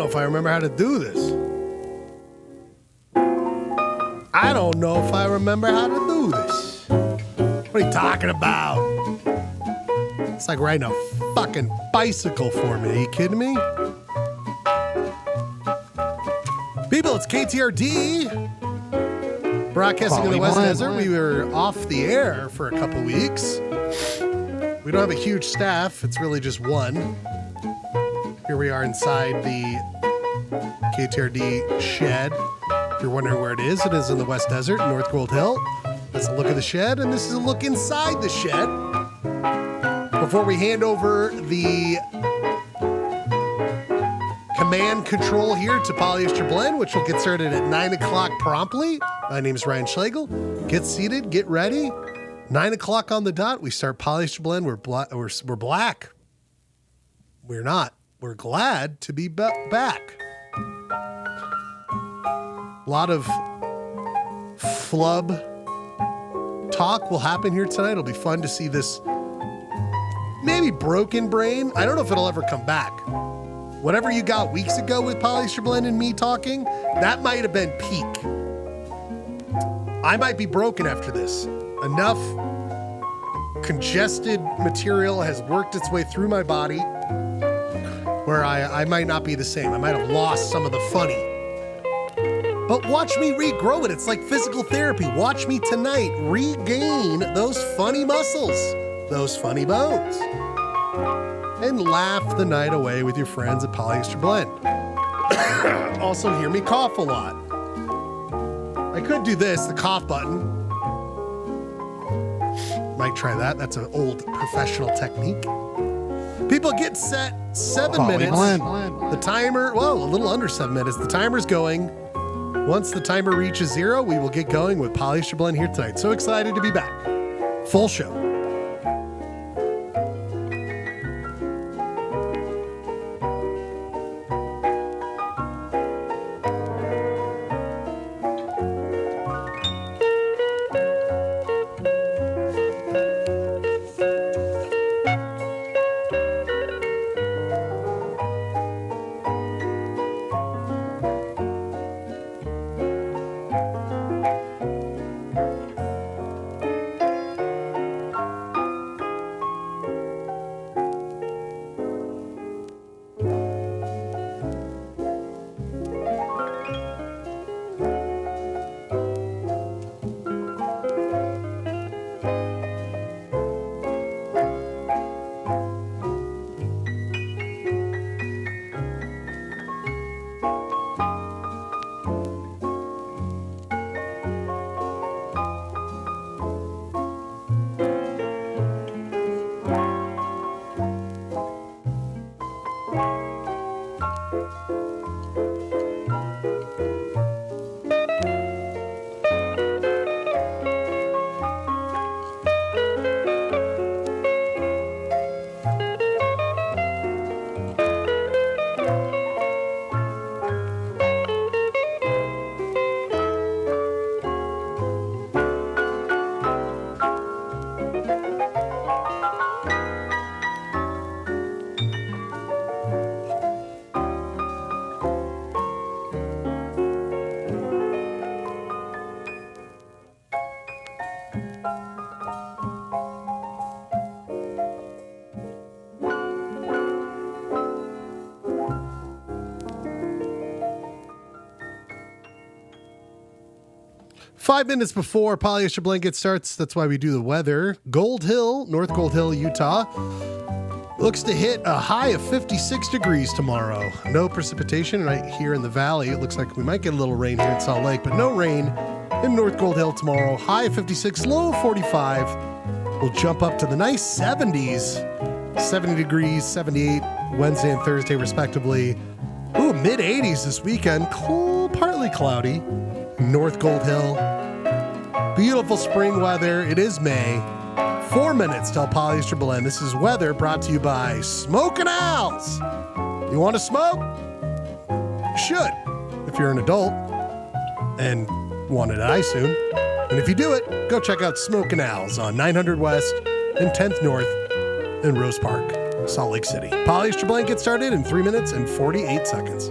know if I remember how to do this. I don't know if I remember how to do this. What are you talking about? It's like riding a fucking bicycle for me. Are you kidding me? People, it's KTRD. Broadcasting in the West Desert. We were off the air for a couple weeks. We don't have a huge staff. It's really just one. Here we are inside the KTRD shed. If you're wondering where it is in the West Desert, North Gold Hill. That's a look of the shed, and this is a look inside the shed. Before we hand over the command control here to Polyester Blend, which will get started at 9 o'clock promptly. My name is Ryan Schlegel. Get seated, get ready. 9 o'clock on the dot, we start Polyester Blend. We're black. We're not. We're glad to be back. A lot of flub talk will happen here tonight. It'll be fun to see this maybe broken brain. I don't know if it'll ever come back. Whatever you got weeks ago with Polyester Blend and me talking, that might have been peak. I might be broken after this. Enough congested material has worked its way through my body where I might not be the same. I might have lost some of the funny. But watch me regrow it. It's like physical therapy. Watch me tonight regain those funny muscles, those funny bones, and laugh the night away with your friends at Polyester Blend. Also hear me cough a lot. I could do this, the cough button. Might try that. That's an old professional technique. People get set. 7 minutes. The timer, well, a little under 7 minutes. The timer's going. Once the timer reaches 0, we will get going with Polyester Blend here tonight. So excited to be back. Full show. 5 minutes before Polyester Blanket starts, that's why we do the weather. Gold Hill, North Gold Hill, Utah, looks to hit a high of 56 degrees tomorrow. No precipitation right here in the valley. It looks like we might get a little rain here in Salt Lake, but no rain in North Gold Hill tomorrow. High of 56, low of 45. We'll jump up to the nice 70s. 70 degrees, 78 Wednesday and Thursday respectively. Ooh, mid 80s this weekend. Cool, partly cloudy. North Gold Hill. Beautiful spring weather. It is May. 4 minutes till Polyester Blend. This is weather brought to you by Smokin' Owls. You want to smoke? You should, if you're an adult and want to die soon. And if you do it, go check out Smokin' Owls on 900 West and 10th North in Rose Park, Salt Lake City. Polyester Blend gets started in 3 minutes and 48 seconds.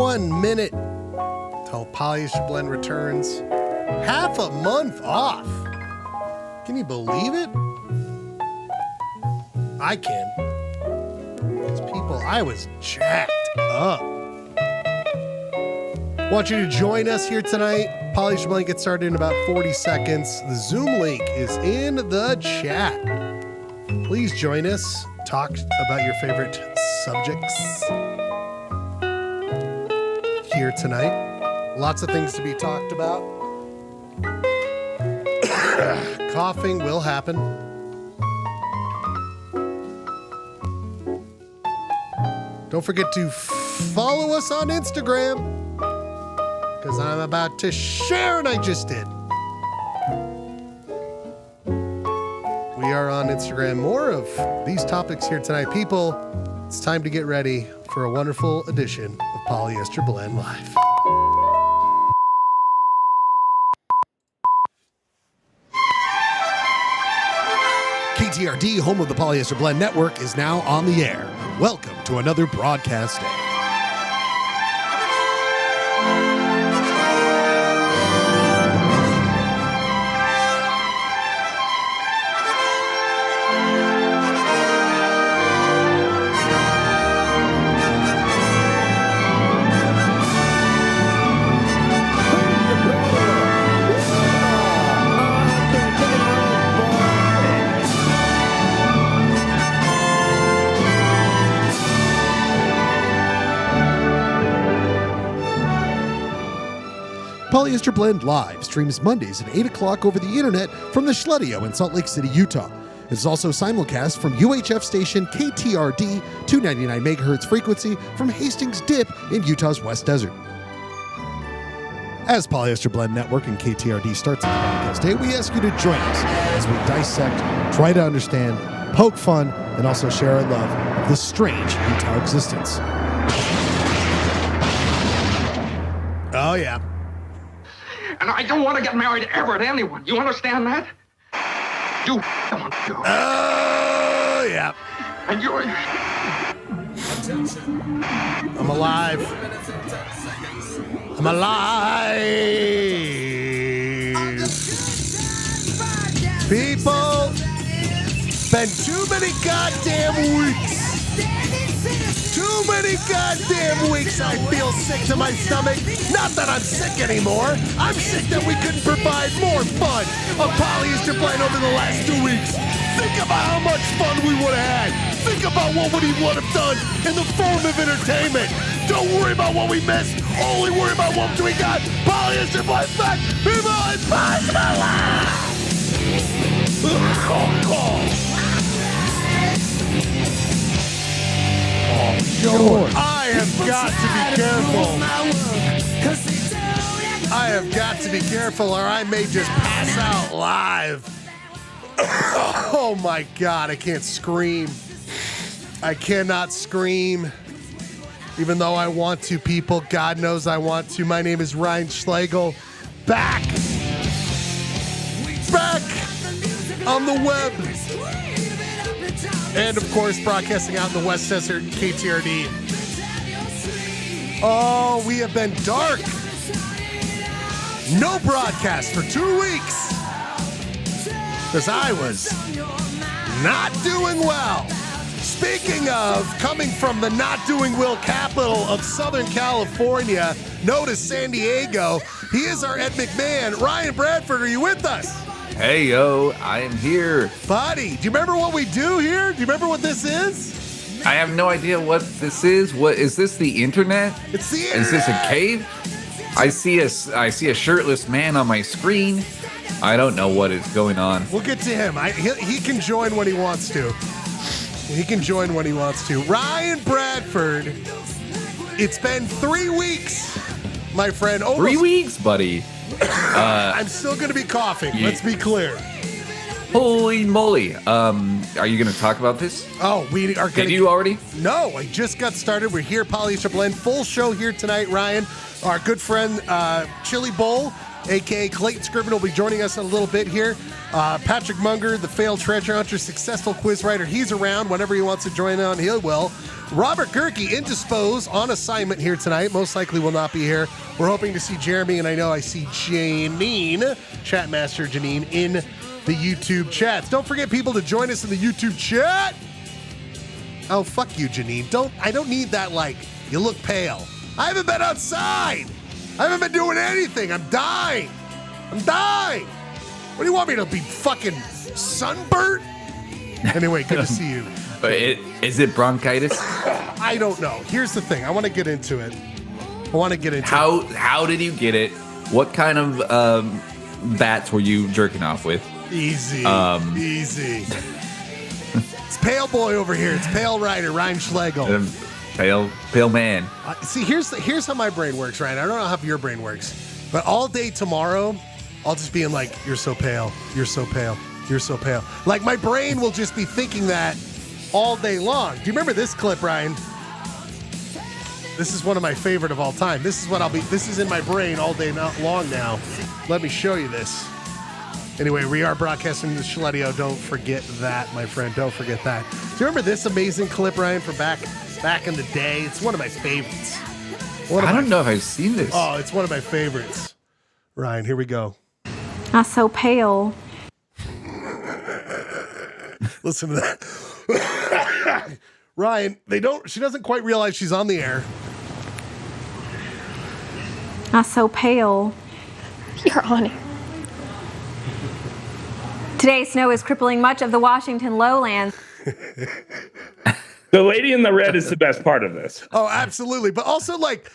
1 minute till Polyester Blend returns. Half a month off. Can you believe it? I can. These people, I was jacked up. Want you to join us here tonight. Polyester Blend gets started in about 40 seconds. The Zoom link is in the chat. Please join us. Talk about your favorite subjects here tonight. Lots of things to be talked about. Coughing will happen. Don't forget to follow us on Instagram, because I'm about to share, and I just did. We are on Instagram. More of these topics here tonight. People, it's time to get ready for a wonderful edition of Polyester Blend Live. KTRD, home of the Polyester Blend Network, is now on the air. Welcome to another broadcast day. Polyester Blend Live streams Mondays at 8 o'clock over the internet from the Schledio in Salt Lake City, Utah. It's also simulcast from UHF station KTRD, 299 megahertz frequency from Hastings Dip in Utah's West Desert. As Polyester Blend Network and KTRD starts at the broadcast day, we ask you to join us as we dissect, try to understand, poke fun, and also share our love of this strange Utah existence. Oh, yeah. And I don't want to get married ever to anyone. You understand that? You don't do it. Oh, yeah. And you're... I'm alive. I'm alive. People, been too many goddamn weeks. Too many goddamn weeks I feel sick to my stomach. Not that I'm sick anymore. I'm sick that we couldn't provide more fun on Polyester Blend over the last 2 weeks. Think about how much fun we would have had. Think about what we would have done in the form of entertainment. Don't worry about what we missed. Only worry about what we got. Polyester Blend back. People, it's possible. I have got to be careful. I have got to be careful, or I may just pass out live. Oh my God, I can't scream. I cannot scream. Even though I want to, people. God knows I want to. My name is Ryan Schlegel. Back on the web. And, of course, broadcasting out in the West Desert, KTRD. Oh, we have been dark. No broadcast for 2 weeks. Because I was not doing well. Speaking of coming from the not doing well capital of Southern California, known as San Diego, he is our Ed McMahon. Ryan Bradford, are you with us? Hey, yo, I am here. Buddy, do you remember what we do here? Do you remember what this is? I have no idea what this is. What is this? The internet? It's the internet. Is this a cave? I see a shirtless man on my screen. I don't know what is going on. We'll get to him. He can join when he wants to. He can join when he wants to. Ryan Bradford. It's been 3 weeks, my friend. Almost 3 weeks, buddy. I'm still going to be coughing. Yeah. Let's be clear. Holy moly. Are you going to talk about this? Oh, we are going to... Did you already? No, I just got started. We're here, Polyester Blend. Full show here tonight, Ryan. Our good friend, Chili Bowl, a.k.a. Clayton Scriven, will be joining us in a little bit here. Patrick Munger, the failed treasure hunter, successful quiz writer, he's around. Whenever he wants to join on, he will. Robert Gerke, indisposed, on assignment here tonight. Most likely will not be here. We're hoping to see Jeremy, and I know I see Janine, Chatmaster Janine, in the YouTube chats. Don't forget, people, to join us in the YouTube chat. Oh, fuck you, Janine. I don't need that, like, you look pale. I haven't been outside. I haven't been doing anything. I'm dying. What do you want me to be, fucking sunburnt? Anyway, good to see you. Is it bronchitis? I don't know. Here's the thing. I want to get into it. How did you get it? What kind of bats were you jerking off with? Easy. It's Pale Boy over here. It's Pale Rider, Ryan Schlegel. Pale man. See, here's how my brain works, Ryan. I don't know how your brain works, but all day tomorrow, I'll just be in like, you're so pale. You're so pale. You're so pale. Like, my brain will just be thinking that all day long. Do you remember this clip, Ryan? This is one of my favorite of all time. This is in my brain all day long now. Let me show you this. Anyway, we are broadcasting the Schledio. Don't forget that, my friend. Don't forget that. Do you remember this amazing clip, Ryan, from back in the day? It's one of my favorites. I don't know if I've seen this. Oh, it's one of my favorites. Ryan, here we go. I'm so pale. Listen to that. Ryan, she doesn't quite realize she's on the air. I'm so pale. You're on it. Today's snow is crippling much of the Washington lowlands. The lady in the red is the best part of this. Oh, absolutely. But also, like,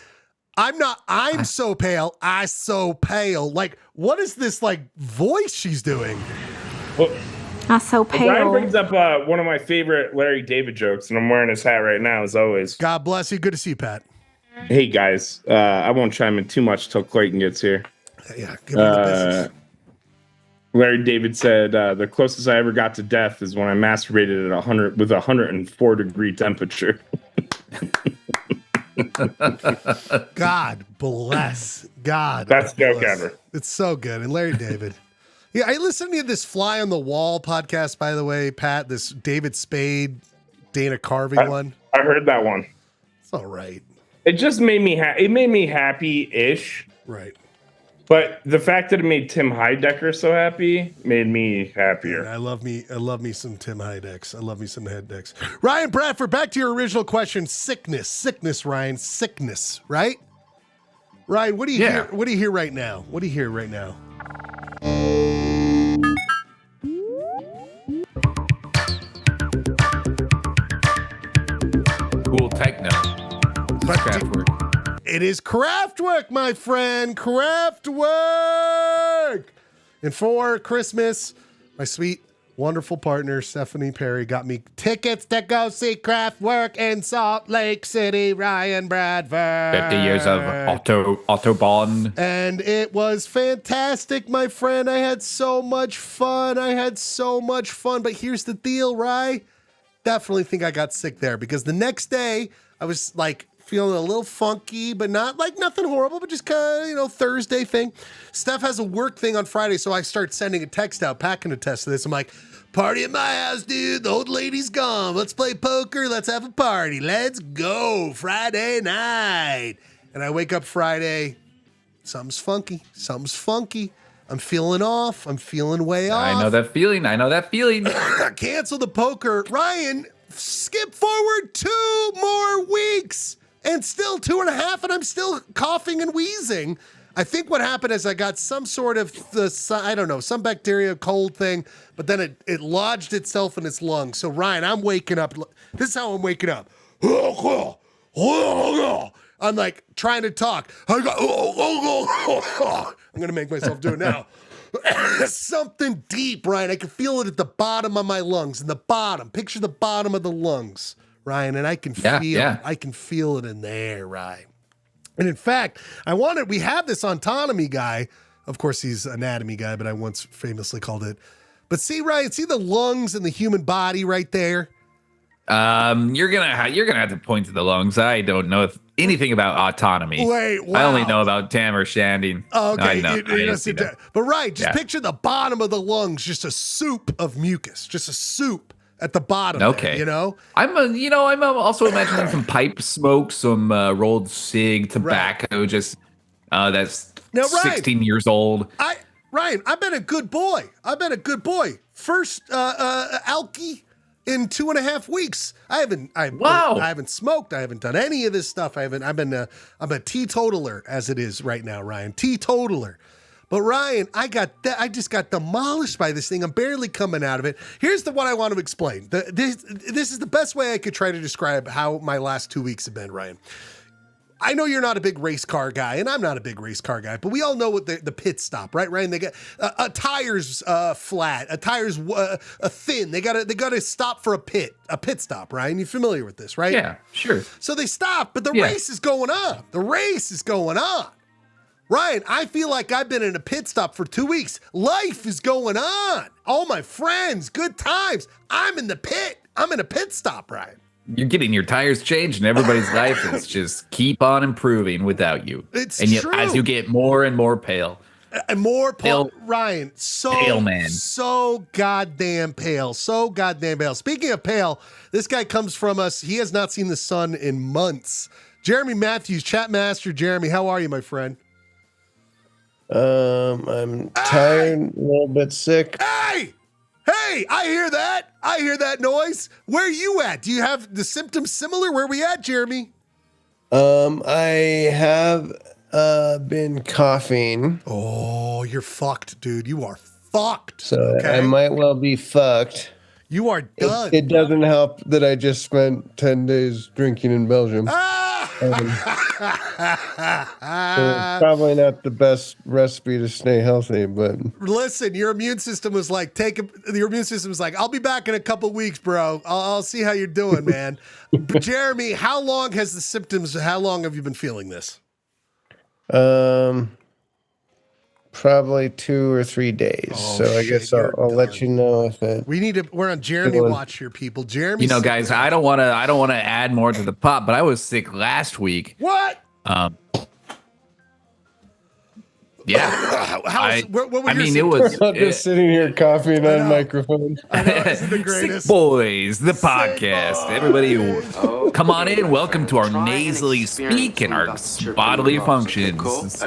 I'm so pale. I so pale. Like, what is this, like, voice she's doing? Well, I'm so pale. Brian brings up one of my favorite Larry David jokes, and I'm wearing his hat right now, as always. God bless you. Good to see you, Pat. Hey, guys. I won't chime in too much till Clayton gets here. Yeah, give me the business. Larry David said, the closest I ever got to death is when I masturbated at 100 with 104 degree temperature. God bless. God. Best bless. joke ever. It's so good. And Larry David. Yeah, I listened to this Fly on the Wall podcast, by the way, Pat, this David Spade, Dana Carvey one. I heard that one. It's all right. It just made me happy-ish. Right. But the fact that it made Tim Heidecker so happy made me happier. Yeah, I love me some Tim Heidecks. I love me some Heideck's. Ryan Bradford, back to your original question. Sickness, Ryan. Sickness, right? Ryan, what do you hear? What do you hear right now? What do you hear right now? Cool techno. Kraftwerk. It is Kraftwerk, my friend. Kraftwerk. And for Christmas, my sweet, wonderful partner, Stephanie Perry, got me tickets to go see Kraftwerk in Salt Lake City. Ryan Bradford. 50 years of Autobahn. And it was fantastic, my friend. I had so much fun. But here's the deal, Rye. Definitely think I got sick there because the next day I was like feeling a little funky, but not like nothing horrible, but just kind of, Thursday thing. Steph has a work thing on Friday, so I start sending a text out, packing a test to this. I'm like, party at my house, dude. The old lady's gone. Let's play poker. Let's have a party. Let's go. Friday night. And I wake up Friday. Something's funky. I'm feeling off. I'm feeling way off. I know that feeling. Cancel the poker. Ryan, skip forward 2 more weeks. And still 2.5, and I'm still coughing and wheezing. I think what happened is I got some sort of, some bacteria, cold thing, but then it lodged itself in its lungs. So, Ryan, I'm waking up. This is how I'm waking up. I'm like trying to talk. I'm going to make myself do it now. Something deep, Ryan. I can feel it at the bottom of my lungs, in the bottom. Picture the bottom of the lungs, Ryan, and I can feel it in there, Ryan. And in fact, we have this autonomy guy. Of course, he's anatomy guy, but I once famously called it. But see, Ryan, see the lungs in the human body right there? You're gonna have to point to the lungs. I don't know anything about autonomy. Wait, wow. I only know about Tamar Shanding. Oh, okay. I know. I didn't see that. But Ryan, just picture the bottom of the lungs, just a soup of mucus, just a soup at the bottom. Okay. There, you know? I'm also imagining some pipe smoke, some rolled cig, tobacco, just that's now, Ryan, 16 years old. Ryan, I've been a good boy. First alky in 2.5 weeks. I haven't smoked. I haven't done any of this stuff. I'm a teetotaler as it is right now, Ryan. Teetotaler. But Ryan, I just got demolished by this thing. I'm barely coming out of it. Here's what I want to explain. This is the best way I could try to describe how my last 2 weeks have been, Ryan. I know you're not a big race car guy, and I'm not a big race car guy, but we all know what the pit stop, right, Ryan? They got a tire's flat, a tire's thin. They got to stop for a pit stop, Ryan. You're familiar with this, right? Yeah, sure. So they stop, but the race is going on. The race is going on. Ryan, I feel like I've been in a pit stop for 2 weeks. Life is going on. All my friends, good times. I'm in the pit. I'm in a pit stop, Ryan. You're getting your tires changed, and everybody's life is just keep on improving without you. It's and yet, true. as you get more and more pale. And more pale, Ryan, pale man. So goddamn pale. So goddamn pale. Speaking of pale, this guy comes from us. He has not seen the sun in months. Jeremy Matthews, chat master. Jeremy, how are you, my friend? I'm tired, a little bit sick. Hey, I hear that. I hear that noise. Where are you at? Do you have the symptoms similar? Where are we at, Jeremy? I have been coughing. Oh, you're fucked, dude. You are fucked. So okay? I might well be fucked. You are done. It doesn't help that I just spent 10 days drinking in Belgium. So probably not the best recipe to stay healthy, but listen, your immune system was like, I'll be back in a couple weeks, bro. I'll see how you're doing, man. Jeremy, how long have you been feeling this? probably 2 or 3 days. I guess I'll let you know if it. We're on Jeremy watch here, people. Jeremy, guys, I don't want to add more to the pot, but I was sick last week. What? Yeah. What were it was just sitting here coughing on microphones. I know, this is the greatest. Sick Boys, the podcast. Everybody, come on in. Welcome to our nasally speak and our bodily functions.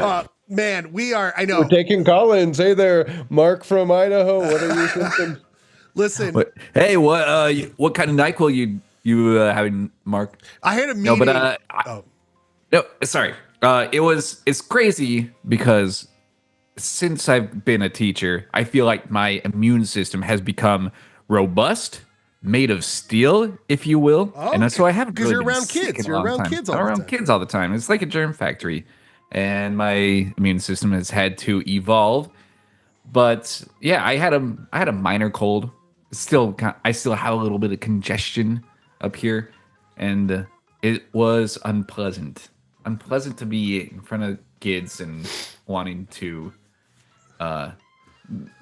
Man, we are. I know. We're taking call-ins. Hey there, Mark from Idaho. What are your symptoms? Listen. Hey, what kind of NyQuil you having, Mark? I had a meeting. No, but no, sorry. It's crazy because since I've been a teacher, I feel like my immune system has become robust, made of steel, if you will. Oh, and so I haven't because really you're around kids. You're around kids all the time. Around kids all the time. It's like a germ factory, and my immune system has had to evolve. But yeah, I had a minor cold. I still have a little bit of congestion up here, and it was unpleasant. Unpleasant to be in front of kids and wanting to,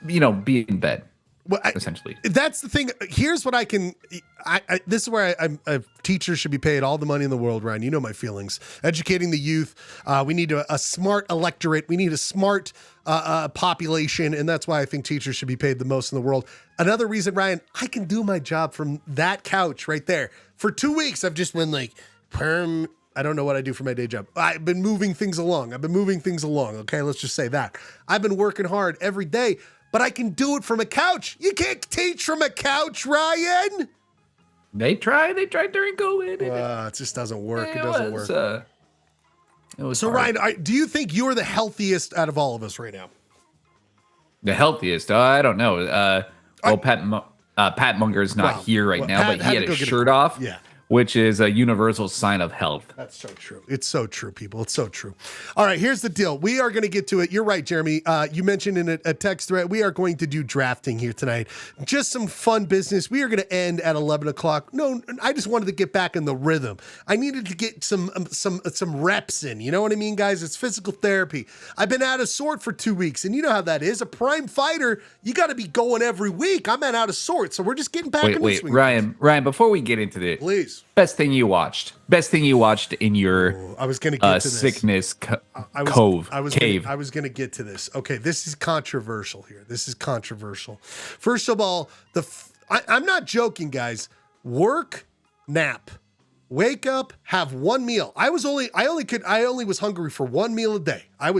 be in bed. Well, essentially, that's the thing. Here's what this is where teachers should be paid all the money in the world, Ryan. You know my feelings. Educating the youth. We need a smart electorate. We need a smart population, and that's why I think teachers should be paid the most in the world. Another reason, Ryan, I can do my job from that couch right there. For 2 weeks, I've just been like, I don't know what I do for my day job. I've been moving things along. Okay, let's just say that. I've been working hard every day, but I can do it from a couch. You can't teach from a couch, Ryan. They tried during COVID. It just doesn't work. It doesn't work. It was so, hard. Ryan, do you think you're the healthiest out of all of us right now? The healthiest? I don't know. Pat Munger's not here right now, but he had his shirt off. Yeah. which is a universal sign of health. That's so true. It's so true, people. It's so true. All right, here's the deal. We are going to get to it. You're right, Jeremy. You mentioned in a text thread, we are going to do drafting here tonight. Just some fun business. We are going to end at 11 o'clock. No, I just wanted to get back in the rhythm. I needed to get some reps in. You know what I mean, guys? It's physical therapy. I've been out of sort for 2 weeks, and you know how that is. A prime fighter, you got to be going every week. I'm out of sort, so we're just getting back in the swing. Ryan, before we get into this, please. Best thing you watched in your I was going to get to sickness cave. I was going to get to this. Okay, this is controversial here. This is controversial. First of all, I'm not joking, guys. Work, nap, wake up, have one meal. I only was hungry for one meal a day. I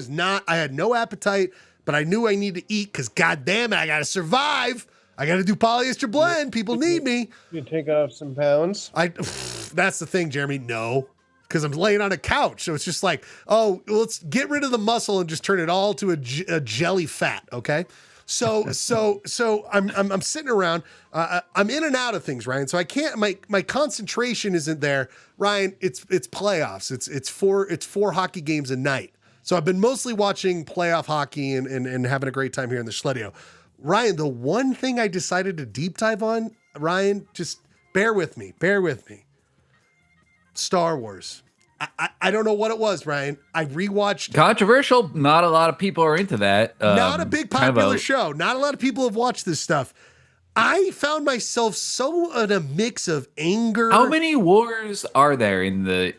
had no appetite, but I knew I needed to eat because goddamn it, I got to survive. I got to do polyester blend. People need me. You take off some pounds. That's the thing, Jeremy. No, because I'm laying on a couch. So it's just like, oh, let's get rid of the muscle and just turn it all to a jelly fat. Okay. So I'm sitting around. I'm in and out of things, Ryan. So I can't. My concentration isn't there, Ryan. It's playoffs. It's four hockey games a night. So I've been mostly watching playoff hockey and having a great time here in the Schledio. Ryan, the one thing I decided to deep dive on, Ryan, just bear with me. Star Wars. I don't know what it was, Ryan. I rewatched. Controversial. Not a lot of people are into that. Not a big popular show. Not a lot of people have watched this stuff. I found myself so in a mix of anger. How many wars are there in the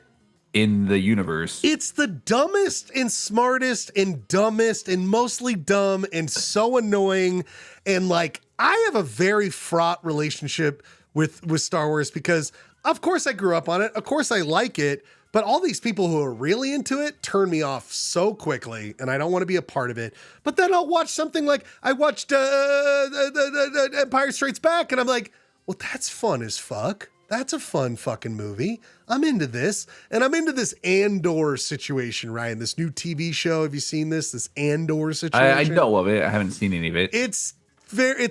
universe? It's the dumbest and smartest and dumbest and mostly dumb and so annoying. And like, I have a very fraught relationship with Star Wars because of course I grew up on it. Of course I like it, but all these people who are really into it turn me off so quickly and I don't want to be a part of it. But then I'll watch something like I watched Empire Strikes Back and I'm like, well, that's fun as fuck. That's a fun fucking movie. I'm into this. And I'm into this Andor situation, Ryan. This new TV show. Have you seen this? This Andor situation? I know of it. I haven't seen any of it. It's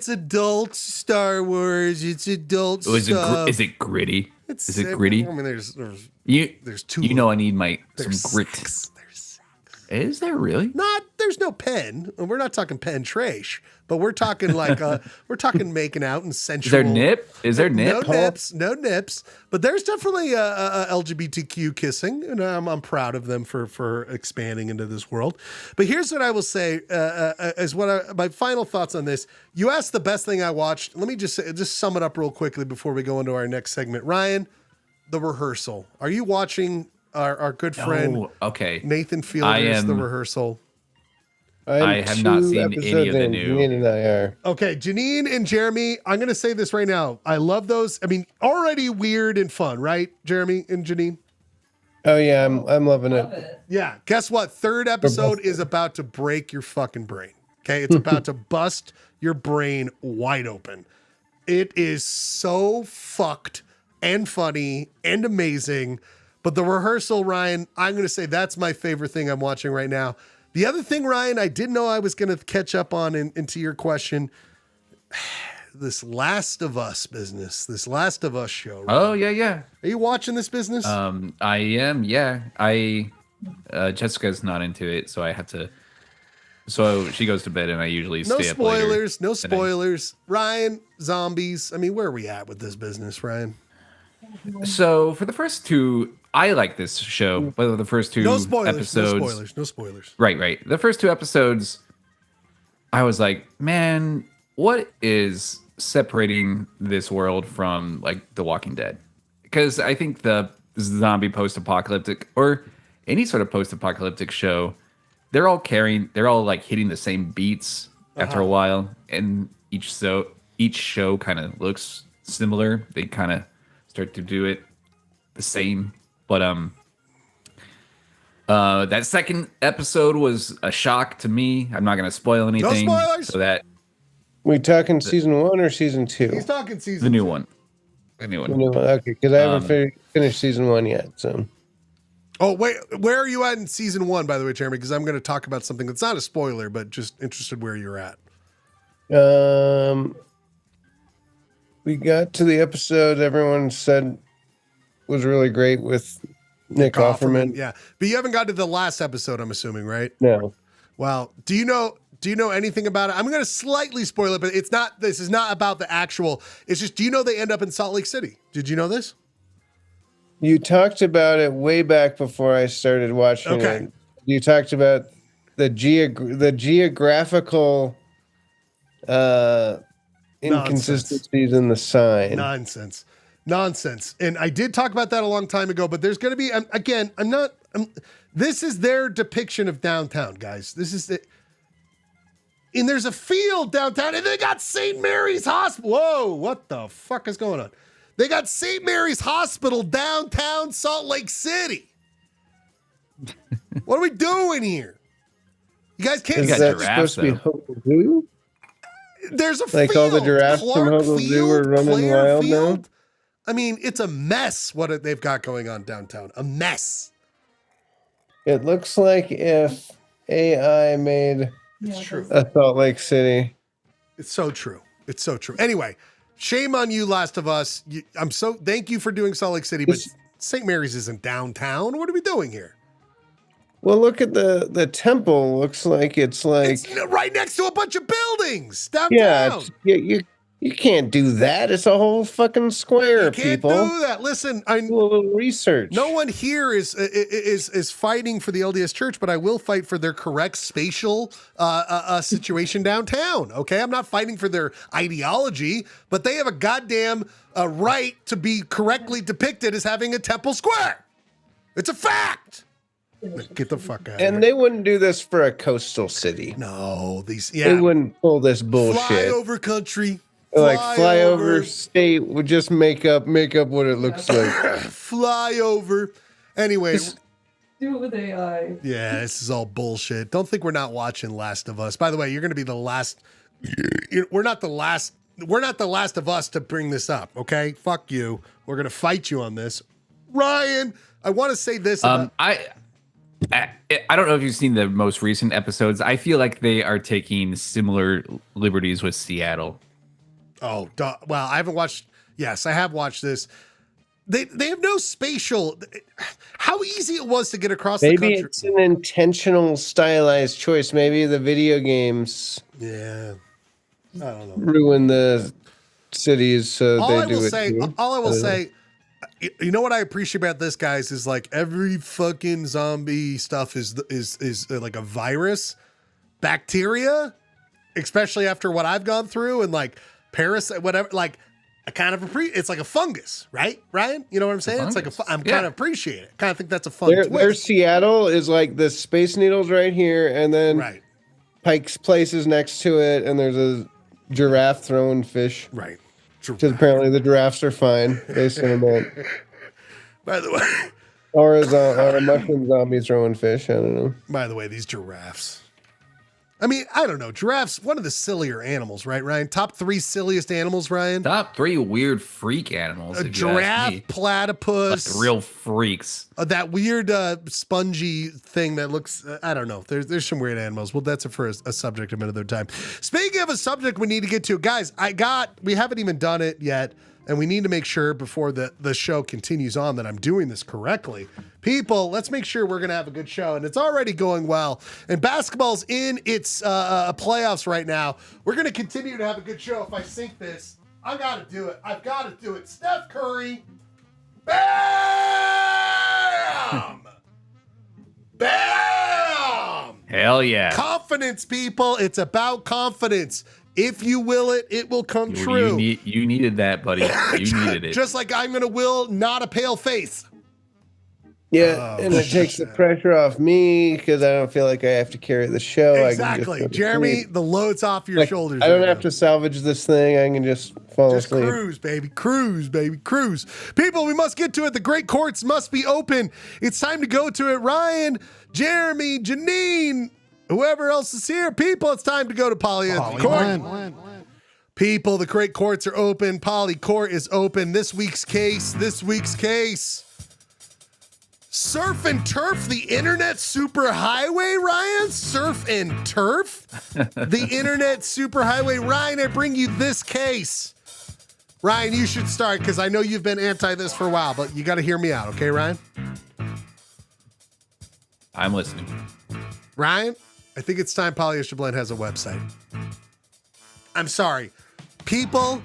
adult Star Wars. It's adult stuff. Is it gritty? Is it gritty? I mean, there's two. You know I need some grit. There's sex. Is there really? There's no pen. We're not talking pen trash, but we're talking like we're talking making out and sensual. Is there nip? Is there nip? No nips. But there's definitely a LGBTQ kissing, and I'm proud of them for expanding into this world. But here's what I will say as my final thoughts on this. You asked the best thing I watched. Let me just sum it up real quickly before we go into our next segment. Ryan, The Rehearsal. Are you watching our good friend Nathan Fielder's The Rehearsal? I have not seen any of the new. Janine and I are. Okay, Janine and Jeremy, I'm going to say this right now. I love those. I mean, already weird and fun, right, Jeremy and Janine? Oh, yeah, I'm loving it. Yeah, guess what? Third episode is about to break your fucking brain. Okay, it's about to bust your brain wide open. It is so fucked and funny and amazing. But The Rehearsal, Ryan, I'm going to say that's my favorite thing I'm watching right now. The other thing, Ryan, I didn't know I was going to catch up on into your question, this Last of Us business, this Last of Us show. Ryan. Oh, yeah. Are you watching this business? I am, yeah. Jessica's not into it, so I have to. So she goes to bed, and I usually stay up later. No spoilers. Ryan, zombies. I mean, where are we at with this business, Ryan? So for the first two, I like this show. But the first two episodes, no spoilers. Right. The first two episodes, I was like, man, what is separating this world from like The Walking Dead? Because I think the zombie post-apocalyptic or any sort of post-apocalyptic show, they're all like hitting the same beats after a while, and each show kind of looks similar. They kind of start to do it the same, but that second episode was a shock to me. I'm not going to spoil anything. No spoilers. So that we talking season 1 or season 2? He's talking season the new 2. one. The new one. Okay, because I haven't finished season 1 yet. So. Oh wait, where are you at in season 1? By the way, Jeremy, because I'm going to talk about something that's not a spoiler, but just interested where you're at. We got to the episode everyone said was really great with Nick Offerman. Yeah, but you haven't got to the last episode, I'm assuming, right? No. Well, do you know anything about it? I'm going to slightly spoil it, but it's not. This is not about the actual. It's just. Do you know they end up in Salt Lake City? Did you know this? You talked about it way back before I started watching it. You talked about the geographical inconsistencies in the sign. Nonsense. And I did talk about that a long time ago, but there's going to be, again, this is their depiction of downtown, guys. This is it. And there's a field downtown, and they got St. Mary's Hospital. Whoa, what the fuck is going on? They got St. Mary's Hospital downtown Salt Lake City. What are we doing here? You guys can't. Is that supposed to be Hogle Zoo? There's a like field. all the giraffes from Hogle Zoo are running wild now. I mean, it's a mess what they've got going on downtown. A mess. It looks like if AI made a Salt Lake City. It's so true. It's so true. Anyway, shame on you, Last of Us. Thank you for doing Salt Lake City, but St. Mary's isn't downtown. What are we doing here? Well, look at the temple. Looks like it's right next to a bunch of buildings downtown. Yeah, you can't do that. It's a whole fucking square, people. You can't do that. Listen, I do a little research. No one here is fighting for the LDS Church, but I will fight for their correct spatial situation downtown. Okay, I'm not fighting for their ideology, but they have a goddamn right to be correctly depicted as having a temple square. It's a fact. Get the fuck out. And they wouldn't do this for a coastal city. No, they wouldn't pull this bullshit. Flyover country. Like flyover state would just make up what it looks like. Flyover. Anyways. Do it with AI. Yeah, this is all bullshit. Don't think we're not watching Last of Us. By the way, you're going to be the last. We're not the last. We're not the last of us to bring this up. Okay, fuck you. We're going to fight you on this. Ryan, I want to say this. I don't know if you've seen the most recent episodes. I feel like they are taking similar liberties with Seattle. Oh, well, I haven't watched. Yes, I have watched this. They have no spatial. How easy it was to get across the country. Maybe it's an intentional stylized choice. Maybe the video games. Yeah, I don't know. Ruin the cities, so all they I do will it. Say, all I will say. You know what I appreciate about this, guys, is like every fucking zombie stuff is like a virus, bacteria, especially after what I've gone through and like parasite, whatever. Like I kind of it's like a fungus, right, Ryan? You know what I'm saying? It's like I'm kind of appreciate it. Kind of think that's a fun twist. Their Seattle is like the Space Needles right here, and then Pike's Place is next to it, and there's a giraffe throwing fish. Right. Because apparently the giraffes are fine based on that. By the way. Or a mushroom zombie throwing fish. I don't know. By the way, these giraffes. I mean, I don't know. Giraffes, one of the sillier animals, right, Ryan? Top 3 silliest animals, Ryan? Top 3 weird freak animals. A giraffe, platypus. Like real freaks. That weird spongy thing that looks, I don't know. There's some weird animals. Well, that's for a subject of another time. Speaking of a subject we need to get to, guys, we haven't even done it yet. And we need to make sure before the show continues on that I'm doing this correctly. People, let's make sure we're going to have a good show. And it's already going well. And basketball's in its playoffs right now. We're going to continue to have a good show. If I sync this, I got to do it. I've got to do it. Steph Curry. Bam! Bam! Hell yeah. Confidence, people. It's about confidence. If you will it, it will come true. You needed that, buddy. You needed it. Just like I'm going to will not a pale face. Yeah, and it takes the pressure off me because I don't feel like I have to carry the show. Exactly. Jeremy, the load's off your shoulders. I don't have to salvage this thing. I can just fall asleep. Cruise, baby. Cruise, baby. Cruise. People, we must get to it. The great courts must be open. It's time to go to it. Ryan, Jeremy, Janine, whoever else is here. People, it's time to go to Polyester Court. People, the great courts are open. Poly Court is open. This week's case. Surf and turf, the internet superhighway, Ryan? Surf and turf? The internet superhighway. Ryan, I bring you this case. Ryan, you should start because I know you've been anti this for a while, but you got to hear me out, okay, Ryan? I'm listening. Ryan, I think it's time Polyester Blend has a website. I'm sorry. People,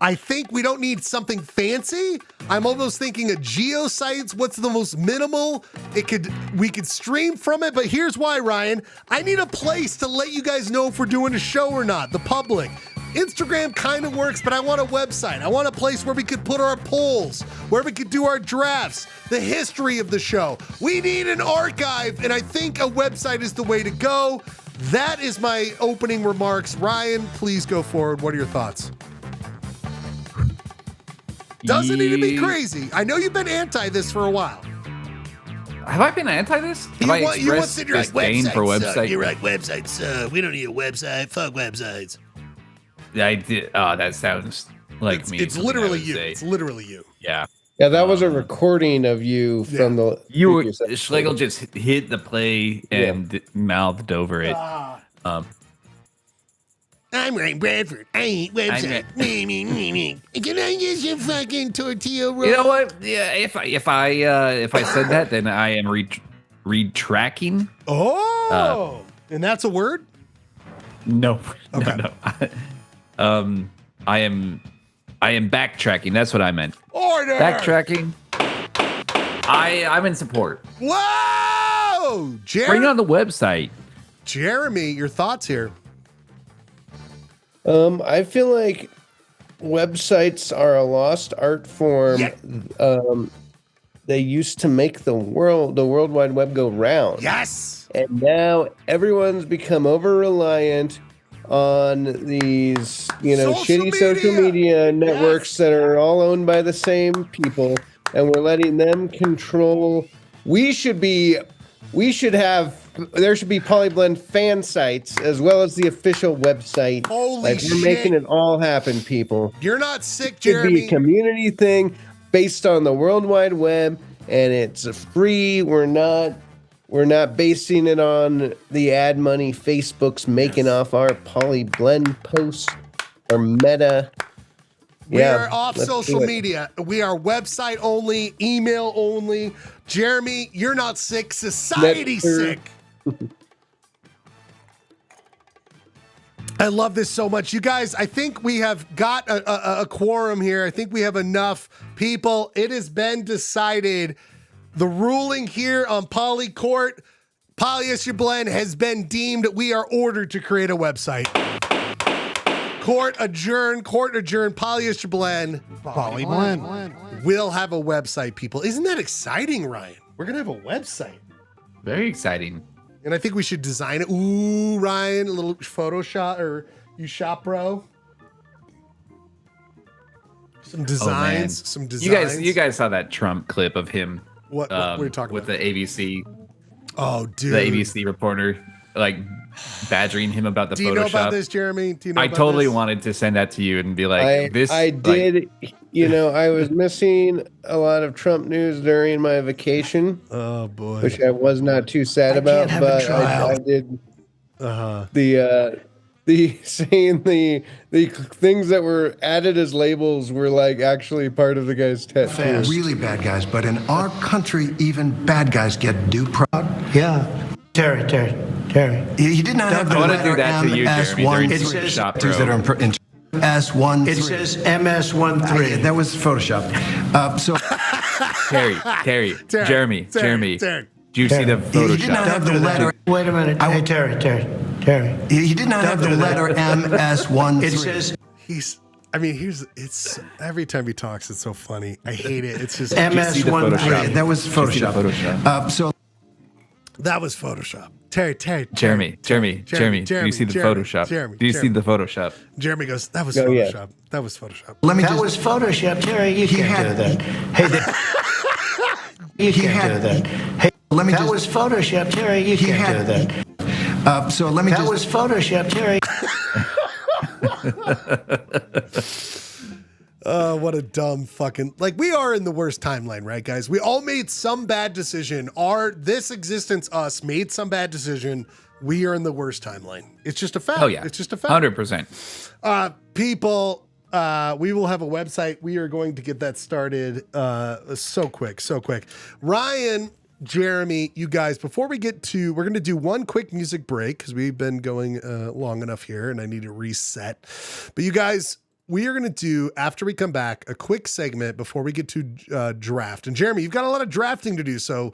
I think we don't need something fancy. I'm almost thinking of geosites. What's the most minimal? We could stream from it, but here's why, Ryan. I need a place to let you guys know if we're doing a show or not, the public. Instagram kind of works, but I want a website. I want a place where we could put our polls, where we could do our drafts, the history of the show. We need an archive, and I think a website is the way to go. That is my opening remarks. Ryan, please go forward. What are your thoughts? Doesn't need to be crazy. I know you've been anti this for a while. Have I been anti this? Have I expressed disdain for websites? You're like, websites, we don't need a website. Fuck websites. I did. Oh, that sounds like me. It's literally you. It's literally you. Yeah. Yeah, that was a recording of you from the. You were previous episode. Schlegel just hit the play and mouthed over it. I'm Ryan Bradford. I ain't website. Can I use your fucking tortilla roll? You know what? Yeah, if I said that, then I am retracking. Oh, and that's a word? No. Okay. No. I am backtracking. That's what I meant. Order. Backtracking. I'm in support. Whoa! Bring on the website. Jeremy, your thoughts here? I feel like websites are a lost art form. Yeah. They used to make the World Wide Web go round. Yes. And now everyone's become over-reliant on these, shitty social media networks that are all owned by the same people, and we're letting them control. There should be Polyblend fan sites as well as the official website. Holy shit. We're making it all happen, people. You're not sick, It should Jeremy. be a community thing based on the World Wide Web, and it's free. We're not basing it on the ad money Facebook's making off our Polyblend posts or Meta. We are off social media. We are website only, email only. Jeremy, you're not sick. Society's sick. I love this so much. You guys, I think we have got a quorum here. I think we have enough people. It has been decided. The ruling here on Poly Court, Polyester Blend has been deemed. We are ordered to create a website. Court adjourned. Polyester Blend. Polyblend. We'll have a website, people. Isn't that exciting, Ryan? We're going to have a website. Very exciting. And I think we should design it. Ooh, Ryan, a little Photoshop or you shop, bro. Some designs. Some designs. You guys saw that Trump clip of him. What are you talking with about? the ABC? Oh, dude. The ABC reporter, like, badgering him about the Photoshop. Do you know about this, Jeremy? Do you know I about totally this? wanted to send that to you and be like, this. I did. I was missing a lot of Trump news during my vacation. Oh boy. Which I was not too sad about, but I did. The saying the things that were added as labels were like actually part of the guy's tattoo. Really bad guys, but in our country, even bad guys get due proud. Yeah. Terry. He did not have the I want to letter do that to you, Jeremy, during MS1. Photoshop, That are in S13. It says MS13. That was Photoshop. Terry, Jeremy. Do you see the Photoshop? He did not have the letter. Wait a minute. Hey, Terry. He did not have the letter MS13. It says it's every time he talks, it's so funny. I hate it. It's just MS13. That was Photoshop. That was Photoshop. Terry. Jeremy. Do you see the Photoshop? Do you see the Photoshop? Jeremy goes, that was Photoshop. Yeah. That was Photoshop. That was Photoshop, Terry. You can't do that. Hey, you can't do that. Hey, that was Photoshop, Terry. You can't do that. That was Photoshop, Terry. What a dumb fucking, we are in the worst timeline, right, guys? We all made some bad decision. This existence, us, made some bad decision. We are in the worst timeline. It's just a fact. Oh, yeah. It's just a fact. 100%. People, We will have a website. We are going to get that started so quick. Ryan, Jeremy, you guys, before we get to, we're going to do one quick music break because we've been going long enough here and I need to reset. But you guys, we are going to do, after we come back, a quick segment before we get to draft. And Jeremy, you've got a lot of drafting to do. So,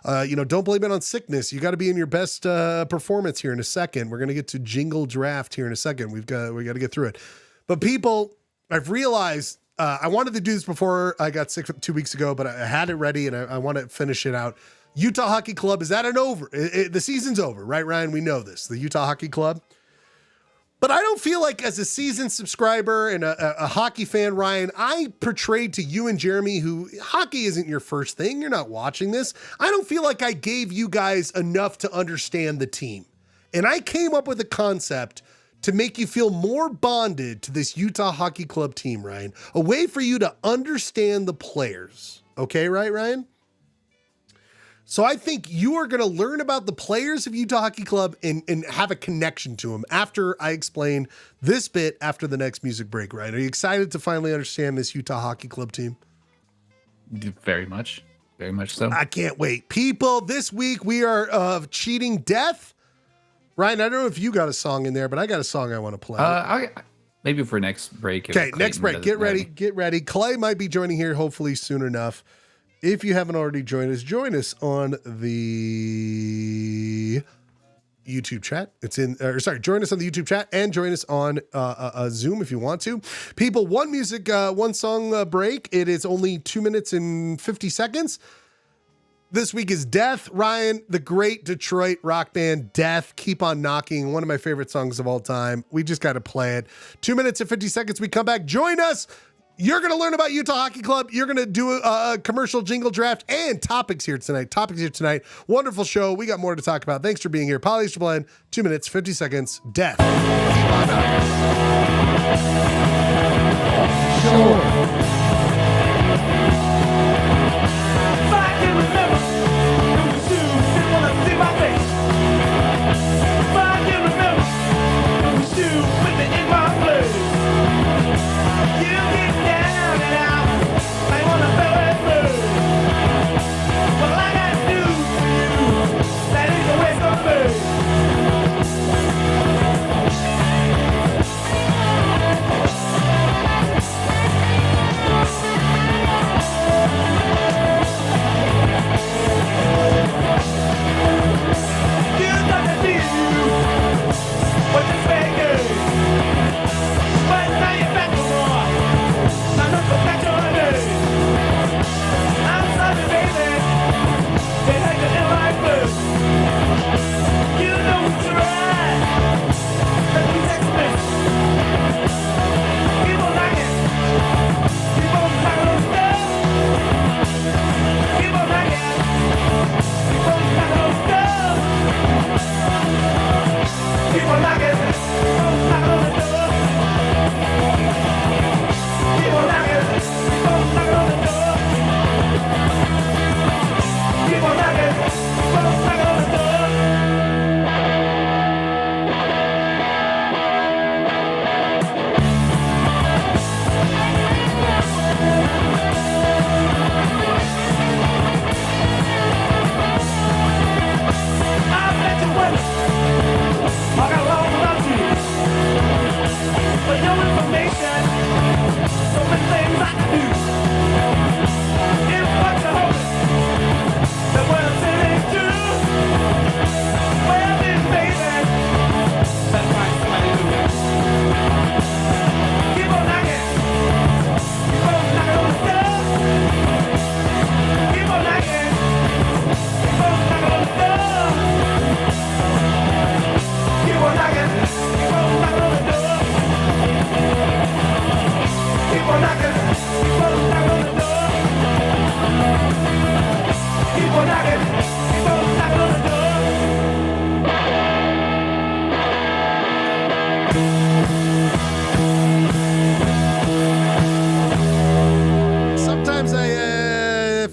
don't blame it on sickness. You got to be in your best performance here in a second. We're going to get to jingle draft here in a second. We got to get through it. But people, I've realized I wanted to do this before I got sick 2 weeks ago, but I had it ready and I want to finish it out. Utah Hockey Club, is that an over? The season's over, right, Ryan? We know this. The Utah Hockey Club. But I don't feel like as a seasoned subscriber and a hockey fan, Ryan, I portrayed to you and Jeremy, who hockey isn't your first thing. You're not watching this. I don't feel like I gave you guys enough to understand the team. And I came up with a concept to make you feel more bonded to this Utah Hockey Club team, Ryan. A way for you to understand the players. Okay, right, Ryan? So I think you are going to learn about the players of Utah Hockey Club and have a connection to them after I explain this bit after the next music break, Ryan. Are you excited to finally understand this Utah Hockey Club team? Very much so. I can't wait. People, this week we are cheating death. Ryan, I don't know if you got a song in there, but I got a song I want to play. Maybe for next break. Okay, next break. Get ready. Clay might be joining here hopefully soon enough. If you haven't already joined us, join us on the YouTube chat. Join us on the YouTube chat and join us on Zoom if you want to. People, one song break. It is only 2 minutes and 50 seconds. This week is Death. Ryan, the great Detroit rock band Death, Keep on Knocking, one of my favorite songs of all time. We just got to play it. 2 minutes and 50 seconds. We come back. Join us. You're going to learn about Utah Hockey Club. You're going to do a commercial jingle draft and topics here tonight. Wonderful show. We got more to talk about. Thanks for being here. Polyester Blend, 2 minutes, 50 seconds. Death. Keep on knocking. Sure.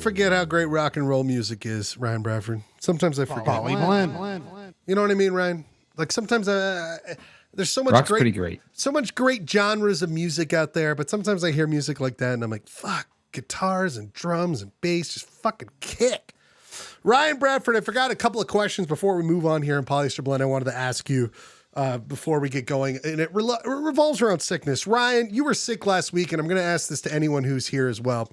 Forget how great rock and roll music is, Ryan Bradford. Sometimes I forget. Blend. You know what I mean, Ryan? Like sometimes There's so much Rock's pretty great. so much great genres of music out there, but sometimes I hear music like that and I'm like, fuck, guitars and drums and bass just fucking kick. Ryan Bradford, I forgot a couple of questions before we move on here in Polyester Blend I wanted to ask you before we get going, and it revolves around sickness. Ryan, you were sick last week, and I'm going to ask this to anyone who's here as well.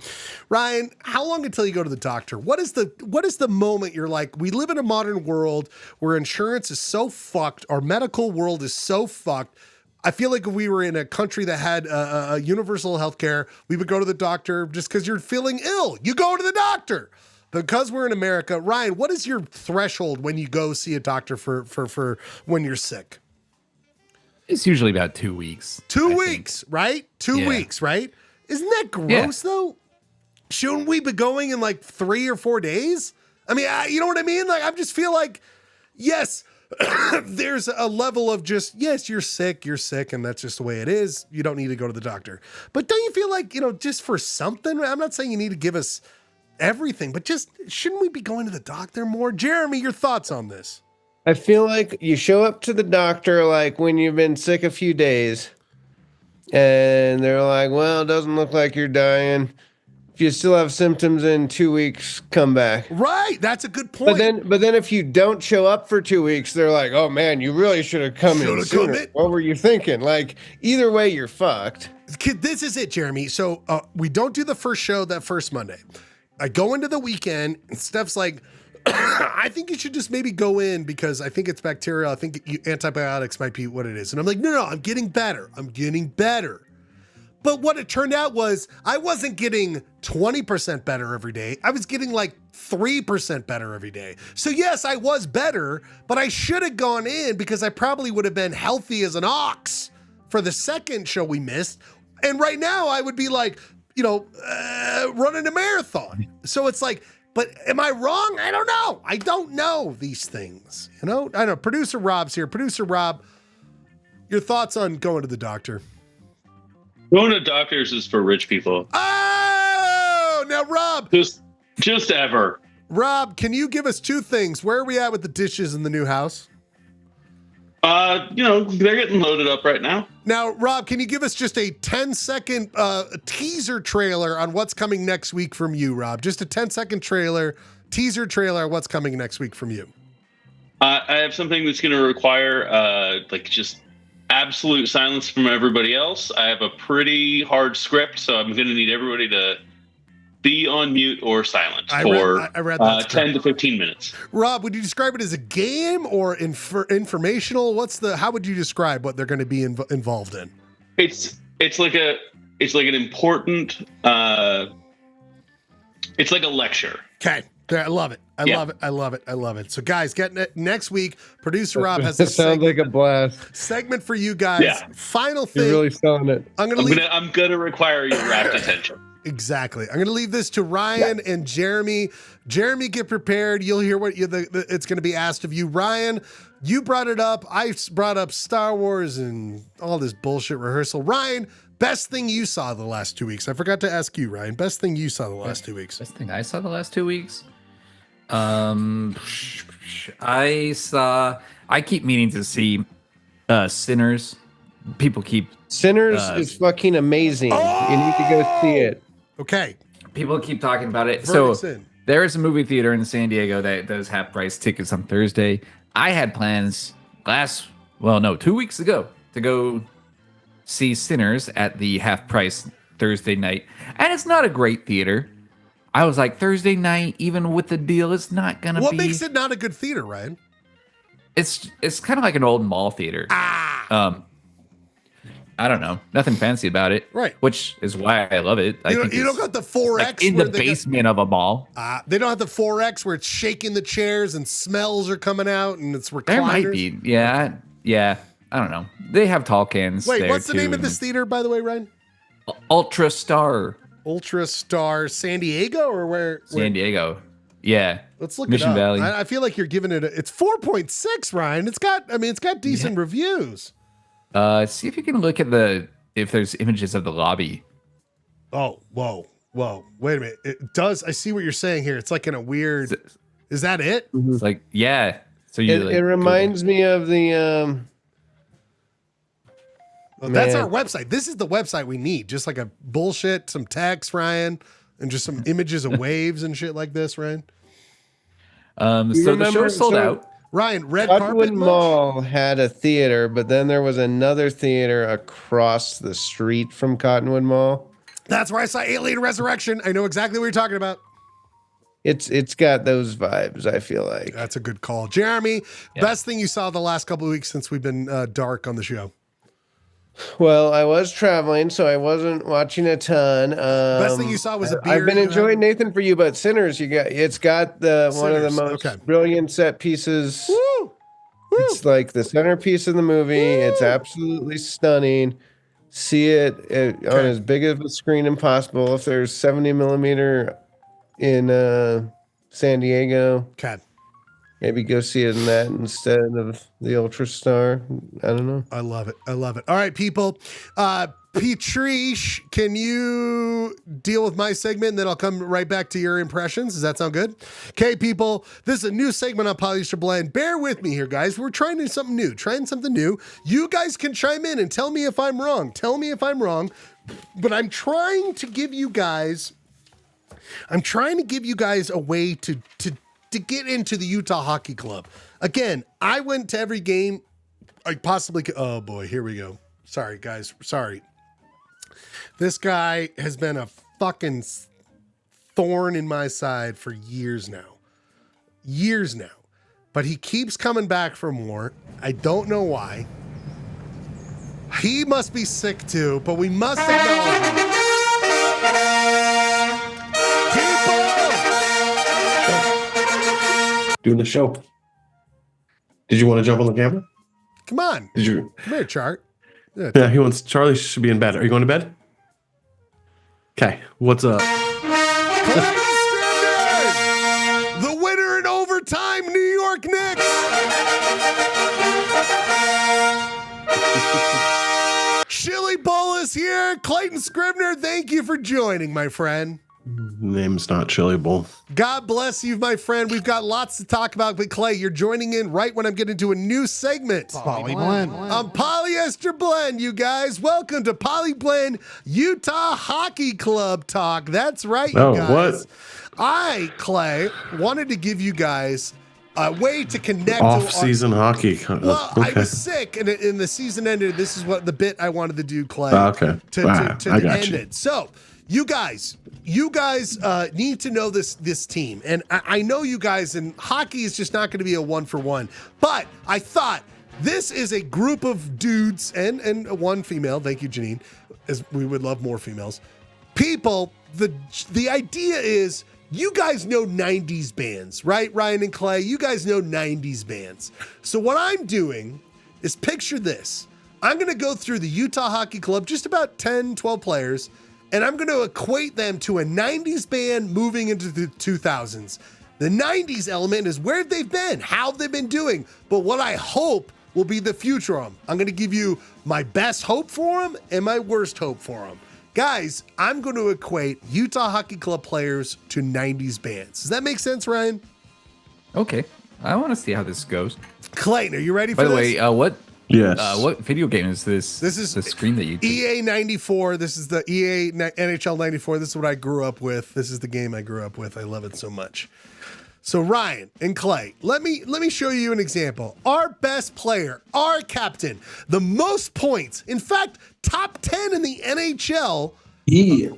Ryan, how long until you go to the doctor? What is the moment you're like, we live in a modern world where insurance is so fucked, our medical world is so fucked. I feel like if we were in a country that had a universal health care, we would go to the doctor just because you're feeling ill. You go to the doctor. Because we're in America, Ryan, what is your threshold when you go see a doctor for when you're sick? It's usually about 2 weeks. 2 weeks, right? 2 weeks, right? Isn't that gross though? Shouldn't we be going in like 3 or 4 days? I mean, you know what I mean? Like, I just feel like, yes, there's a level of just, yes, you're sick, and that's just the way it is. You don't need to go to the doctor. But don't you feel like, just for something, I'm not saying you need to give us everything, but just, shouldn't we be going to the doctor more? Jeremy, your thoughts on this? I feel like you show up to the doctor like when you've been sick a few days and they're like, well, it doesn't look like you're dying. If you still have symptoms in 2 weeks, come back. Right. That's a good point. But then if you don't show up for 2 weeks, they're like, oh man, you really should have come in sooner. What were you thinking? Like, either way, you're fucked. This is it, Jeremy. So we don't do the first show that first Monday. I go into the weekend and Steph's like, I think you should just maybe go in because I think it's bacterial. I think antibiotics might be what it is. And I'm like, no, I'm getting better. But what it turned out was I wasn't getting 20% better every day. I was getting like 3% better every day. So yes, I was better, but I should have gone in because I probably would have been healthy as an ox for the second show we missed. And right now I would be like, running a marathon. So it's like, but am I wrong? I don't know. I don't know these things. I know. Producer Rob's here. Producer Rob, your thoughts on going to the doctor? Going to doctors is for rich people. Oh, now Rob. Just ever. Rob, can you give us two things? Where are we at with the dishes in the new house? They're getting loaded up right now. Now, Rob, can you give us just a 10-second teaser trailer on what's coming next week from you, Rob? Just a 10-second teaser trailer on what's coming next week from you. I have something that's going to require just absolute silence from everybody else. I have a pretty hard script, so I'm going to need everybody to be on mute or silent for 10 to 15 minutes. Rob, would you describe it as a game or informational? How would you describe what they're going to be involved in? It's like an important, it's like a lecture. Okay. I love it. I love it. So guys, next week, producer Rob has a sounds like a blast segment for you guys. Yeah. Final thing. You're really selling it. I'm gonna require your rapt attention. Exactly. I'm going to leave this to Ryan and Jeremy. Jeremy, get prepared. You'll hear what it's going to be asked of you. Ryan, you brought it up. I brought up Star Wars and all this bullshit rehearsal. Ryan, best thing you saw the last 2 weeks. I forgot to ask you, Ryan. Best thing you saw the last 2 weeks. Best thing I saw the last 2 weeks? I keep meaning to see Sinners. People keep... Sinners is fucking amazing. You need to go see it. Okay. People keep talking about it. In. There is a movie theater in San Diego that does half price tickets on Thursday. I had plans 2 weeks ago to go see Sinners at the half price Thursday night. And it's not a great theater. I was like, Thursday night, even with the deal, it's not going to be... What makes it not a good theater, Ryan? It's kind of like an old mall theater. I don't know. Nothing fancy about it. Right. Which is why I love it. You don't got the 4X. Like in the basement of a mall. They don't have the 4X where it's shaking the chairs and smells are coming out and it's recliners. There might be. Yeah. I don't know. They have tall cans. Wait, what's the name of this theater, by the way, Ryan? Ultra Star San Diego or where? San Diego. Yeah. Let's look Mission it up. Valley. I feel like you're giving it's 4.6, Ryan. It's got decent reviews. See if you can look at if there's images of the lobby. Oh, whoa. Wait a minute. It does. I see what you're saying here. It's like in a weird. Is that it? It's like, yeah. So it reminds me of the Well, that's our website. This is the website we need. Just like a bullshit, some text, Ryan, and just some images of waves and shit like this, Ryan. So the show sold out. Ryan, Red Cottonwood Carpet Mall had a theater, but then there was another theater across the street from Cottonwood Mall. That's where I saw Alien Resurrection. I know exactly what you're talking about. It's got those vibes, I feel like. That's a good call. Jeremy, best thing you saw the last couple of weeks since we've been dark on the show? Well, I was traveling, so I wasn't watching a ton. Best thing you saw was a beer. I've been enjoying Nathan For You, but Sinners, it's got one of the most brilliant set pieces. Woo! It's like the centerpiece of the movie. It's absolutely stunning. See it on as big of a screen as possible. If there's 70 millimeter in San Diego, maybe go see it in that instead of the Ultrastar. I don't know. I love it. I love it. All right, people. Petriche, can you deal with my segment and then I'll come right back to your impressions? Does that sound good? Okay, people. This is a new segment on Polyester Blend. Bear with me here, guys. We're trying something new. You guys can chime in and tell me if I'm wrong. But I'm trying to give you guys a way to get into the Utah Hockey Club. Again, I went to every game I possibly could. Oh boy, here we go. Sorry, guys. Sorry. This guy has been a fucking thorn in my side for years now. But he keeps coming back for more. I don't know why. He must be sick too, but we must acknowledge him. Doing the show. Did you want to jump on the camera? Come on. Did you? Come here, Chart. Yeah, he wants. Charlie should be in bed. Are you going to bed? Okay. What's up? The winner in overtime, New York Knicks. Chili Bowl is here. Clayton Scribner, thank you for joining, my friend. Name's not Chili Bowl. God bless you, my friend. We've got lots to talk about, but Clay, you're joining in right when I'm getting to a new segment. Poly Blend. On Polyester Blend, you guys. Welcome to Poly Blend Utah Hockey Club Talk. That's right, you guys. What? Clay, wanted to give you guys a way to connect. Off-season hockey. Well, I was sick, and in the season ended. This is what the bit I wanted to do, Clay. Okay. To end you. it. So, you guys need to know this team, and I know you guys. And hockey is just not going to be a 1-for-1. But I thought this is a group of dudes and one female. Thank you, Janine. As we would love more females. People. The idea is. You guys know 90s bands, right? Ryan and Clay, you guys know 90s bands. So what I'm doing is picture this. I'm going to go through the Utah Hockey Club, just about 10, 12 players, and I'm going to equate them to a 90s band moving into the 2000s. The 90s element is where they've been, how they've been doing, but what I hope will be the future of them. I'm going to give you my best hope for them and my worst hope for them. Guys, I'm going to equate Utah Hockey Club players to 90s bands. Does that make sense, Ryan? Okay. I want to see how this goes. Clayton, are you ready for this? By the way, what Yes. What video game is this? This is the screen that you took? EA 94. This is the EA NHL 94. This is what I grew up with. This is the game I grew up with. I love it so much. So Ryan and Clay, let me show you an example. Our best player, our captain, the most points, in fact, top 10 in the NHL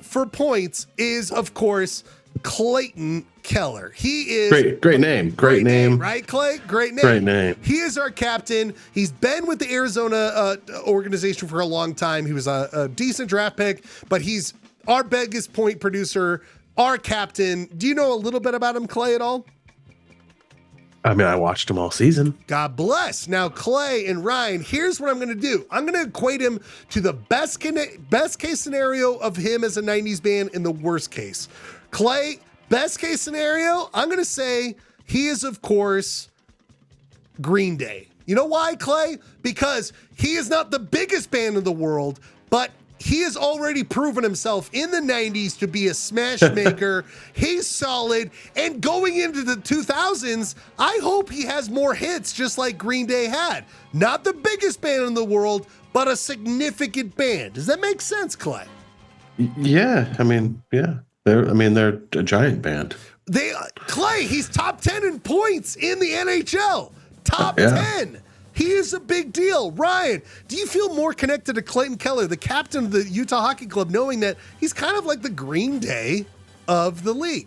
for points is, of course, Clayton Keller. He is great name. Great name. Right, Clay? Great name. Great name. He is our captain. He's been with the Arizona organization for a long time. He was a decent draft pick, but he's our biggest point producer, our captain. Do you know a little bit about him, Clay, at all? I mean, I watched him all season. God bless. Now, Clay and Ryan, here's what I'm going to do. I'm going to equate him to the best case scenario of him as a 90s band and the worst case. Clay, best case scenario, I'm going to say he is, of course, Green Day. You know why, Clay? Because he is not the biggest band in the world, but he has already proven himself in the 90s to be a smash maker. He's solid. And going into the 2000s, I hope he has more hits just like Green Day had. Not the biggest band in the world, but a significant band. Does that make sense, Clay? Yeah. I mean, yeah. They're a giant band. Clay, he's top 10 in points in the NHL. Top 10. He is a big deal. Ryan, do you feel more connected to Clayton Keller, the captain of the Utah Hockey Club, knowing that he's kind of like the Green Day of the league?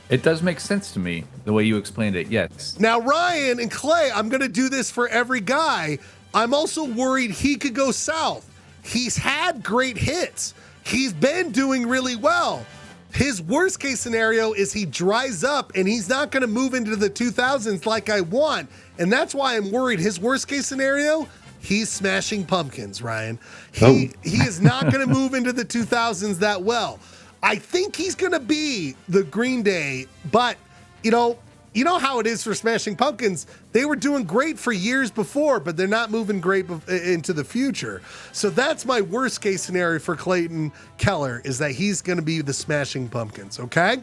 It does make sense to me, the way you explained it, yes. Now, Ryan and Clay, I'm going to do this for every guy. I'm also worried he could go south. He's had great hits. He's been doing really well. His worst case scenario is he dries up and he's not going to move into the 2000s like I want. And that's why I'm worried. His worst case scenario, he's Smashing Pumpkins, Ryan. He is not going to move into the 2000s that well. I think he's going to be the Green Day, but you know how it is for Smashing Pumpkins. They were doing great for years before, but they're not moving great into the future. So that's my worst case scenario for Clayton Keller, is that he's going to be the Smashing Pumpkins, okay?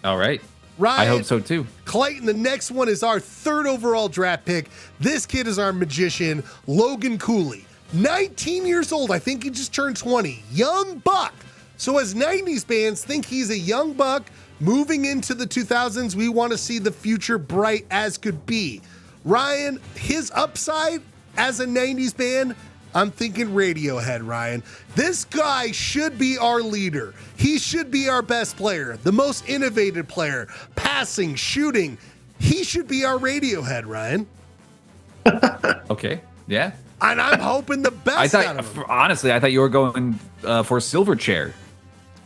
All right. Ryan, I hope so too. Clayton, the next one is our 3rd overall draft pick. This kid is our magician, Logan Cooley. 19 years old. I think he just turned 20. Young buck. So as 90s fans think he's a young buck moving into the 2000s, we want to see the future bright as could be. Ryan, his upside as a 90s band, I'm thinking Radiohead, Ryan. This guy should be our leader. He should be our best player, the most innovative player, passing, shooting. He should be our Radiohead, Ryan. Okay, yeah. And I'm hoping the best out of him. Honestly, I thought you were going for Silverchair.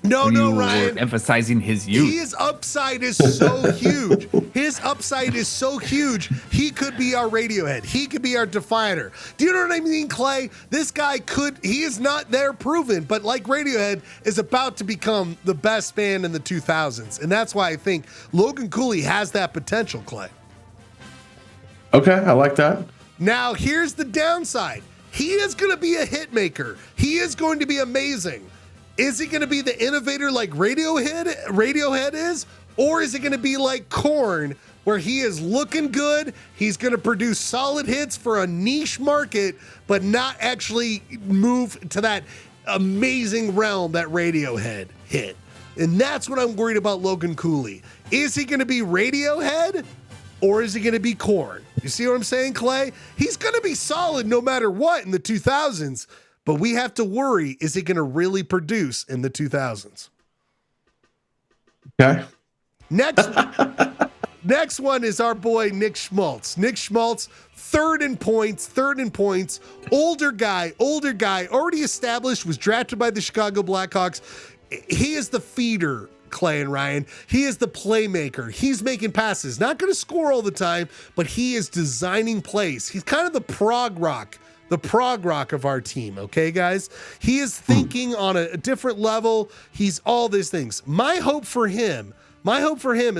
No, you Ryan. Were emphasizing his youth. His upside is so huge. His upside is so huge. He could be our Radiohead. He could be our Definer. Do you know what I mean, Clay? This guy he is not there proven, but like Radiohead, is about to become the best band in the 2000s. And that's why I think Logan Cooley has that potential, Clay. Okay, I like that. Now, here's the downside. He is going to be a hit maker. He is going to be amazing. Is he going to be the innovator like Radiohead is? Or is it going to be like Korn, where he is looking good, he's going to produce solid hits for a niche market, but not actually move to that amazing realm that Radiohead hit? And that's what I'm worried about Logan Cooley. Is he going to be Radiohead, or is he going to be Korn? You see what I'm saying, Clay? He's going to be solid no matter what in the 2000s. But we have to worry, is he going to really produce in the 2000s? Okay. Next one is our boy Nick Schmaltz. Nick Schmaltz, 3rd in points. Older guy, already established, was drafted by the Chicago Blackhawks. He is the feeder, Clay and Ryan. He is the playmaker. He's making passes. Not going to score all the time, but he is designing plays. He's kind of the prog rock of our team, okay, guys? He is thinking on a different level. He's all these things. My hope for him as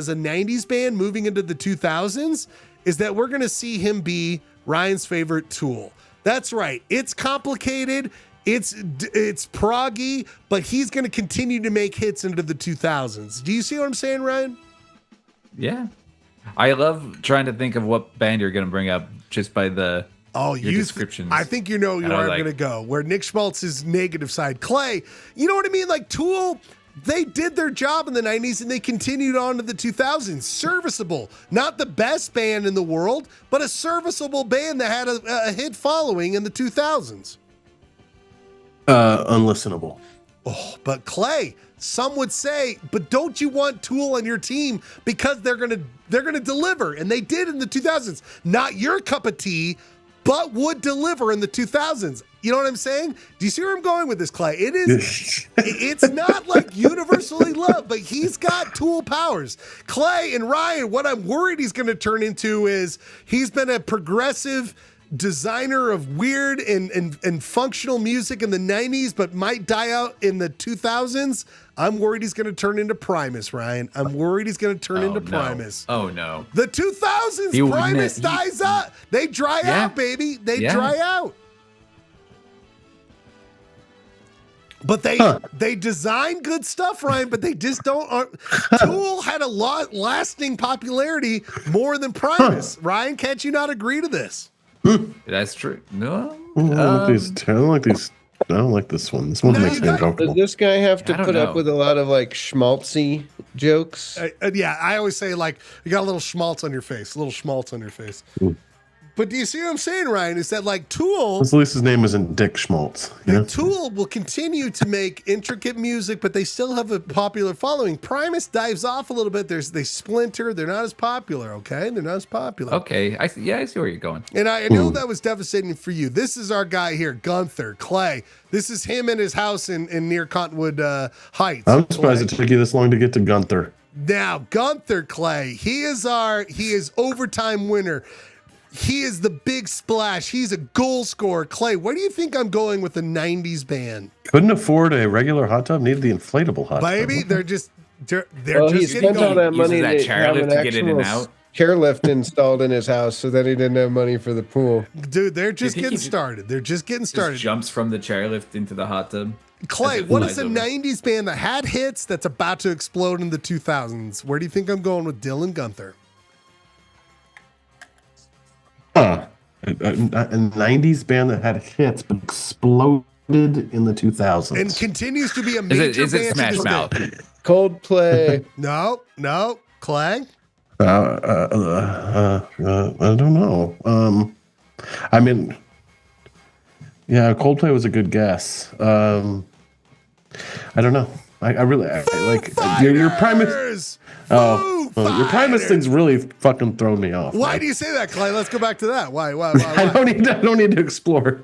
a 90s band moving into the 2000s is that we're going to see him be Ryan's favorite Tool. That's right. It's complicated. It's proggy, but he's going to continue to make hits into the 2000s. Do you see what I'm saying, Ryan? Yeah. I love trying to think of what band you're going to bring up just by your descriptions. I think you know where I'm going to go, where Nick Schmaltz's negative side. Clay, you know what I mean? Like Tool, they did their job in the 90s and they continued on to the 2000s. Serviceable. Not the best band in the world, but a serviceable band that had a hit following in the 2000s. Unlistenable. Oh, but Clay, some would say, but don't you want Tool on your team because they're gonna deliver, and they did in the 2000s. Not your cup of tea, but would deliver in the 2000s. You know what I'm saying? Do you see where I'm going with this, Clay? It's not like universally loved, but he's got Tool powers. Clay and Ryan, what I'm worried he's going to turn into is he's been a progressive designer of weird and functional music in the 90s, but might die out in the 2000s. I'm worried he's going to turn into Primus, Ryan. I'm worried he's going to turn into Primus. Oh, no. The 2000s, Primus dies out. They dry out, baby. They dry out. But they design good stuff, Ryan, but they just don't. Tool had a lot lasting popularity more than Primus. Ryan, can't you not agree to this? That's true. No. I don't like these. I don't like this one. This one makes me uncomfortable. Does this guy have to I don't put up know. with a lot of like schmaltzy jokes? Yeah, I always say like you got a little schmaltz on your face, But do you see what I'm saying, Ryan? Is that like Tool? At least his name isn't Dick Schmaltz. You know? Tool will continue to make intricate music, but they still have a popular following. Primus dives off a little bit. They splinter. They're not as popular. Okay, they're not as popular. Okay, I see where you're going. And I know that was devastating for you. This is our guy here, Gunther Clay. This is him in his house in near Cottonwood Heights. I'm surprised it took you this long to get to Gunther. Now, Gunther Clay, he is overtime winner. He is the big splash. He's a goal scorer. Clay, where do you think I'm going with the 90s band? Couldn't afford a regular hot tub, needed the inflatable hot tub. Baby, they're just he spent all that money that to have chairlift an to get in and actual out. chairlift installed in his house so that he didn't have money for the pool. Dude, they're just getting started. They're just getting started. Just jumps from the chairlift into the hot tub. Clay, As it what flies is a over. 90s band that had hits that's about to explode in the 2000s? Where do you think I'm going with Dylan Gunther? A 90s band that had hits but exploded in the 2000s. And continues to be a major Is it band. Smash to this Mouth? day. Coldplay. No. Clay? I don't know. I mean, yeah, Coldplay was a good guess. I don't know. I really like your Primus. Your Primus thing's really fucking thrown me off. Why do you say that, Clay? Let's go back to that. Why? I don't need to explore.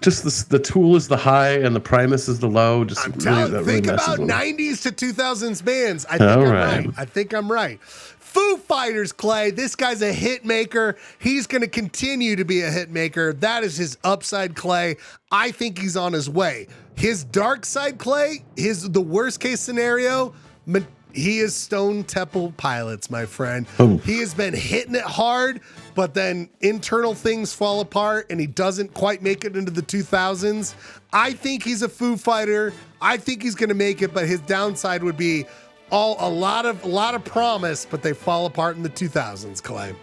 Just the Tool is the high and the Primus is the low. Just I'm really, telling that you, really think messes about with me. 90s to 2000s bands. I think I'm right. Foo Fighters, Clay. This guy's a hit maker. He's going to continue to be a hit maker. That is his upside, Clay. I think he's on his way. His dark side, Clay, the worst case scenario, he is Stone Temple Pilots, my friend. He has been hitting it hard, but then internal things fall apart and he doesn't quite make it into the 2000s. I think he's a Foo Fighter. I think he's going to make it, but his downside would be a lot of promise, but they fall apart in the 2000s, Clay.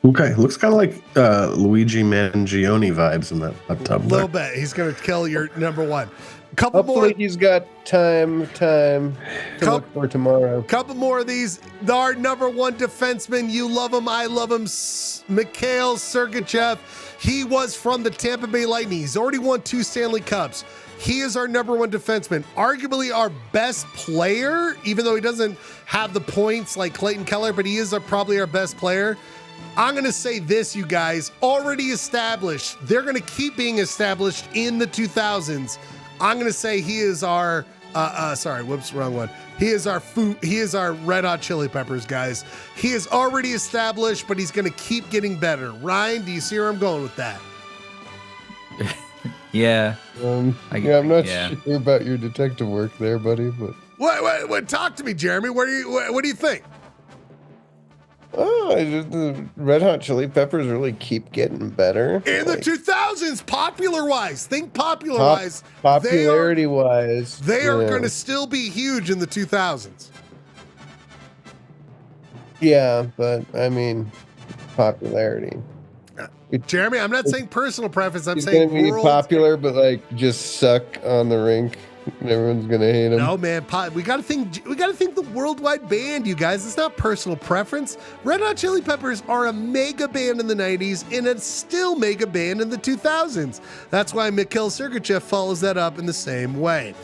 Okay, looks kind of like Luigi Mangione vibes in that hot tub. A little bit. He's going to kill your number one. Hopefully he's got time to look for tomorrow. Couple more of these. Our number one defenseman. You love him. I love him. Mikhail Sergachev. He was from the Tampa Bay Lightning. He's already won 2 Stanley Cups. He is our number one defenseman. Arguably our best player, even though he doesn't have the points like Clayton Keller, but he is probably our best player. I'm going to say this, you guys. Already established. They're going to keep being established in the 2000s. I'm going to say he is our, wrong one. He is our Red Hot Chili Peppers, guys. He is already established, but he's going to keep getting better. Ryan, do you see where I'm going with that? Yeah. I'm not sure about your detective work there, buddy, but. What? Talk to me, Jeremy. What do you think? The Red Hot Chili Peppers really keep getting better. In the 2000s, popular-wise. Think popular-wise. Popularity-wise. They are going to still be huge in the 2000s. Yeah, but, I mean, popularity. Jeremy, I'm not saying personal preference. I'm He's saying going to be world. popular, but, just suck on the rink. And everyone's going to hate him. No, man. We got to think the worldwide band, you guys. It's not personal preference. Red Hot Chili Peppers are a mega band in the 90s and a still mega band in the 2000s. That's why Mikhail Sergachev follows that up in the same way.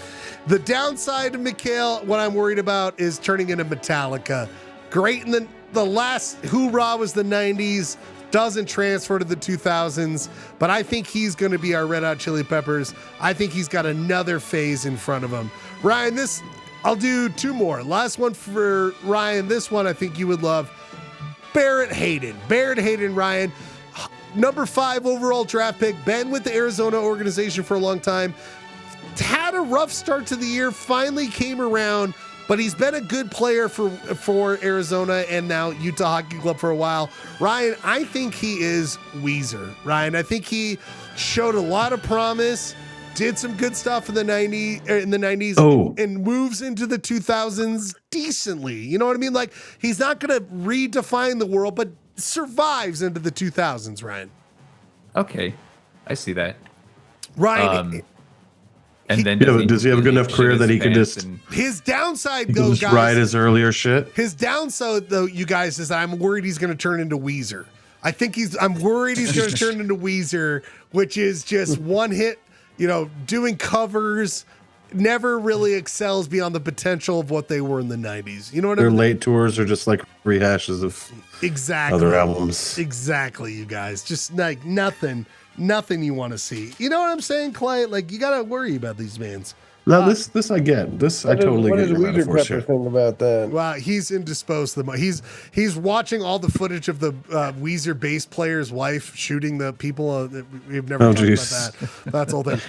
The downside of Mikhail, what I'm worried about, is turning into Metallica. Great in the last hoorah was the 90s. Doesn't transfer to the 2000s, but I think he's going to be our Red Hot Chili Peppers. I think he's got another phase in front of him. Ryan, I'll do 2 more. Last one for Ryan. This one I think you would love. Barrett Hayden, Ryan. Number 5 overall draft pick. Been with the Arizona organization for a long time. Had a rough start to the year, finally came around. But he's been a good player for Arizona and now Utah Hockey Club for a while. Ryan, I think he is Weezer. Ryan, I think he showed a lot of promise. did some good stuff in the 90s and moves into the 2000s decently. You know what I mean? Like, he's not going to redefine the world, but survives into the 2000s, Ryan. Okay. I see that. Ryan. And then does he have a good enough career that he could just his downside though, just guys, ride his earlier shit? His downside though, you guys, is that I'm worried he's going to turn into Weezer. I'm worried he's going to turn into Weezer, which is just one hit, doing covers, never really excels beyond the potential of what they were in the 90s. You know what I mean? Their late tours are just like rehashes of other albums. Exactly, you guys. Just like nothing you want to see. You know what I'm saying, Clay? Like, you got to worry about these bands. No, this I get. This I totally get. What does Weezer Pepper think about that? Well, he's indisposed. He's watching all the footage of the Weezer bass player's wife shooting the people. We've never talked about that. That's all thing.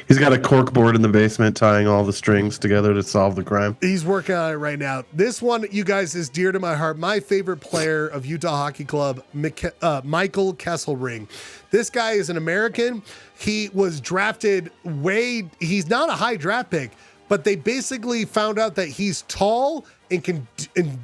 He's got a cork board in the basement tying all the strings together to solve the crime. He's working on it right now. This one, you guys, is dear to my heart. My favorite player of Utah Hockey Club, Michael Kesselring. This guy is an American. He was drafted he's not a high draft pick, but they basically found out that he's tall and can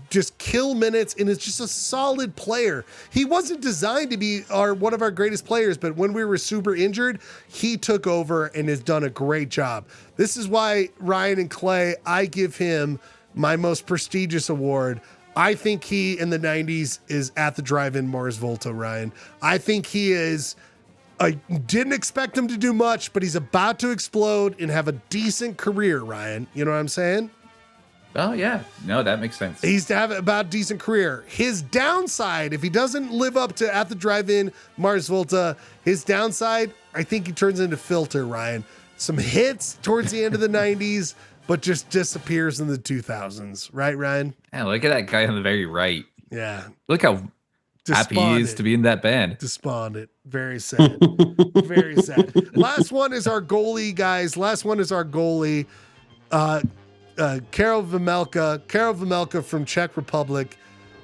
just kill minutes and is just a solid player. He wasn't designed to be one of our greatest players, but when we were super injured, he took over and has done a great job. This is why, Ryan and Clay, I give him my most prestigious award. I think he, in the 90s, is at the drive-in Mars Volta, Ryan. I think he is... I didn't expect him to do much, but he's about to explode and have a decent career, Ryan. You know what I'm saying? Oh, yeah. No, that makes sense. He's to have about a decent career. His downside, if he doesn't live up to at the drive-in Mars Volta, his downside, I think he turns into Filter, Ryan. Some hits towards the end of the 90s, but just disappears in the 2000s. Right, Ryan? Yeah, look at that guy on the very right. Yeah. Look how happy he is to be in that band. Despondent. Very sad. Very sad. Last one is our goalie, guys. Last one is our goalie. Karel Vejmelka. Karel Vejmelka from Czech Republic.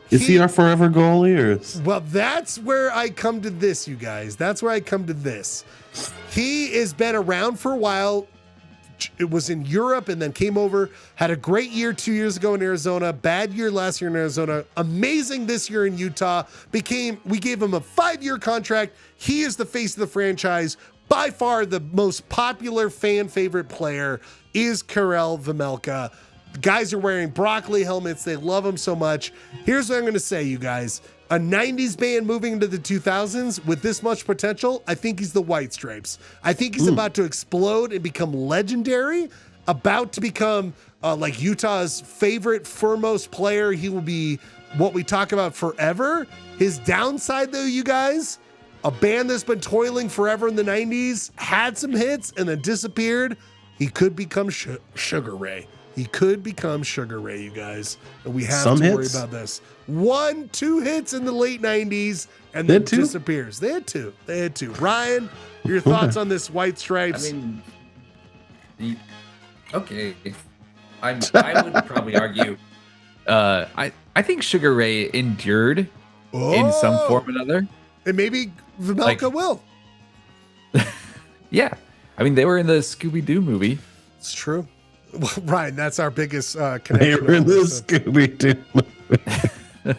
Is he our forever goalie? Or Well, that's where I come to this, you guys. That's where I come to this. He has been around for a while. It was in Europe and then came over, had a great year 2 years ago in Arizona, bad year last year in Arizona, amazing this year in Utah. We gave him a 5-year contract. He is the face of the franchise. By far the most popular fan favorite player is Karel Vejmelka. Guys are wearing broccoli helmets. They love him so much. Here's what I'm going to say, you guys. A 90s band moving into the 2000s with this much potential, I think he's the White Stripes. I think he's about to explode and become legendary, about to become like Utah's favorite foremost player. He will be what we talk about forever. His downside, though, you guys, a band that's been toiling forever in the 90s, had some hits and then disappeared. He could become Sugar Ray. He could become Sugar Ray, you guys. And we have to worry about this. 1-2 hits in the late 90s and then disappears. They had two. Ryan, your thoughts on this White Stripes? I mean, okay. I would probably argue. I think Sugar Ray endured in some form or another. And maybe Vejmelka will. Yeah. I mean, they were in the Scooby-Doo movie. It's true. Well, Ryan, that's our biggest connection. They were in the Scooby-Doo movie.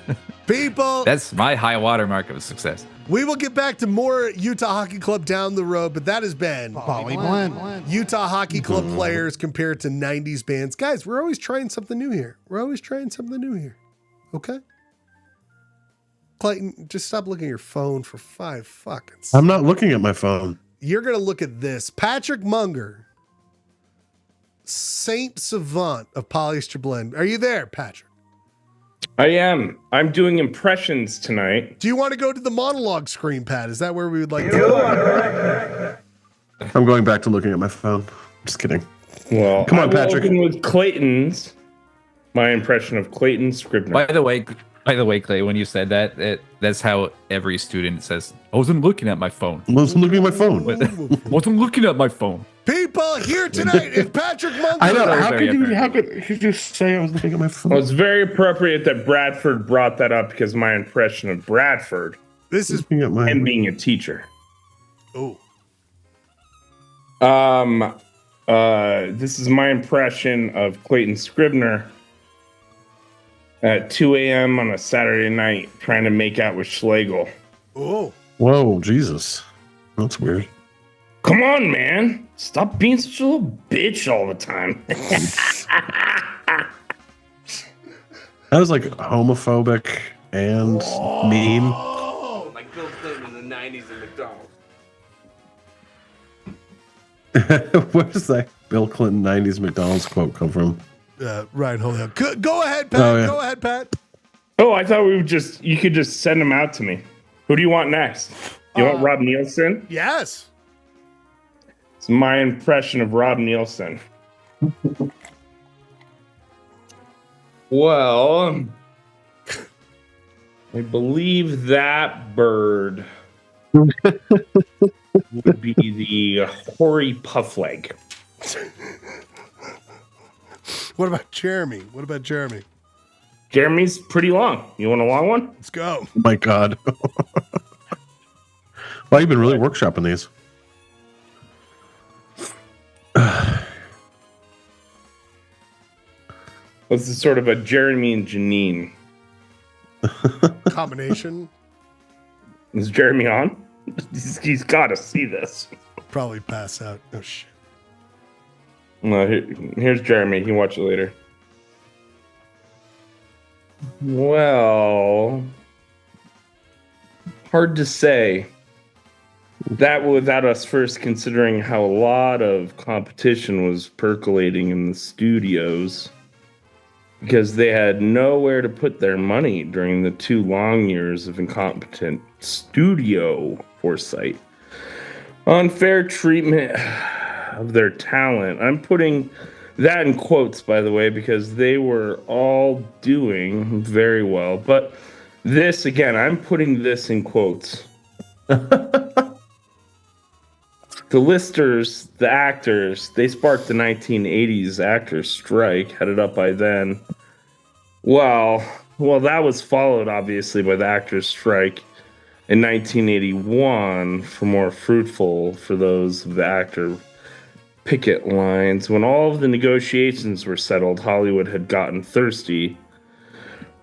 People. That's my high watermark of success. We will get back to more Utah Hockey Club down the road, but that has been Poly Blend. Utah Hockey Club players compared to 90s bands. Guys, we're always trying something new here. Okay? Clayton, just stop looking at your phone for 5 fucking seconds. I'm not looking at my phone. You're going to look at this. Patrick Munger, Saint Savant of Polyester Blend. Are you there, Patrick? I am. I'm doing impressions tonight. Do you want to go to the monologue screen, Pat? Is that where we would like to go? I'm going back to looking at my phone. Just kidding. Well, come on, Patrick. Open with Clayton's. My impression of Clayton Scribner. By the way, Clay, when you said that, that's how every student says, I wasn't looking at my phone. Wasn't looking at my phone. Wasn't looking at my phone. People, here tonight is Patrick Munger. I know. How could you just say I was looking at my phone? Well, it's very appropriate that Bradford brought that up because my impression of Bradford is him being a teacher. Oh. This is my impression of Clayton Scribner at 2 a.m. on a Saturday night trying to make out with Schlegel. Oh. Whoa, Jesus. That's weird. Come on, man. Stop being such a little bitch all the time. That was like homophobic and mean. Like Bill Clinton in the 90s at McDonald's. Where's that Bill Clinton 90s McDonald's quote come from? Ryan Holyoke. Go ahead, Pat. Oh, yeah. Go ahead, Pat. Oh, I thought you could just send them out to me. Who do you want next? You want Rob Nielsen? Yes. It's my impression of Rob Nielsen. Well, I believe that bird would be the hoary puffleg. What about Jeremy? Jeremy's pretty long. You want a long one? Let's go. Oh my God. Well, you've been really workshopping these. This is sort of a Jeremy and Janine combination. Is Jeremy on? He's got to see this. Probably pass out. Oh shit. No, here's Jeremy. You can watch it later. Well, hard to say. That without us first considering how a lot of competition was percolating in the studios because they had nowhere to put their money during the 2 long years of incompetent studio foresight. Unfair treatment of their talent. I'm putting that in quotes, by the way, because they were all doing very well. But this, again, I'm putting this in quotes. The listers, the actors, they sparked the 1980s actors strike, headed up by then. Well, that was followed, obviously, by the actors strike in 1981 for more fruitful for those of the actor picket lines. When all of the negotiations were settled, Hollywood had gotten thirsty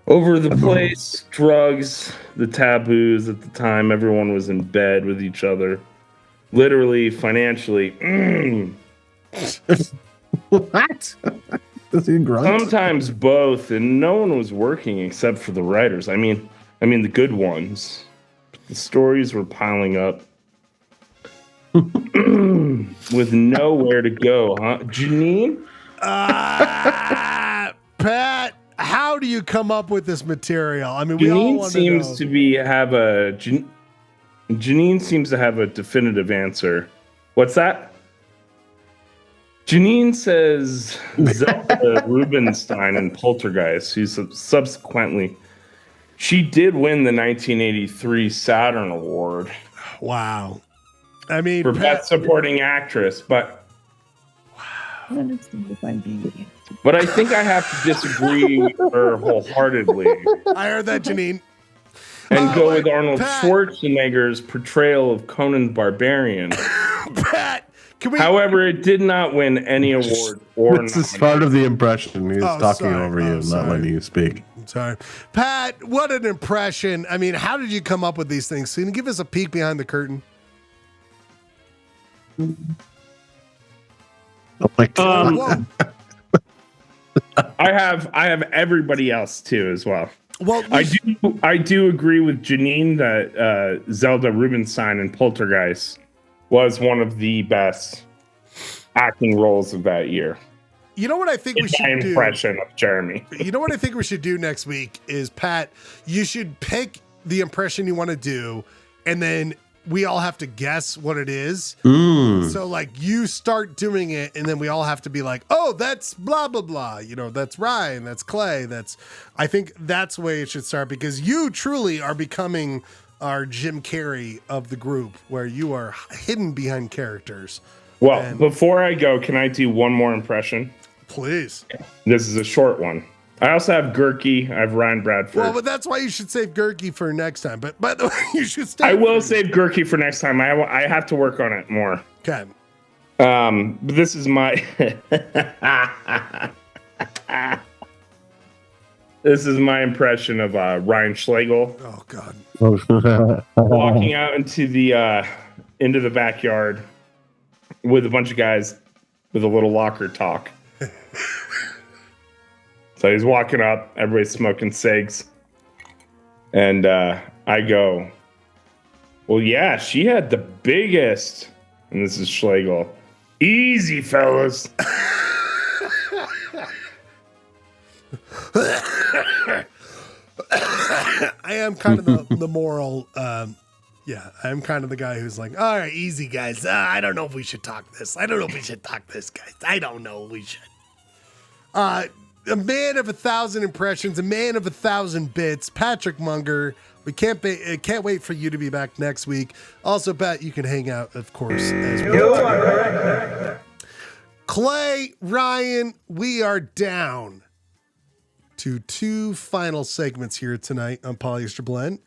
over the place, drugs, the taboos at the time. Everyone was in bed with each other. Literally, financially. What? Does he grunt? Sometimes both, and no one was working except for the writers. I mean the good ones. The stories were piling up with nowhere to go, huh? Janine? Pat, how do you come up with this material? I mean, Janine seems to have a definitive answer. What's that? Janine says Zelda Rubinstein in Poltergeist, who's subsequently, she did win the 1983 Saturn Award. Wow. I mean, for Best Supporting Actress, but but I think I have to disagree with her wholeheartedly. I heard that, Janine. And go with Arnold Schwarzenegger's portrayal of Conan Barbarian. Pat, however, it did not win any award or This is part of the impression. He's talking sorry. over you, not letting you speak. Sorry. Pat, what an impression. I mean, how did you come up with these things? Can you give us a peek behind the curtain? Oh my God. I have everybody else too as well. Well, I do agree with Janine that Zelda Rubinstein in Poltergeist was one of the best acting roles of that year. You know what I think we should do? Impression of Jeremy. You know what I think we should do next week is, Pat, you should pick the impression you want to do, and then we all have to guess what it is. So like you start doing it and then we all have to be like, oh, that's blah, blah, blah. You know, that's Ryan, that's Clay. I think that's the way it should start, because you truly are becoming our Jim Carrey of the group, where you are hidden behind characters. Well, before I go, can I do one more impression? Please. This is a short one. I also have Gurky. I have Ryan Bradford. Well, but that's why you should save Gurky for next time. But by the way, you should stay. I will save Gurky for next time. I have to work on it more. Okay. But this is my this is my impression of Ryan Schlegel. Oh God! Walking out into the backyard with a bunch of guys with a little locker talk. So he's walking up, everybody's smoking cigs, and I go, "Well, yeah, she had the biggest." And this is Schlegel. Easy, fellas. I am kind of the moral. Yeah, I'm kind of the guy who's like, all right, easy, guys. I don't know if we should talk this. I don't know if we should talk this, guys. I don't know if we should. A man of 1,000 impressions, a man of 1,000 bits, Patrick Munger. We can't wait for you to be back next week. Also, Pat, you can hang out, of course, as well. Clay, Ryan, we are down to 2 final segments here tonight on Polyester Blend.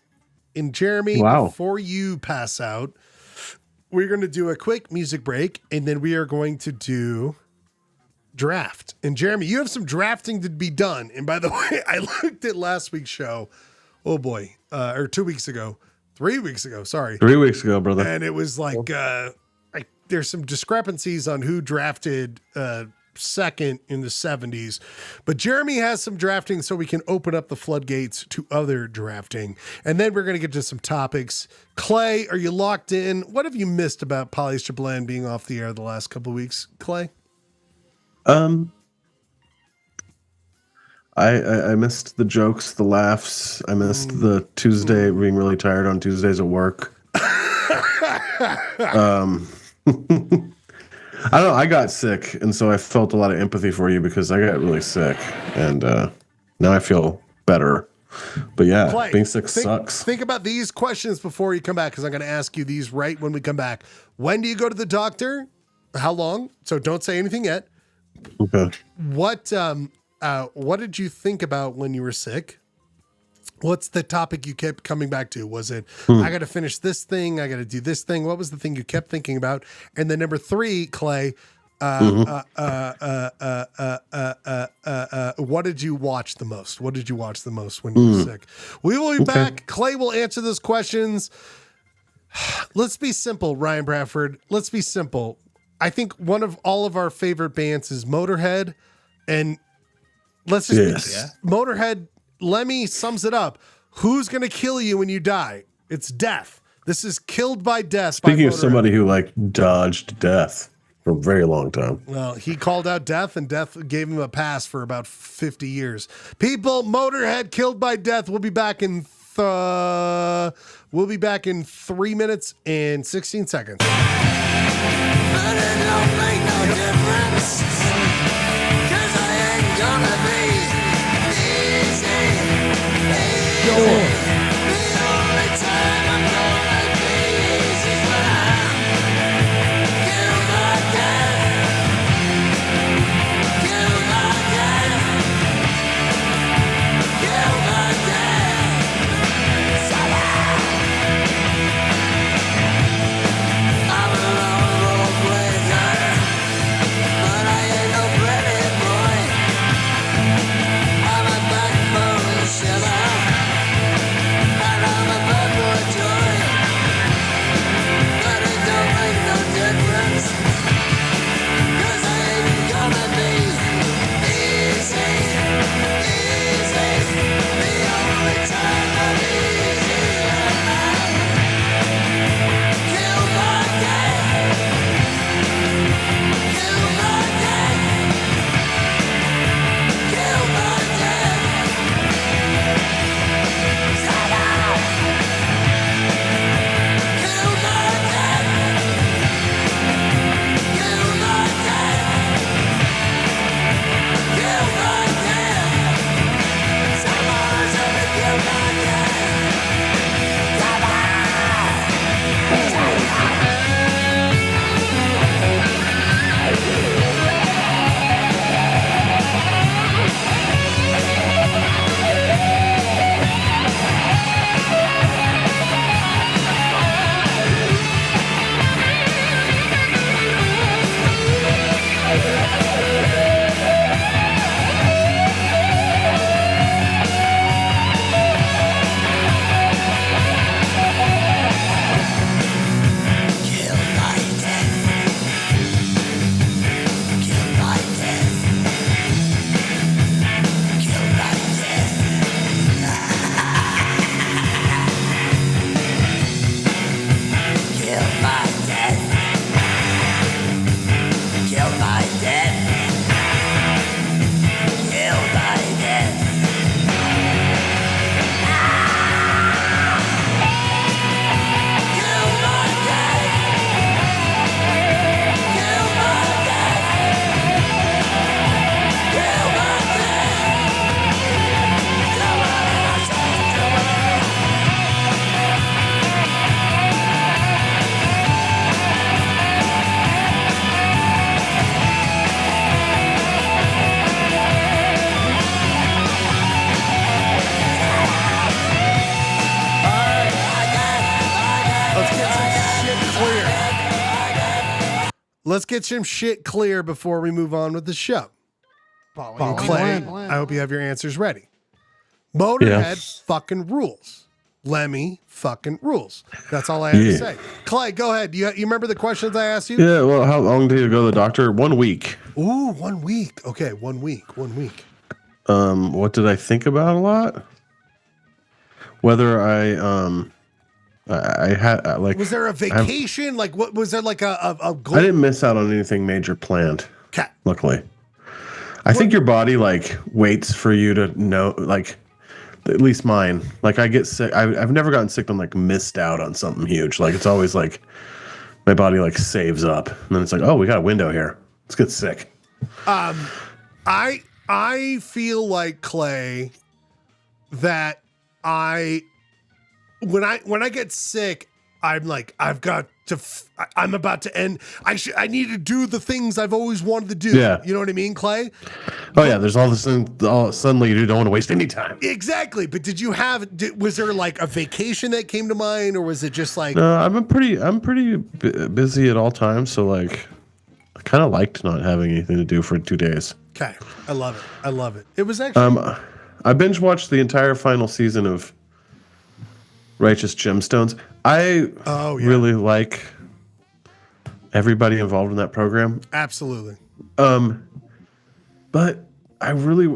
And Jeremy, before you pass out, we're going to do a quick music break, and then we are going to do draft. And Jeremy, you have some drafting to be done. And by the way, I looked at last week's show. Oh boy, or 2 weeks ago, 3 weeks ago, sorry. 3 weeks ago, brother. And it was like, there's some discrepancies on who drafted second in the 70s. But Jeremy has some drafting so we can open up the floodgates to other drafting. And then we're going to get to some topics. Clay, are you locked in? What have you missed about Polyester Blend being off the air the last couple of weeks, Clay? I missed the jokes, the laughs. I missed the Tuesday, being really tired on Tuesdays at work. I don't know. I got sick, and so I felt a lot of empathy for you because I got really sick, and now I feel better. But yeah, Clay, being sick sucks. Think about these questions before you come back, because I'm going to ask you these right when we come back. When do you go to the doctor? How long? So don't say anything yet. Okay. What did you think about when you were sick? What's the topic you kept coming back to? Was it, I got to finish this thing, I got to do this thing? What was the thing you kept thinking about? And then number 3, Clay, what did you watch the most? What did you watch the most when you were sick? We will be back. Clay will answer those questions. Let's be simple, Ryan Bradford. Let's be simple. I think one of all of our favorite bands is Motorhead, and let's just Motorhead. Lemmy sums it up. Who's going to kill you when you die? It's death. This is killed by death. Speaking of somebody who dodged death for a very long time. Well, he called out death, and death gave him a pass for about 50 years. People, Motorhead killed by death. We'll be back in 3 minutes and 16 seconds. But it don't make no difference, 'cause I ain't gonna be easy. The only time I'm gonna be easy is when I'm killed again. Killed again. Killed again. I'm a lone role player, but I let's get some shit clear before we move on with the show. Clay, I hope you have your answers ready. Motorhead fucking rules. Lemmy fucking rules. That's all I have to say. Clay, go ahead. You remember the questions I asked you? Yeah, well, how long did you go to the doctor? 1 week. Ooh, 1 week. Okay, 1 week. 1 week. What did I think about a lot? Whether I had like. Was there a vacation? Like, what was there like a goal? I didn't miss out on anything major planned. Okay. Luckily, I think your body like waits for you to know. Like, at least mine. Like, I get sick. I've never gotten sick and like missed out on something huge. Like, it's always like my body like saves up, and then it's like, oh, we got a window here. Let's get sick. I feel like, Clay, that when I get sick, I'm like, I've got to I'm about to end. I need to do the things I've always wanted to do. Yeah. You know what I mean, Clay? Oh yeah, there's all this suddenly you don't want to waste any time. Exactly. But was there like a vacation that came to mind, or was it just like? No, I'm pretty busy at all times, so like I kind of liked not having anything to do for 2 days. Okay, I love it. I love it. It was actually. I binge watched the entire final season of Righteous Gemstones. I really like everybody involved in that program. Absolutely. But I really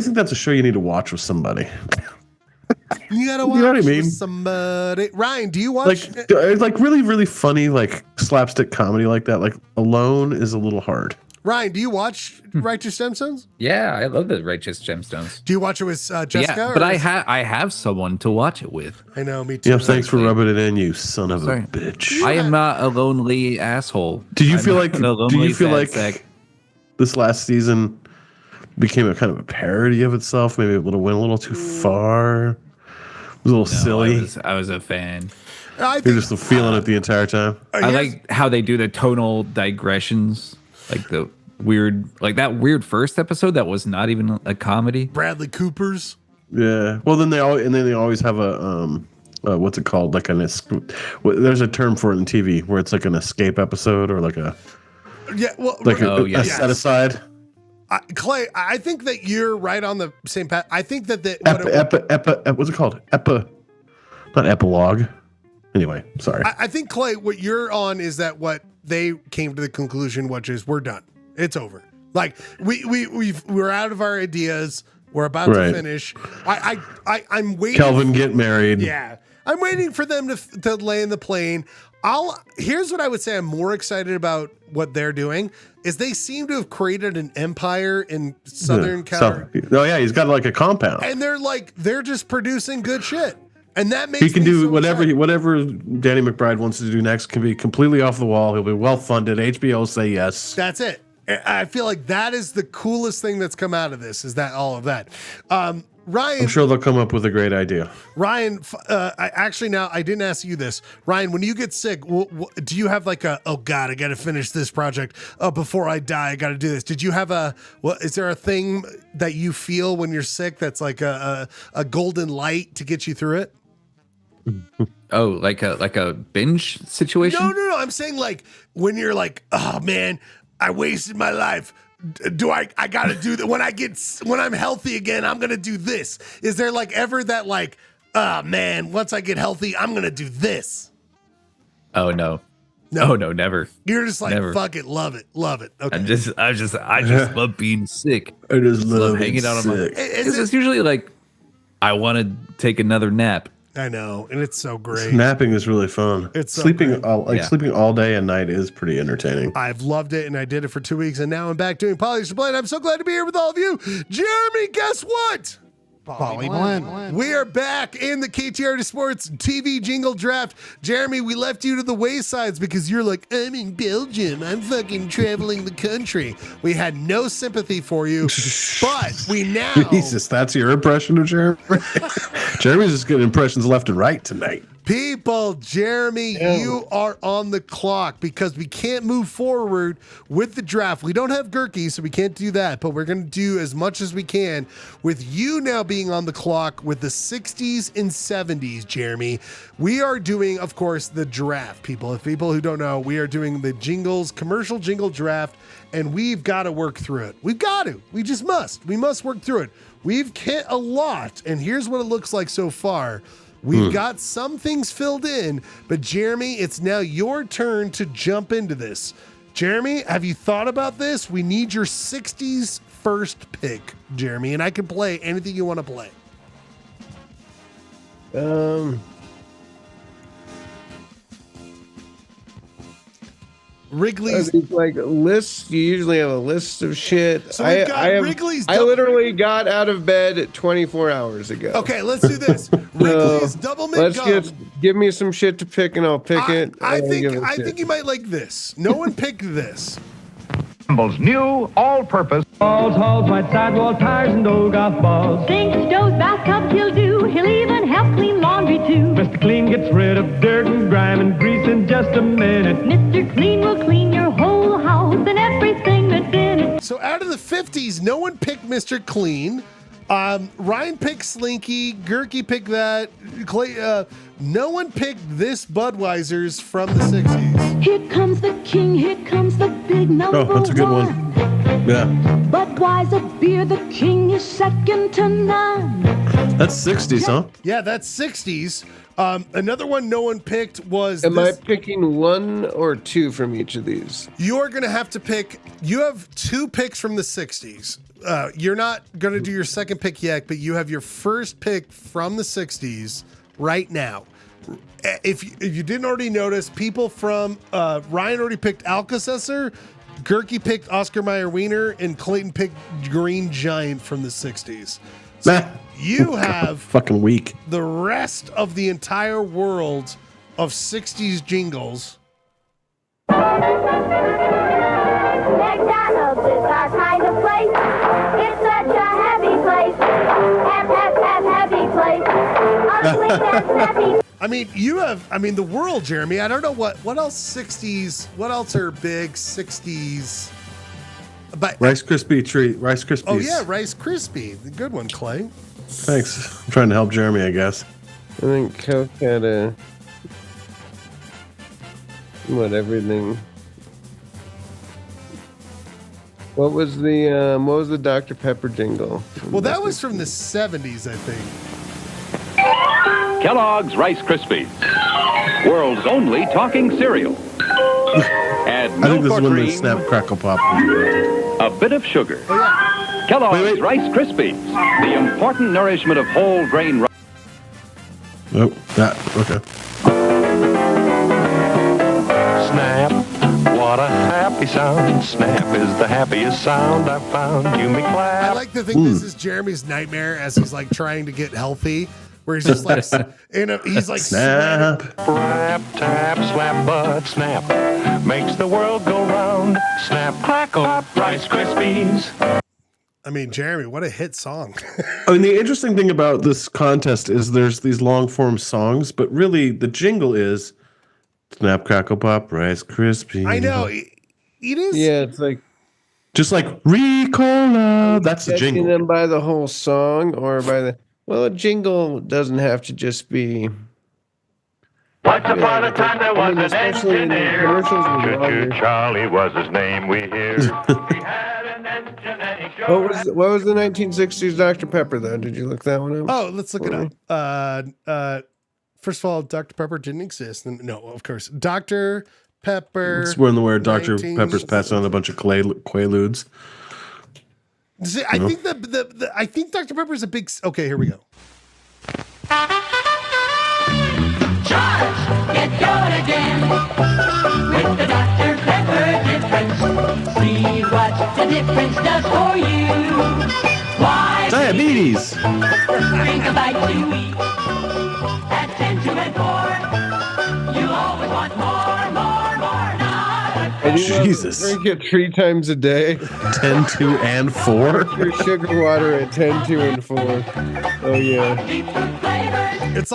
think that's a show you need to watch with somebody. You gotta watch what I mean? with somebody. Ryan, do you watch? Like really, really funny, like slapstick comedy like that. Like alone is a little hard. Ryan, do you watch Righteous Gemstones? Yeah, I love the Righteous Gemstones. Do you watch it with Jessica? Yeah, but I have someone to watch it with. I know, me too. Yeah, thanks for rubbing it in, you son of a bitch. I am not a lonely asshole. Do you I'm feel not like? a lonely Do you feel sad like sack. this last season became a kind of a parody of itself? Maybe went a little too far. It was a little silly. I was a fan. You're just feeling it the entire time. I like how they do the tonal digressions, like the weird, like that weird first episode that was not even a comedy. Bradley Cooper's. Yeah. Well, then they always have a what's it called? Like there's a term for it in TV where it's like an escape episode or like a a set aside. Clay, I think that you're right on the same path. I think that what's it called? Not epilogue. Anyway, sorry. I think, Clay, what you're on is that what they came to the conclusion, which is we're done. It's over. Like we're out of our ideas. We're about to finish. I'm waiting. Kelvin, get married. Yeah, I'm waiting for them to land the plane. Here's what I would say I'm more excited about what they're doing is they seem to have created an empire in Southern California. Oh yeah, he's got like a compound. And they're just producing good shit. And that makes he can do whatever Danny McBride wants to do next can be completely off the wall. He'll be well funded. HBO will say yes. That's it. I feel like that is the coolest thing that's come out of this is that all of that. Ryan, I'm sure they'll come up with a great idea. Ryan, I didn't ask you this. Ryan, when you get sick, do you have like oh God, I got to finish this project before I die. I got to do this. Did you have is there a thing that you feel when you're sick that's like a golden light to get you through it? Oh, like a binge situation? No. I'm saying like when you're like, oh man, I wasted my life. I gotta do that when I'm healthy again, I'm gonna do this. Is there like ever that like, oh man, once I get healthy, I'm gonna do this? Oh no. No, never. You're just like, never. Fuck it, love it. Okay. I just love being sick. I just love hanging out on my. Is It's usually like I want to take another nap. I know, and it's so great. Napping is really fun. It's so sleeping great. Sleeping all day and night is pretty entertaining. I've loved it, and I did it for 2 weeks, and now I'm back doing Polyester Blend. I'm so glad to be here with all of you. Jeremy, guess what? Poly Blend. We are back in the KTRD Sports TV Jingle Draft. Jeremy, we left you to the waysides because you're like, I'm in Belgium. I'm fucking traveling the country. We had no sympathy for you, but we now... Jesus, that's your impression of Jeremy? Jeremy's just getting impressions left and right tonight. People, Jeremy, you are on the clock because we can't move forward with the draft. We don't have Gurky, so we can't do that, but we're going to do as much as we can with you now being on the clock with the 60s and 70s, Jeremy. We are doing, of course, the draft, people. If people who don't know, we are doing the jingles, commercial jingle draft, and we've got to work through it. We've got to. We just must. We must work through it. We've hit a lot, and here's what it looks like so far. We've got some things filled in, but Jeremy, it's now your turn to jump into this. Jeremy, have you thought about this? We need your 60s first pick, Jeremy, and I can play anything you want to play. Wrigley's like lists. You usually have a list of shit. So we've got Wrigley's. I literally got out of bed 24 hours ago. Okay, let's do this. Wrigley's double mint gum. Give me some shit to pick, and I'll pick it. I think you might like this. No one picked this. Campbell's new all-purpose balls, halls, white sidewall tires, and old golf balls. Sinks, stoves, bathtubs, he'll do. He'll even help clean laundry too. Mr. Clean gets rid of dirt and grime and grease in just a minute. Mr. Clean will clean your whole house and everything that's in it. So out of the 50s, no one picked Mr. Clean. Ryan picked Slinky. Gurky picked that. Clay. No one picked this Budweiser's from the 60s. Here comes the king. Here comes the big number one. Oh, that's a good one. Yeah. Budweiser beer, the king is second to none. That's 60s, huh? Yeah, that's 60s. Another one no one picked was. Am I picking one or two from each of these? You're going to have to pick. You have two picks from the 60s. You're not going to do your second pick yet, but you have your first pick from the 60s right now. If you didn't already notice, people from Ryan already picked Alka-Seltzer, Gurky picked Oscar Mayer Wiener, and Clayton picked Green Giant from the 60s. So you have fucking weak. The rest of the entire world of 60s jingles. McDonald's is our kind of place. It's such a happy place. Happy place. Ugly and happy. I mean, the world, Jeremy. I don't know what else 60s, what else are big 60s? But Rice Krispie treat, Rice Krispies. Oh yeah, Rice Krispie. The good one, Clay. Thanks. I'm trying to help Jeremy, I guess. I think Coke had everything. What was the Dr. Pepper jingle? Well, that was from the 70s, I think. Kellogg's Rice Krispies, world's only talking cereal. Add I think milk this or is when the cream, Snap Crackle Pop. a bit of sugar. Kellogg's Rice Krispies, the important nourishment of whole grain rice. Oh, that, okay. Snap, what a happy sound. Snap is the happiest sound I've found. You may clap. I like to think this is Jeremy's nightmare as he's like trying to get healthy, where he's just like, he's like snap, rap, tap, slap, butt, snap. Makes the world go round. Snap, crackle, Rice Krispies. I mean, Jeremy, what a hit song. I mean, the interesting thing about this contest is there's these long form songs, but really the jingle is Snap, Crackle, Pop, Rice Krispies. I know. It is. Yeah, it's like just like Ricola. That's the jingle. Them by the whole song or by the. Well, a jingle doesn't have to just be. Once upon a time there was an especially in the engineer. commercials. Choo-choo Charlie was his name, we hear. What was the 1960s Dr. Pepper though? Did you look that one up? Oh, let's look it up. First of all, Dr. Pepper didn't exist. No, of course. Dr. Pepper. It's when where Dr. Pepper's passing on a bunch of Quaaludes. See, I think I think Dr. Pepper is a big. Okay, here we go. Charge, get going again with the Dr. Pepper difference. See what the difference does for you. Why? Diabetes. Drink a bite to eat. Add 10 to it more. You'll always want more. Not I Jesus. Drink it 3 times a day. 10, 2, and 4. Your sugar water at 10, 2, and 4. Oh yeah. This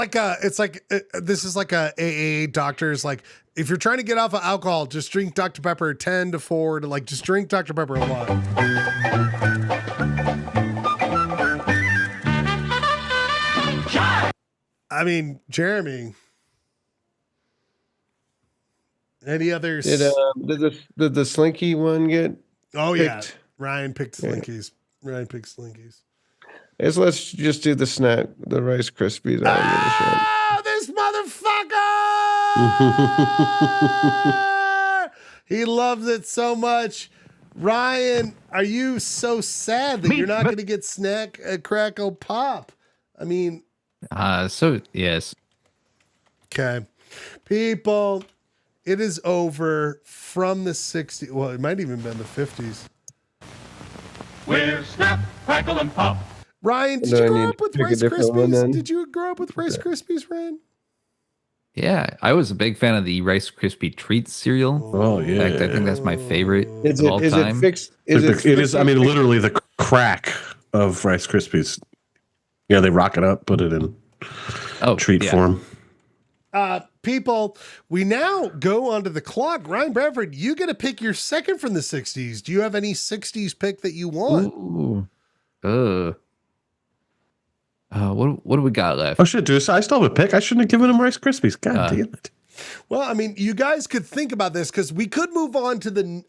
is like a AA doctor's like, if you're trying to get off of alcohol, just drink Dr. Pepper 10 to 4 to like just drink Dr. Pepper a lot. I mean, Jeremy. Any others? Did the Slinky one get? Oh picked? yeah, Ryan picked Slinkies. Ryan picked Slinkies. Let's just do the snack, the Rice Krispies. Oh, this motherfucker! He loves it so much. Ryan, are you so sad that you're not going to get snack Crackle Pop? I mean, yes. Okay, people. It is over from the 60s. Well, it might even been the 50s. We're Snap, Crackle, and Pop. Ryan, did you grow up with Rice Krispies? Did you grow up with Rice Krispies, Ryan? Yeah, I was a big fan of the Rice Krispie Treats cereal. Oh yeah, in fact, I think that's my favorite Is of all it time. fixed? It is. I mean, literally the crack of Rice Krispies. Yeah, they rock it up, put it in treat form. People, we now go onto the clock. Ryan Bradford, you get to pick your second from the 60s. Do you have any 60s pick that you want? Ooh. What do we got left? Oh shit, dude! I still have a pick. I shouldn't have given him Rice Krispies. God damn it! Well, I mean, you guys could think about this because we could move on to the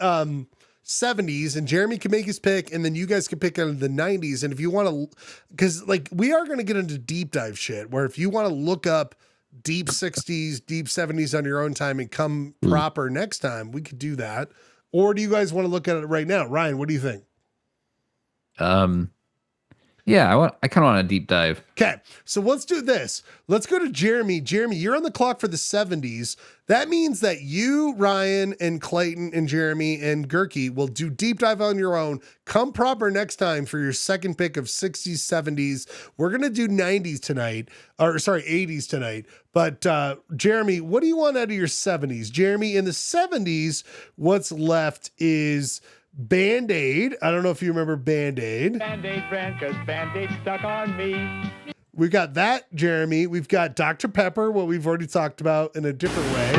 70s, and Jeremy can make his pick, and then you guys can pick out of the 90s. And if you want to, because like we are going to get into deep dive shit, where if you want to look up deep 60s, deep 70s on your own time and come proper next time, we could do that. Or do you guys want to look at it right now? Ryan, what do you think? Yeah, I kind of want a deep dive. Okay, so let's do this. Let's go to Jeremy. Jeremy, you're on the clock for the 70s. That means that you, Ryan, and Clayton, and Jeremy, and Gurky will do deep dive on your own. Come proper next time for your second pick of 60s, 70s. We're going to do 90s tonight, or sorry, 80s tonight. But Jeremy, what do you want out of your 70s? Jeremy, in the 70s, what's left is Band-Aid. I don't know if you remember Band-Aid. Band-Aid brand, cause Band-Aid stuck on me. We've got that, Jeremy. We've got Dr. Pepper, what we've already talked about in a different way.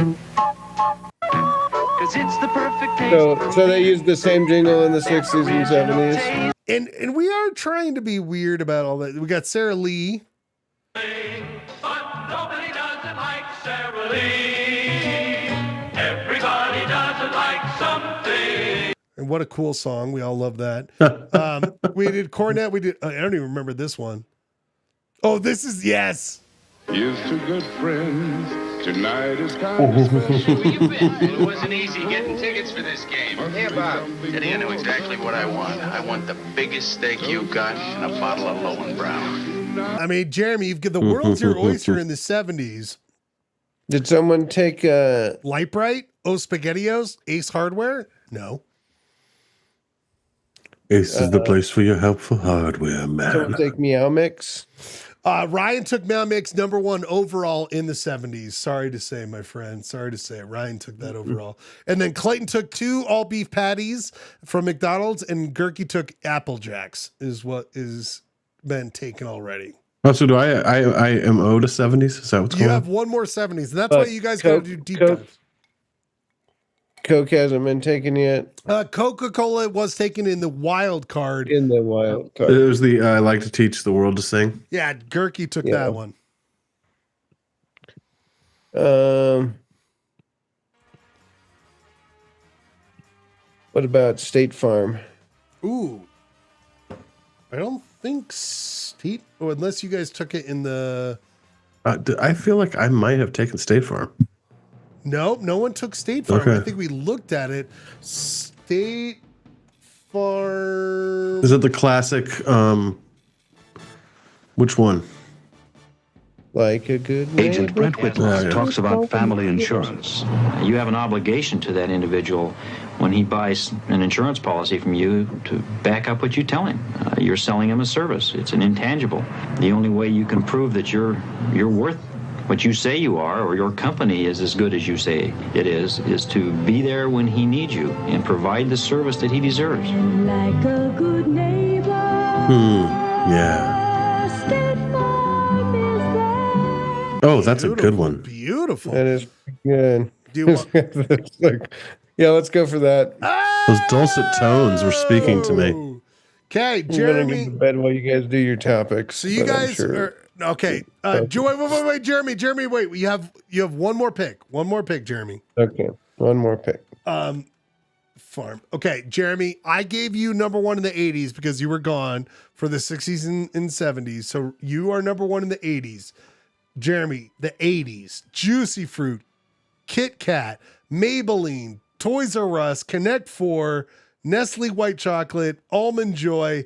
Cause it's the perfect taste. So they used the same jingle in the 60s and 70s. And we are trying to be weird about all that. We got Sarah Lee. But nobody doesn't like Sarah Lee. Everybody doesn't like something. And what a cool song. We all love that. We did Cornet. We did, I don't even remember this one. Oh, this is, yes. Here's to good friends. Tonight is kind of special. Where you been? It wasn't easy getting tickets for this game. Hey, Bob. Teddy, I know exactly what I want. I want the biggest steak you've got and a bottle of Lowenbrown. I mean, Jeremy, you've got the world's your oyster in the 70s. Did someone take Light Bright? Oh, SpaghettiOs? Ace Hardware? No. Ace is the place for your helpful hardware, man. Someone take Meow Mix? Ryan took Meow Mix #1 overall in the 70s. Sorry to say, my friend. Sorry to say it. Ryan took that overall. And then Clayton took 2 all beef patties from McDonald's, and Gurky took Apple Jacks, is what is been taken already. Oh, so do I am owed a 70s? Is that what's going You on? have one more 70s, and that's why you guys got to do deep dives. Coke hasn't been taken yet. Coca-Cola was taken in the wild card. In the wild card. It was the I like to teach the world to sing. Yeah, Gurky took that one. What about State Farm? Ooh. I don't think State, or unless you guys took it in the... I feel like I might have taken State Farm. No, no one took State Farm. Okay. I think we looked at it. State Farm. Is it the classic? Which one? Like a good Agent Brent Whitlock talks about family insurance. You have an obligation to that individual when he buys an insurance policy from you to back up what you tell him. You're selling him a service. It's an intangible. The only way you can prove that you're worth what you say you are, or your company is as good as you say it is to be there when he needs you and provide the service that he deserves. Like a good neighbor. Yeah. State Farm is there. Oh, that's a good one. Beautiful. That is good. Do you want- It's like, yeah, let's go for that. Those dulcet tones were speaking to me. Okay, I'm gonna Jeremy. get to bed while you guys do your topics. So you but I'm guys sure- are okay. Wait, Jeremy. Wait, you have one more pick. One more pick, Jeremy. Okay, one more pick. Farm. Okay, Jeremy. I gave you number one in the '80s because you were gone for the '60s and '70s. So you are number one in the '80s. Jeremy, the '80s. Juicy Fruit, Kit Kat, Maybelline, Toys R Us, Connect Four, Nestle White Chocolate, Almond Joy.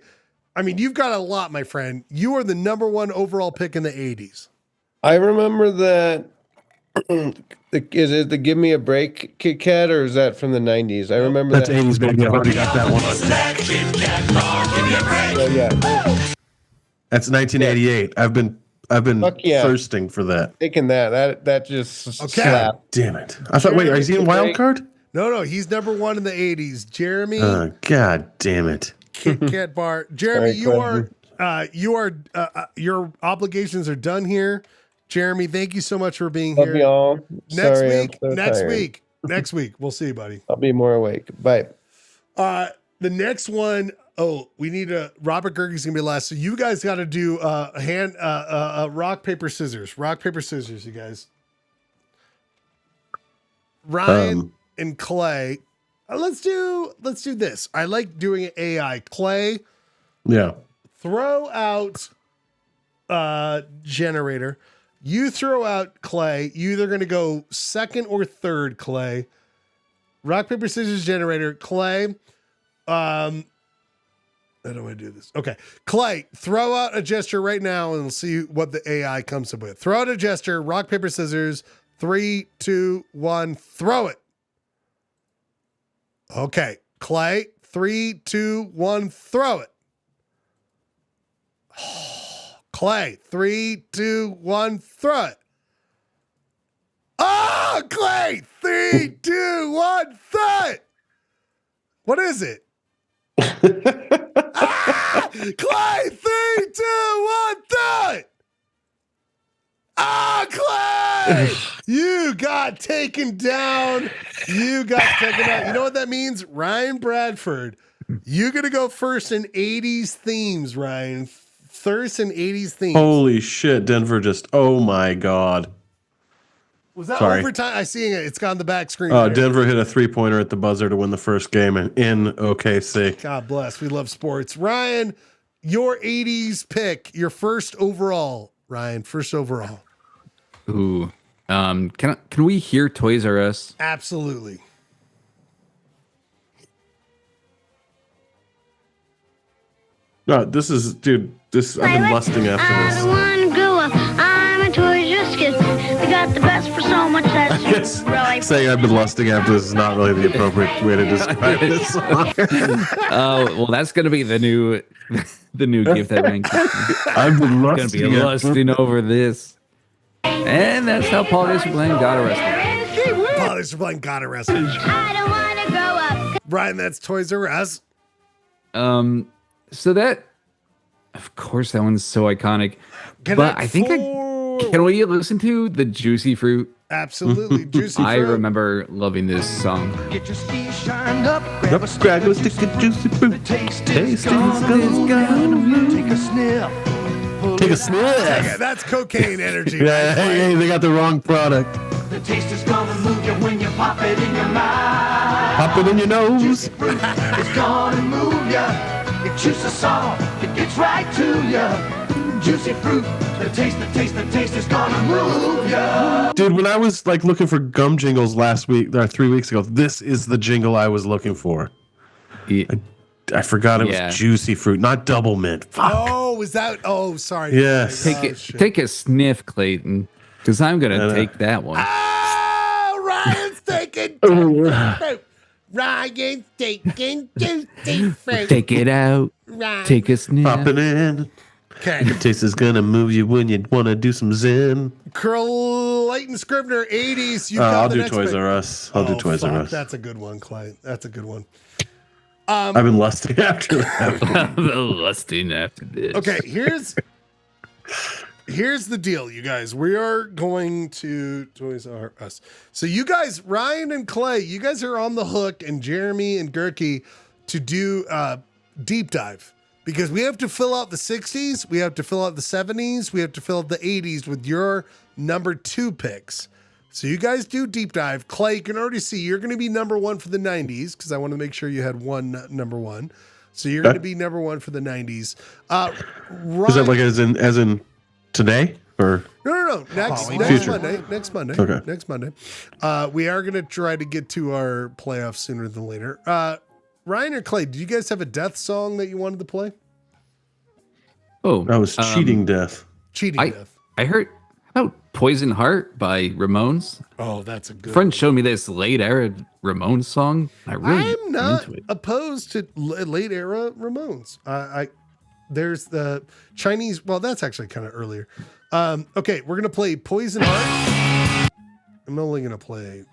I mean, you've got a lot, my friend. You are the number one overall pick in the '80s. I remember that. Is it the Give Me a Break Kit Kat, or is that from the 90s? I remember That's that. 80s, baby. I've already got that one. Yeah. That's 1988. I've been Fuck yeah. thirsting for that. Taking that just Okay. slapped. Damn it. I thought, wait, are you in wild card? No, he's number one in the '80s. Jeremy, God damn it. Kit Kat bar. Jeremy, Sorry, your obligations are done here. Jeremy, thank you so much for being Love here. y'all. Next Sorry, I'm week, so tired. next week, we'll see you, buddy. I'll be more awake. Bye. The next one, we need Robert Gerke's gonna be last. So you guys got to do rock, paper, scissors. Rock, paper, scissors, you guys. Ryan and Clay. Let's do this. I like doing it AI. Clay, Yeah. throw out generator. You throw out Clay. You either going to go second or third, Clay. Rock, paper, scissors, generator. Clay. I don't want to do this. Okay. Clay, throw out a gesture right now and we'll see what the AI comes up with. Throw out a gesture. Rock, paper, scissors. 3, 2, 1. Throw it. Okay. Clay, 3, 2, 1. Throw it. Clay, 3, 2, 1, throw it. Oh, Clay, 3, 2, 1, throw it. What is it? Clay, 3, 2, 1, throw it. Ah, Clay, you got taken down. You know what that means? Ryan Bradford, you're going to go first in 80s themes, Ryan. Thirst in 80s themes. Holy shit, Denver just, oh my God. Was that Sorry. overtime? I see it. It's got on the back screen. Denver hit a 3-pointer at the buzzer to win the first game in OKC. God bless. We love sports. Ryan, your 80s pick, your first overall. Ryan, first overall. Ooh. Can we hear Toys R Us? Absolutely. No, this is, dude, I've been lusting after I this. want to grow up. I'm a Toys R Us kid. We got the best for so much that I guess saying I've been lusting after this is not really the appropriate way to describe this song. Oh, well, that's gonna be the new gift that Ryan gets me. I've been Gonna lusting, be lusting over this. And that's how Polyester Blaine got arrested. Polyester Blaine got arrested. I don't want to grow up. Ryan, that's Toys R Us. So that, of course, that one's so iconic. But I think can we listen to the Juicy Fruit? Absolutely, Juicy Fruit. I remember loving this song. Get your steel shined up. Grab a stick of juicy fruit. Taste is gonna move. Take a sniff. Take a sniff. That's cocaine energy. Yeah, hey, they got the wrong product. The taste is gonna move you when you pop it in your mouth. Pop it in your nose. It's gonna move you. It juices soft. It gets right to you. Juicy fruit. The taste is gonna move you. Dude, when I was like looking for gum jingles last week or 3 weeks ago, this is the jingle I was looking for. Yeah. I forgot it was Juicy Fruit, not Double Mint. Fuck. Oh, is that? Oh, sorry. Yes. Take a sniff, Clayton, because I'm gonna take that one. Oh, Ryan's taking juicy fruit. Ryan's taking juicy fruit. Take it out. Ryan. Take a sniff. Pop it in. Okay. Your taste is gonna move you when you want to do some zen. Clayton Scribner, 80s. You got I'll the do next Toys pick. R Us. I'll do Toys R Us. That's a good one, Clay. That's a good one. I've been lusting after that. Lusting after this. Okay, here's the deal, you guys. We are going to Toys R Us. So you guys, Ryan and Clay, you guys are on the hook, and Jeremy and Gurky to do deep dive, because we have to fill out the 60s, we have to fill out the 70s, we have to fill out the 80s with your number 2 picks. So you guys do deep dive. Clay, you can already see you're going to be number 1 for the 90s, because I want to make sure you had one number 1. So you're going to be number 1 for the 90s. Ryan, Is that like as in today or no. Next Monday. Next Monday. Okay. Next Monday. We are going to try to get to our playoffs sooner than later. Ryan or Clay, do you guys have a death song that you wanted to play? Oh, that was cheating death. Cheating death. I heard about Poison Heart by Ramones. Oh, that's a good friend showed me this late era Ramones song. I'm not into it. opposed to late era Ramones. There's the Chinese. Well, that's actually kind of earlier. Okay, we're gonna play Poison Heart. I'm only gonna play.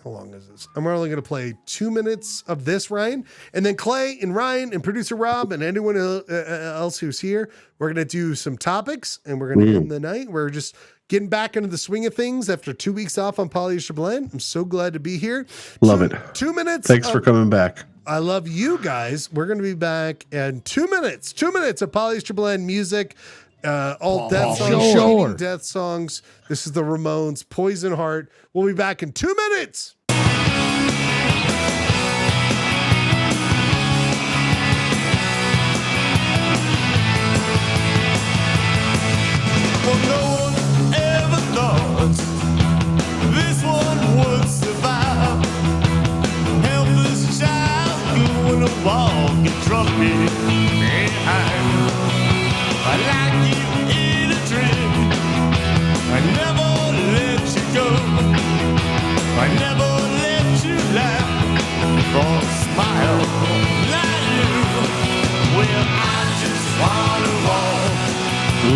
How long is this? I'm only gonna play 2 minutes of this, Ryan, and then Clay and Ryan and producer Rob and anyone else who's here. We're gonna do some topics, and we're gonna end the night. We're just getting back into the swing of things after 2 weeks off on Polyester Blend. I'm so glad to be here. Love it. 2 minutes. Thanks for coming back. I love you guys. We're going to be back in 2 minutes. 2 minutes of Polyester Blend music. All death songs, cheating death songs. This is the Ramones, Poison Heart. We'll be back in 2 minutes. Well, no one ever thought this one would survive. Helpless child doing a walk and trumpet behind. I like you in a dream. I never let you go. I never let you laugh or smile like you. Well, I just wanna walk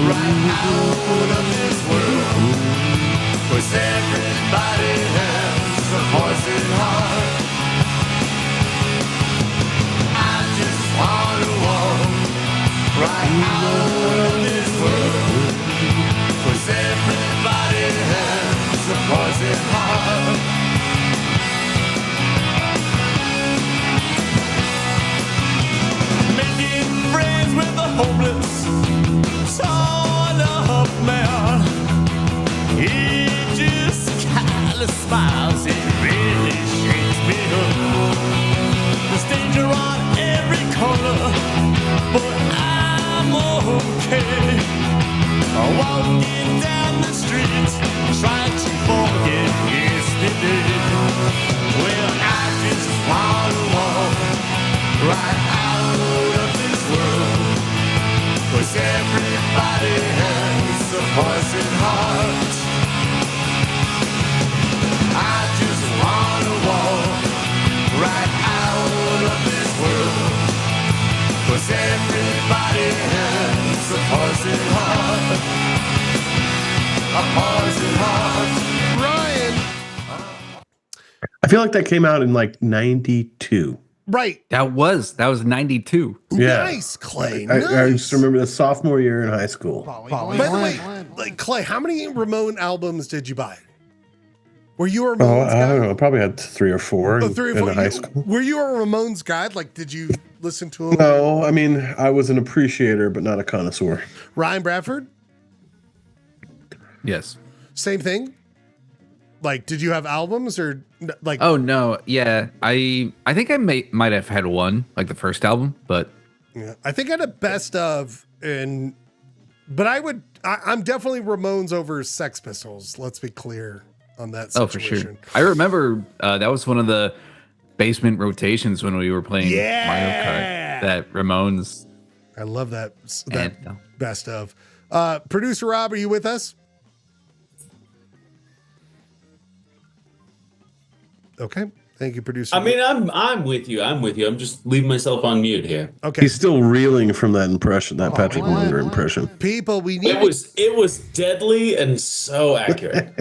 right out of this world, 'cause everybody has a poison heart. I just wanna walk right out of this world, 'cause everybody has a poison heart. Making friends with the homeless, torn up man. He just kinda smiles, it really shakes me up. There's danger on every corner, but I'm okay. Walking down the street, trying to forget yesterday. Well, I just wanna walk right out of this world, 'cause everybody has a poison heart. I just wanna walk right out of this world, 'cause everybody has a poison heart. A poison heart. Ryan. I feel like that came out in like 92. Right. That was 92. Yeah. Nice, Clay. I just remember the sophomore year in high school. By the way, like, Clay, how many Ramon albums did you buy? Were you a Oh, Ramones I guy? don't know. I probably had 3 or 4 Oh, 3 or 4. in high school. Were you a Ramones guy? Like, did you listen to them? No, I mean, I was an appreciator, but not a connoisseur. Ryan Bradford? Yes. Same thing? Like, did you have albums or like? Oh no, yeah. I think I might have had one, like the first album, but Yeah, I think I had a best of, but I'm definitely Ramones over Sex Pistols. Let's be clear on that situation. oh, for sure. I remember that was one of the basement rotations when we were playing Mario Kart. That Ramones. I love that best of. Producer Rob, are you with us? Okay. Thank you, producer. I mean, I'm with you. I'm just leaving myself on mute here. Okay. He's still reeling from that impression, that Patrick Munger impression. People, we need. It was deadly and so accurate.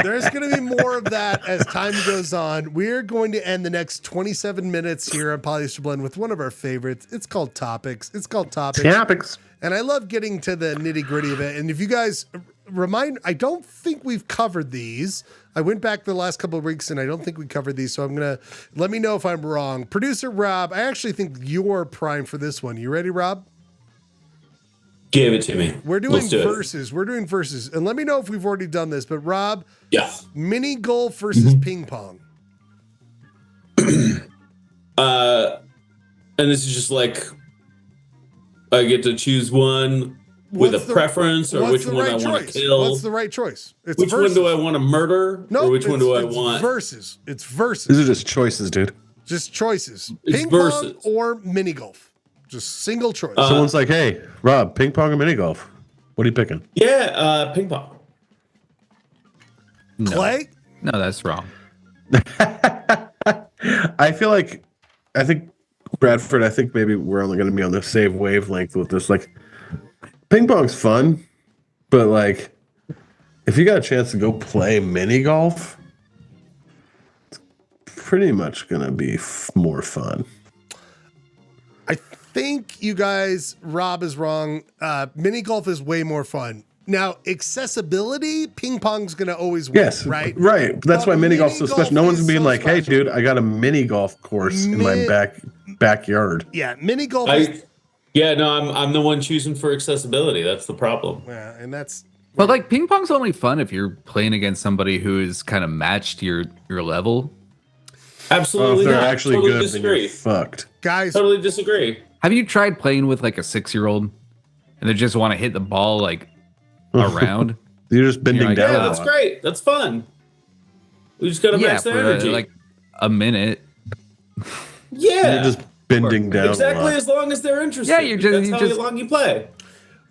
There's going to be more of that as time goes on. We're going to end the next 27 minutes here on Polyester Blend with one of our favorites. It's called Topics. Topics. And I love getting to the nitty gritty of it. And if you guys I don't think we've covered these. I went back the last couple of weeks and I don't think we covered these. So let me know if I'm wrong. Producer Rob, I actually think you're prime for this one. You ready, Rob? Give it to me. We're doing verses. We're doing verses. And let me know if we've already done this. But Rob, mini golf versus ping pong. And this is just like I get to choose one with a preference, or which one I want to kill. What's the right choice? Which one do I want to murder? No, or which one do I want? Verses. It's verses. These are just choices, dude. Just choices. It's ping verses. pong or mini golf. Just single choice. Someone's like, "Hey, Rob, ping pong or mini golf? What are you picking?" Yeah, ping pong. Clay? No, that's wrong. I think Bradford. I think maybe we're only going to be on the same wavelength with this. Like, ping pong's fun, but like, if you got a chance to go play mini golf, it's pretty much going to be more fun. I think you guys, Rob is wrong. Mini golf is way more fun. Now, accessibility, ping pong's going to always win, right? Right. That's why mini golf's so special. No one's being like, "Hey, dude, I got a mini golf course in my backyard." Yeah, mini golf. I'm the one choosing for accessibility. That's the problem. Yeah, and that's. But like ping pong's only fun if you're playing against somebody who is kind of matched your level. Absolutely, if they're not. actually Totally good, disagree. then you're fucked. Guys, totally disagree. Have you tried playing with like a 6-year-old and they just want to hit the ball like around? You're just bending down. Yeah, that's great. That's fun. We just got to match their energy. Like a minute. Yeah, you're just bending down. Exactly, as long as they're interested. Yeah, that's how long you play.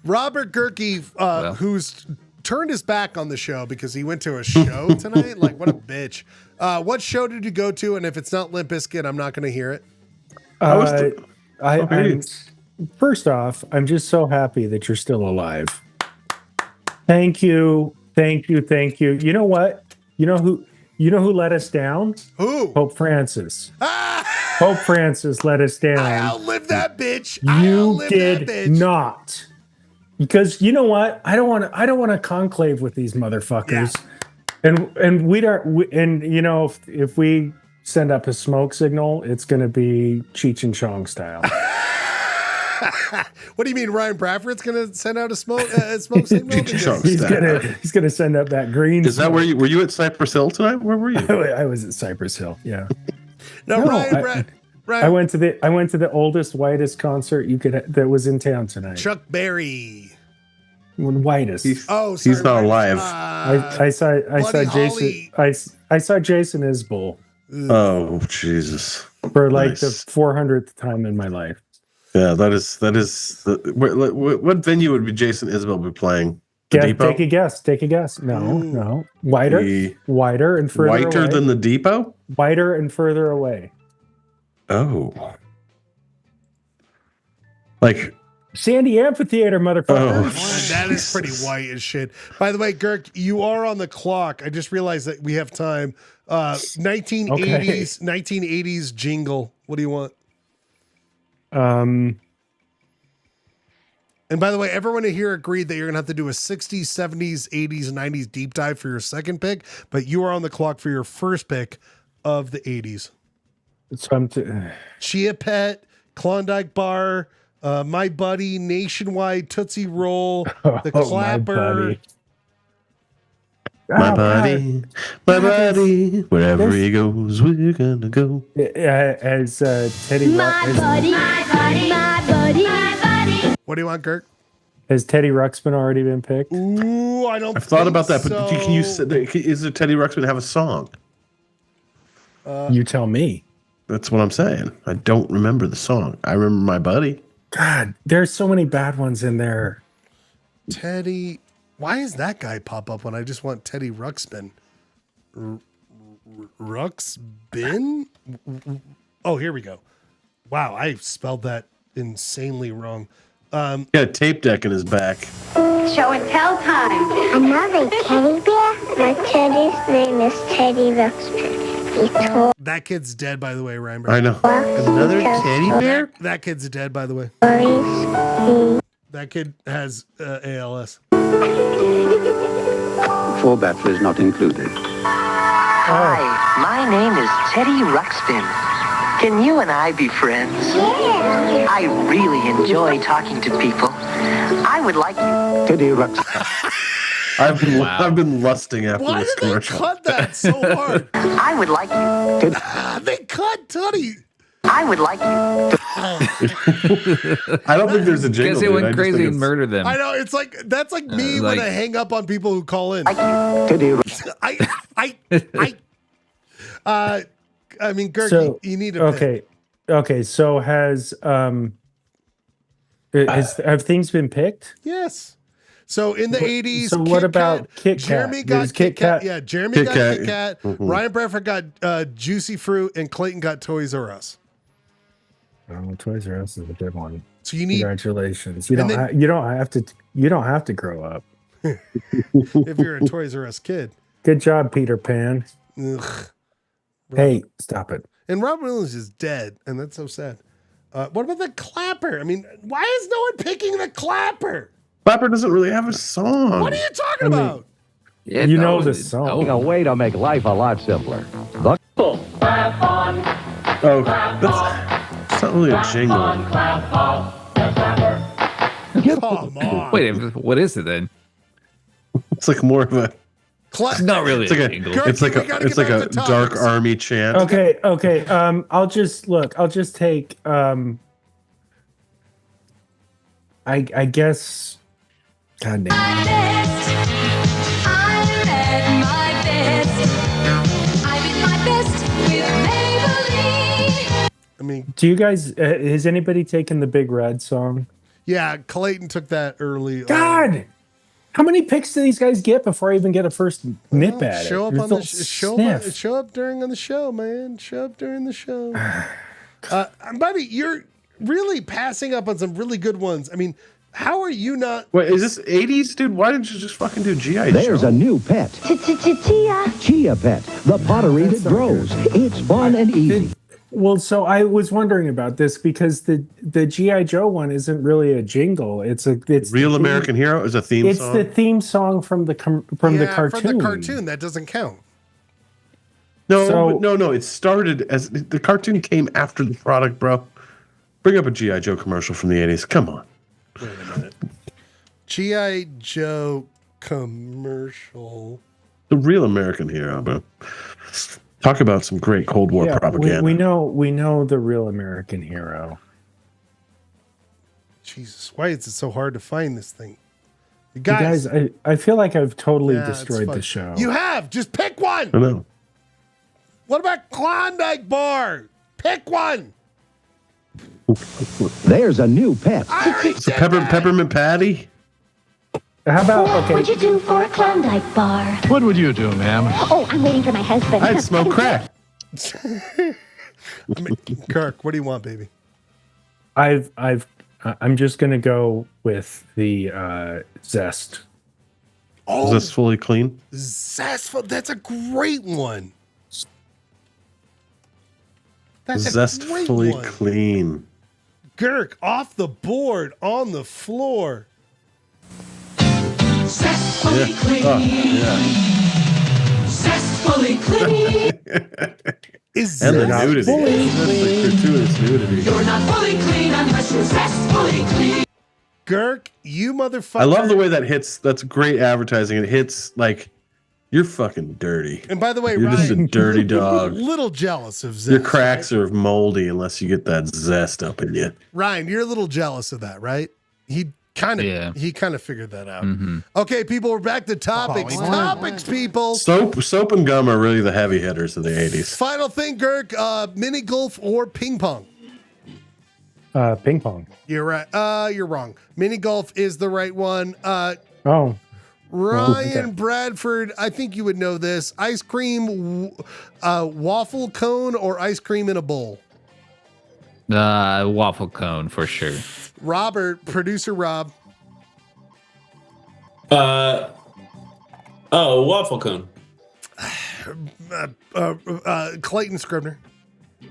Robert Gerke, who's turned his back on the show because he went to a show tonight. Like, what a bitch. What show did you go to? And if it's not Limp Bizkit, I'm not going to hear it. First off, I'm just so happy that you're still alive. Thank you. You know what? You know who let us down? Who? Pope Francis. Pope Francis let us down. I outlived that bitch. You did not. Because you know what? I don't want to conclave with these motherfuckers. Yeah. And we don't. And you know, if we send up a smoke signal, it's going to be Cheech and Chong style. What do you mean, Ryan Bradford's going to send out a smoke signal? He's going to send up that green. Is that where were you at Cypress Hill tonight? Where were you? I was at Cypress Hill. Yeah. Ryan. I went to the oldest, whitest concert that was in town tonight. Chuck Berry. Whitest. He's not alive. I saw Jason. I saw Jason Isbell. Oh Jesus! For like the 400th time in my life. Yeah, that is. What venue would be Jason Isbell be playing? Take a guess. No. Wider and further away. Whiter than the Depot? Wider and further away. Oh. Like Sandy Amphitheater, motherfucker. That is pretty white as shit. By the way, Girk, you are on the clock. I just realized that we have time. 1980s jingle. What do you want? And by the way, everyone here agreed that you're going to have to do a 60s, 70s, 80s, and 90s deep dive for your second pick, but you are on the clock for your first pick of the 80s. Chia Pet, Klondike Bar, My Buddy, Nationwide, Tootsie Roll, The Clapper. My buddy, wherever he goes, we're gonna go. As Teddy. My buddy. What do you want, Kirk? Has Teddy Ruxpin already been picked? Ooh, I don't. I've thought about that, but can you say, is it Teddy Ruxpin have a song? You tell me. That's what I'm saying. I don't remember the song. I remember My Buddy. God, there's so many bad ones in there. Teddy. Why does that guy pop up when I just want Teddy Ruxpin? Rux Bin? Oh, here we go. Wow, I spelled that insanely wrong. Got a tape deck in his back. Show and tell time. Another teddy bear? My teddy's name is Teddy Ruxpin. That kid's dead, by the way, Ryan. I know. Another teddy bear? That kid's dead, by the way. That kid has ALS. Full battery is not included. Hi, my name is Teddy Ruxpin. Can you and I be friends? Yeah. I really enjoy talking to people. I would like you. Teddy Ruxpin. I've been lusting after Why this did they commercial. cut that so hard? I would like you. They cut Tuddy. I would like you. I don't think there's a jingle. Guess they dude. I went just crazy think and it's- murdered them. I know it's like that's like me when like- I hang up on people who call in. Teddy I mean, Gerg, So, you need to pick. Okay. So have things been picked? Yes. So in the 80s, So what about Kit Kat? Jeremy got There's Kit Kit Kat. Kat. Yeah, Jeremy Kit got Kat. Kit Kat. Mhm. Ryan Bradford got Juicy Fruit, and Clayton got Toys R Us. Oh, Toys R Us is a good one. So you need, Congratulations. You And don't. then- You don't have to grow up. if you're a Toys R Us kid. Good job, Peter Pan. Ugh. Hey, stop it. And Robin Williams is dead, and that's so sad. What about the clapper? I mean, why is no one picking the clapper? Clapper doesn't really have a song. What are you talking about? Yeah, You no, know the it- song. A way to make life a lot simpler. The Oh, that's not really a jingle. Come on. Wait, what is it then? It's like more of a. It's not really It's like a a. jingle. It's like we a. gotta It's get like back a to dark topics. army chant. Okay. I'll just take. I guess. God damn. I mean, Do you guys? Has anybody taken the Big Red song? yeah, Clayton took that early. God, how many picks do these guys get before I even get a first nip at Show it? up on They'll the sniff. show up during on the show, man. Show up during the show. Buddy, you're really passing up on some really good ones. I mean, how are you not? Wait, is this 80s, dude? Why didn't you just fucking do GI There's Joe? a new pet. Chia Pet, the pottery that grows. It's fun and easy. Well, so I was wondering about this because the GI Joe one isn't really a jingle. It's Real American Hero is a theme It's song. the theme song from the cartoon. From the cartoon, that doesn't count. No, So- but no. It started as the cartoon came after the product, bro. Bring up a GI Joe commercial from the 80s. Come on. Wait a minute. GI Joe commercial. The Real American Hero, bro. Talk about some great Cold War propaganda. We know the Real American Hero. Jesus, why is it so hard to find this thing? You You guys, I feel like I've totally Yeah, it's destroyed fun. the show. You have. Just pick one. I know. What about Klondike Bar? Pick one. There's a new pet. It's a peppermint patty. How about What'd you do for a Klondike bar? What would you do, ma'am? Oh, I'm waiting for my husband. I'd smoke crack. Kirk, what do you want, baby? I'm just gonna go with the zest. Oh, Is this fully clean? Zestful. That's a great one. That's a great Zestfully one. clean. Girk off the board on the floor. Zestfully clean. Oh, yeah. Zestfully clean. Is And the that nudity. fully That's the gratuitous nudity. You're not fully clean unless you're zestfully clean. Girk, you motherfucker. I love the way that hits. That's great advertising. It hits like you're fucking dirty. And by the way, You're just a Ryan, dirty dog. little jealous of Zest. Your cracks are moldy unless you get that zest up in you. Ryan, you're a little jealous of that, right? He kind of figured that out. Okay, people, we're back to topics. Topics, people. Soap and gum are really the heavy hitters of the 80s. Final thing, Girk, mini golf or ping pong? Ping pong. You're right. You're wrong. Mini golf is the right one. Oh, Ryan Bradford, I think you would know this. Ice cream waffle cone or ice cream in a bowl? Waffle cone for sure. Robert, producer Rob. Waffle cone. Clayton Scribner.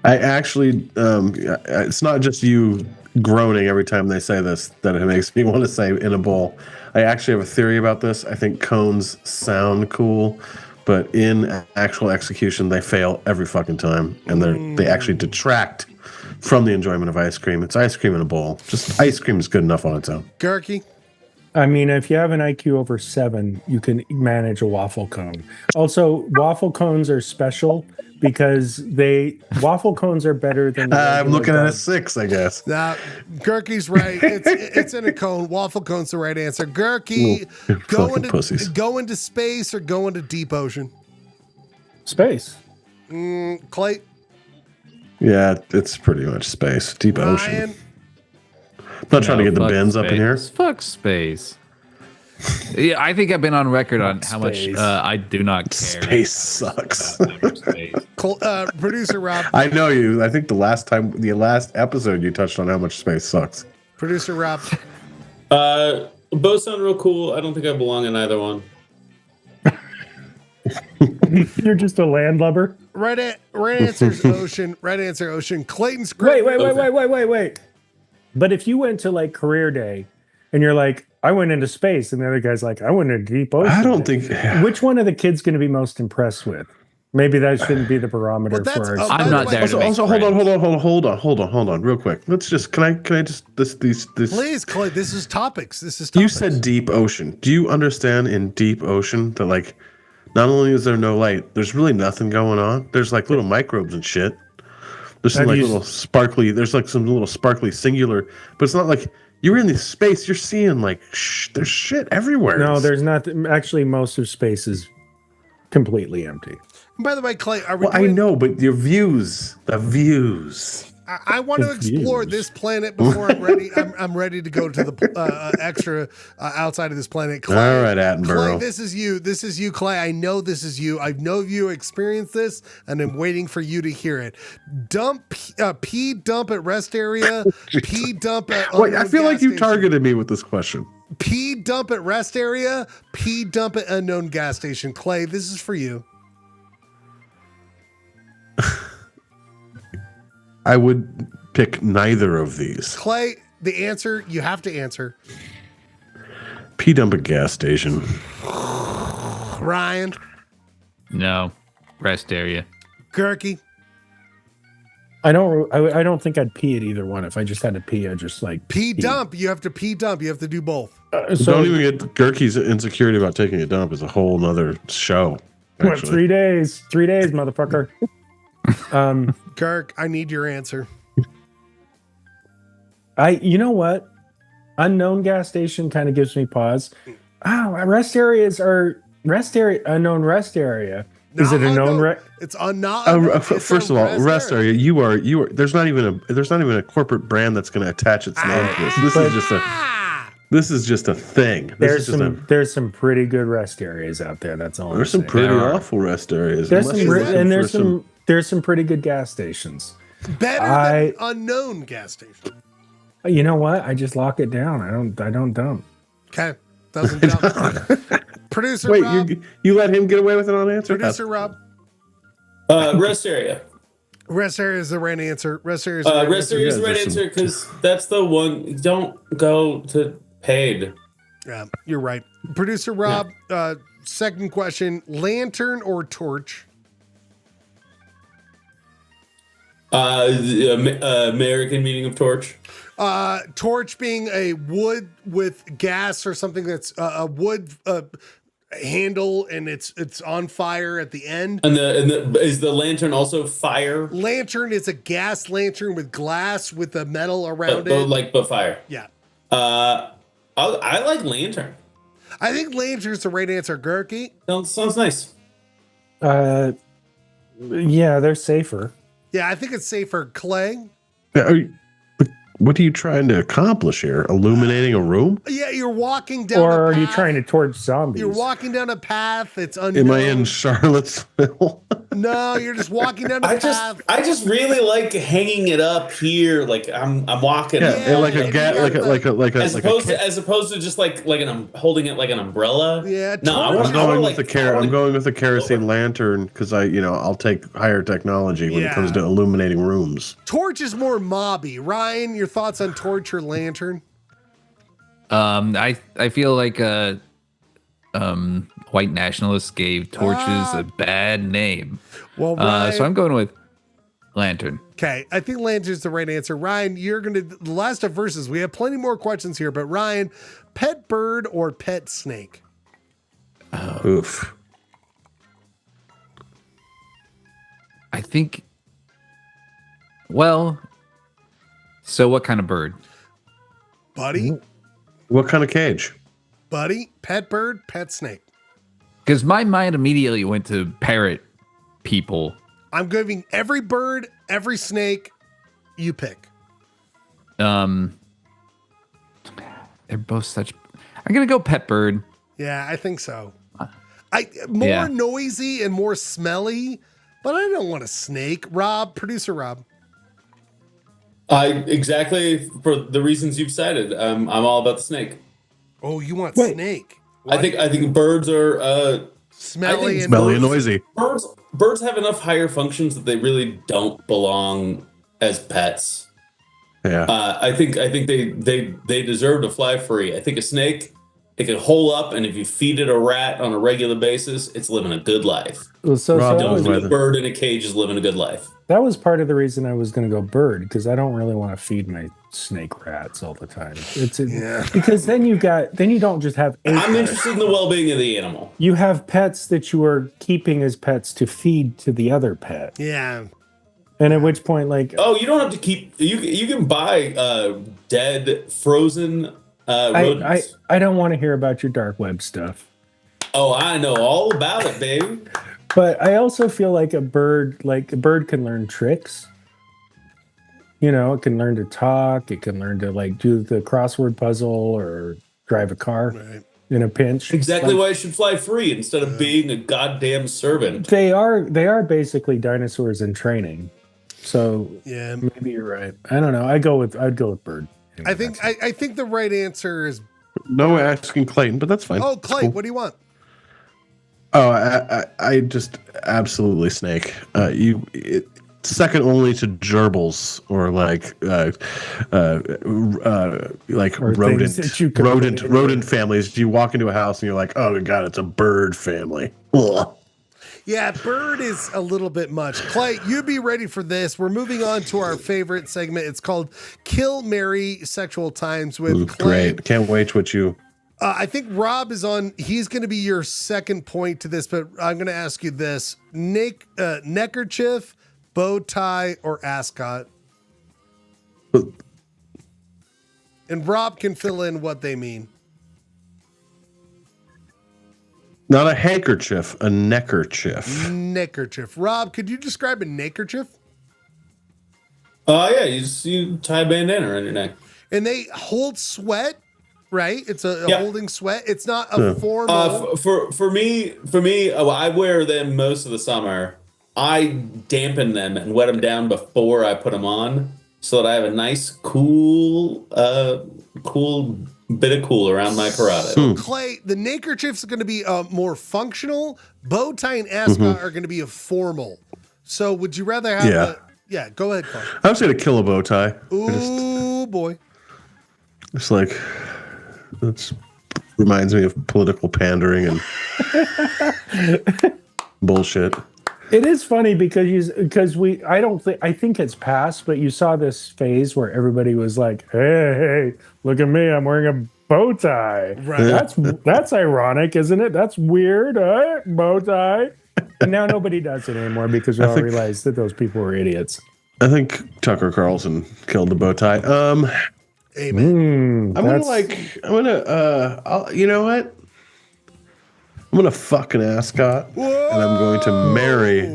I actually, it's not just you groaning every time they say this that it makes me want to say in a bowl. I actually have a theory about this. I think cones sound cool, but in actual execution, they fail every fucking time, and they actually detract from the enjoyment of ice cream. It's ice cream in a bowl. Just ice cream is good enough on its own. Gurky. I mean, if you have an IQ over 7, you can manage a waffle cone. Also, waffle cones are special because waffle cones are better than. I'm looking at a 6, I guess. Nah, Gurky's right. It's in a cone. Waffle cone's the right answer. Gurky, go into space or go into deep ocean? Space. Clay. Yeah, it's pretty much space. Deep ocean. I'm not trying to get the bins up in here. Fuck space. Yeah, I think I've been on record on how much I do not care. Space sucks. Producer Rob. I know you. I think the last episode you touched on how much space sucks. Producer Rob. Both sound real cool. I don't think I belong in either one. You're just a landlubber. Right answer's ocean. Right answer ocean. Clayton Scribner. Wait. But if you went to like career day and you're like, I went into space, and the other guy's like, I went into deep ocean. I don't think. Which one are the kids going to be most impressed with? Maybe that shouldn't be the barometer for our. I'm not there. Also, hold on, real quick. Let's just. Can I just this? Please, Clay. This is topics. You said deep ocean. Do you understand in deep ocean that like, not only is there no light, there's really nothing going on. There's like little microbes and shit. There's some little sparkly. There's like some little sparkly singular, but it's not like you're in this space. You're seeing like there's shit everywhere. No, there's not. Actually, most of space is completely empty. By the way, Clay, I know, but the views. I want to explore this planet before I'm ready. I'm ready to go to the extra outside of this planet. Clay, all right, Attenborough. Clay, this is you. This is you, Clay. I know this is you. I know you experienced this, and I'm waiting for you to hear it. Pee dump at rest area. Pee dump at. Wait, I feel like you targeted me with this question. Pee dump at rest area. Pee dump at unknown gas station. Clay, this is for you. I would pick neither of these. Clay, the answer you have to answer. Pee dump at gas station. Ryan. No, rest area. Gurky. I don't think I'd pee at either one. If I just had to pee, I'd just like pee dump. You have to pee dump. You have to do both. So don't even get Gurky's insecurity about taking a dump is a whole nother show. What, 3 days? 3 days, motherfucker. Kirk, I need your answer. You know what? Unknown gas station kind of gives me pause. Rest areas are unknown rest area. Is it a known It's unknown. First of all, rest area. You are. There's not even a corporate brand that's going to attach its name to this. This is just a thing. There's some pretty good rest areas out there. That's all. There's some pretty awful rest areas. There's some pretty good gas stations. Better than unknown gas station. You know what? I just lock it down. I don't dump. Okay, doesn't dump. Producer Wait, Rob. you let him get away with it on answer? Producer Rob. Rest area. Rest area is the right answer. Rest area is the right answer because that's the one. Don't go to paid. Yeah, you're right. Producer Rob, second question, lantern or torch? The American meaning of torch. Torch being a wood with gas or something that's a wood handle and it's on fire at the end. And is the lantern also fire? Lantern is a gas lantern with glass with the metal around it. But fire. Yeah. I like lantern. I think lantern's the right answer. Gurky. Sounds nice. Yeah, they're safer. Yeah, I think it's safer. Clay. What are you trying to accomplish here? Illuminating a room? Yeah, you're walking down. Or are you trying to torch zombies? You're walking down a path. It's unknown. Am I in Charlottesville? No, you're just walking down a path. I just really like hanging it up here, like I'm walking. Yeah, like as opposed to just like I'm holding it like an umbrella. Yeah, no, I'm going with the kerosene lantern because I'll take higher technology when it comes to illuminating rooms. Torch is more mobby. Ryan, your thoughts on torch or lantern? I feel like white nationalists gave torches a bad name. Well, Ryan, so I'm going with lantern. Okay, I think lantern's the right answer. Ryan, you're going to the last of verses. We have plenty more questions here, but Ryan, pet bird or pet snake? Oof. I think. Well, so what kind of bird? Buddy? What kind of cage? Buddy, pet bird, pet snake. Because my mind immediately went to parrot people. I'm giving every bird, every snake, you pick. They're both such. I'm gonna go pet bird. Yeah, I think so. More noisy and more smelly, but I don't want a snake. Producer Rob. Exactly for the reasons you've cited. I'm all about the snake. Oh, you want snake? What? I think birds are smelly and noisy. Birds have enough higher functions that they really don't belong as pets. Yeah. I think they deserve to fly free. I think a snake, it can hole up, and if you feed it a rat on a regular basis, it's living a good life. Well, a bird in a cage is living a good life. That was part of the reason I was going to go bird, because I don't really want to feed my snake rats all the time. Because then you don't just have. I'm interested in the well-being of the animal. You have pets that you are keeping as pets to feed to the other pet. Yeah. And at which point, like, you don't have to keep. You can buy dead, frozen rodents. I don't want to hear about your dark web stuff. Oh, I know all about it, baby. But I also feel like a bird can learn tricks. It can learn to talk. It can learn to do the crossword puzzle or drive a car in a pinch. Exactly why it should fly free instead of being a goddamn servant. They are basically dinosaurs in training. So yeah, maybe you're right. I don't know. I'd go with bird. I think the right answer is no asking Clayton, but that's fine. Oh, Clay, what do you want? Oh, I just absolutely snake. Second only to gerbils or rodent families. You walk into a house and you're like, oh god, it's a bird family. Ugh. Yeah, bird is a little bit much. Clay, you be ready for this. We're moving on to our favorite segment. It's called Kill, Marry, Sexual Times with Clay. Great. Can't wait what you... I think Rob is on. He's going to be your second point to this, but I'm going to ask you this. Neckerchief, bow tie, or ascot? And Rob can fill in what they mean. Not a handkerchief, a neckerchief. Neckerchief. Rob, could you describe a neckerchief? Yeah, you tie a bandana around your neck. And they hold sweat, right? It's a holding sweat. It's not a formal. For me, I wear them most of the summer. I dampen them and wet them down before I put them on, so that I have a nice cool bit of cool around my carotid. So Clay, the neckerchief's going to be more functional. Bow tie and ascot are going to be a formal. So would you rather have go ahead, Clay. I was going to kill a bow tie. Ooh, boy. It's like, it reminds me of political pandering and bullshit. It is funny because I think it's past, but you saw this phase where everybody was like, hey, look at me, I'm wearing a bow tie. Right. That's ironic, isn't it? That's weird, bow tie. And now nobody does it anymore because we all realized that those people were idiots. I think Tucker Carlson killed the bow tie. Amen. You know what? I'm gonna fuck an ascot, and I'm going to marry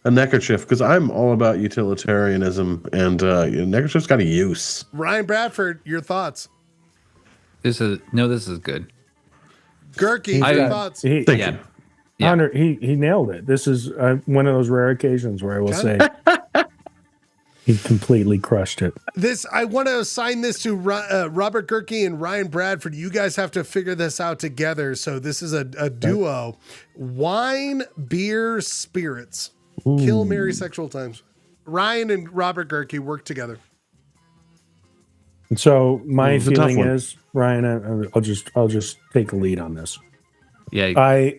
a neckerchief because I'm all about utilitarianism, and neckerchief's got a use. Ryan Bradford, your thoughts? This is good. Gurky, your thoughts? Thank you. Hunter, he nailed it. This is one of those rare occasions where I will say he completely crushed it. I want to assign this to Robert Gurky and Ryan Bradford. You guys have to figure this out together. So this is a duo. Wine, beer, spirits. Ooh. Kill, marry, sexual times. Ryan and Robert Gurky work together. And so my It's a tough feeling one. is, Ryan, I'll just take a lead on this. Yeah.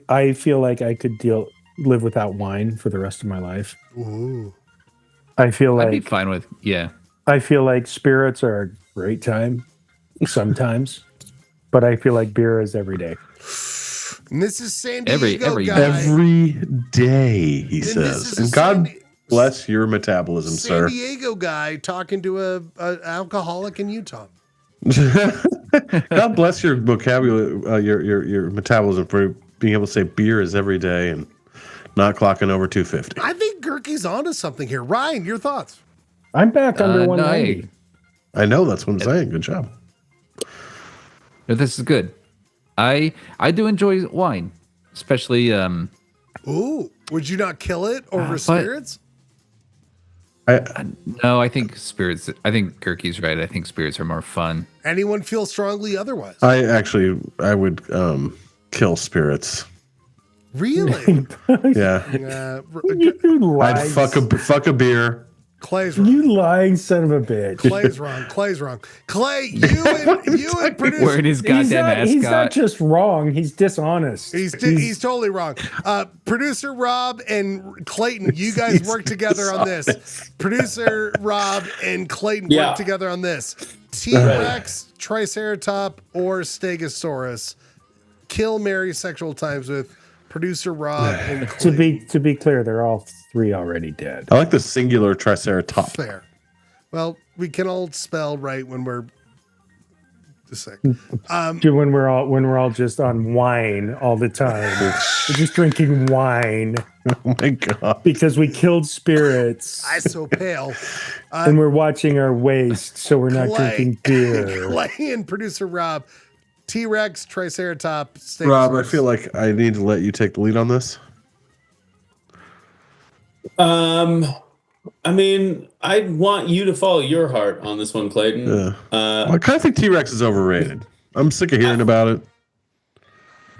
I feel like I could live without wine for the rest of my life. Ooh. I feel I'd be like fine with I feel like spirits are a great time sometimes, but I feel like beer is every day. And this is San Diego guy. Every day, he And this says. is a And God bless your metabolism, San sir. Diego guy talking to a alcoholic in Utah. God bless your vocabulary, your metabolism for being able to say beer is every day and not clocking over 250. I think Gurky's onto something here. Ryan, your thoughts? I'm back under 190. I know, that's what I'm saying. Good job. No, this is good. I do enjoy wine, especially. Ooh, would you not kill it over spirits? No, I think spirits. I think Gurky's right. I think spirits are more fun. Anyone feel strongly otherwise? I would kill spirits. Really? Yeah. You I'd fuck a beer. Clay's wrong. You lying son of a bitch. Clay's wrong. Clay's wrong. Clay, you and producer. Wearing his goddamn ascot. He's not just wrong. He's dishonest. He's totally wrong. Producer Rob and Clayton, you guys work together on this. Producer Rob and Clayton work together on this. T-Rex, Triceratop, or Stegosaurus. Kill, marry, sexual times with producer Rob and Clayton. To be clear, they're all three already dead. I like the singular Triceratop. Fair. Well, we can all spell right when we're just saying. When we're all just on wine all the time. We're just drinking wine. Oh my god! Because we killed spirits. I'm so pale. And we're watching our waist, so we're not drinking beer. Clay and producer Rob. T-Rex, Triceratop, Stegosaurus. Rob, I feel like I need to let you take the lead on this. I mean, I want you to follow your heart on this one, Clayton. Yeah. I kind of think T-Rex is overrated. I'm sick of hearing about it.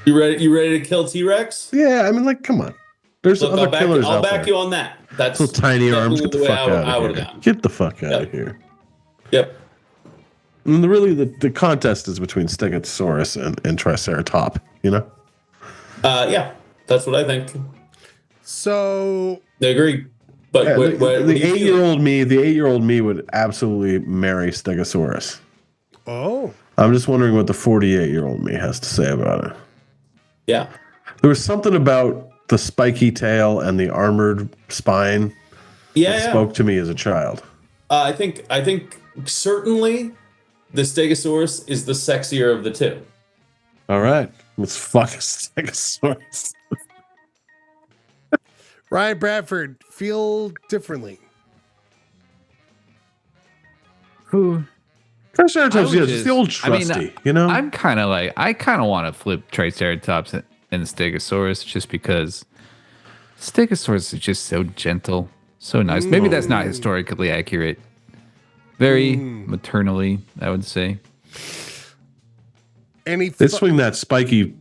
You ready to kill T-Rex? Yeah, I mean, like, come on. There's other killers I'll out back there. you on that. That's little tiny arms. Get the way fuck I out would've of here. gone. Get the fuck out of here. Yep. And the contest is between Stegosaurus and Triceratop, you know? Yeah, that's what I think. So I agree. But Yeah, what the 8-year-old me would absolutely marry Stegosaurus. Oh. I'm just wondering what the 48-year-old me has to say about it. Yeah. There was something about the spiky tail and the armored spine that spoke to me as a child. I think certainly the Stegosaurus is the sexier of the two. All right. Let's fuck a Stegosaurus. Ryan Bradford, feel differently. Who? Triceratops, yeah, just the old trusty, you know? I kind of want to flip Triceratops and Stegosaurus just because Stegosaurus is just so gentle, so nice. Maybe that's not historically accurate. Very maternally, I would say. They swing that spiky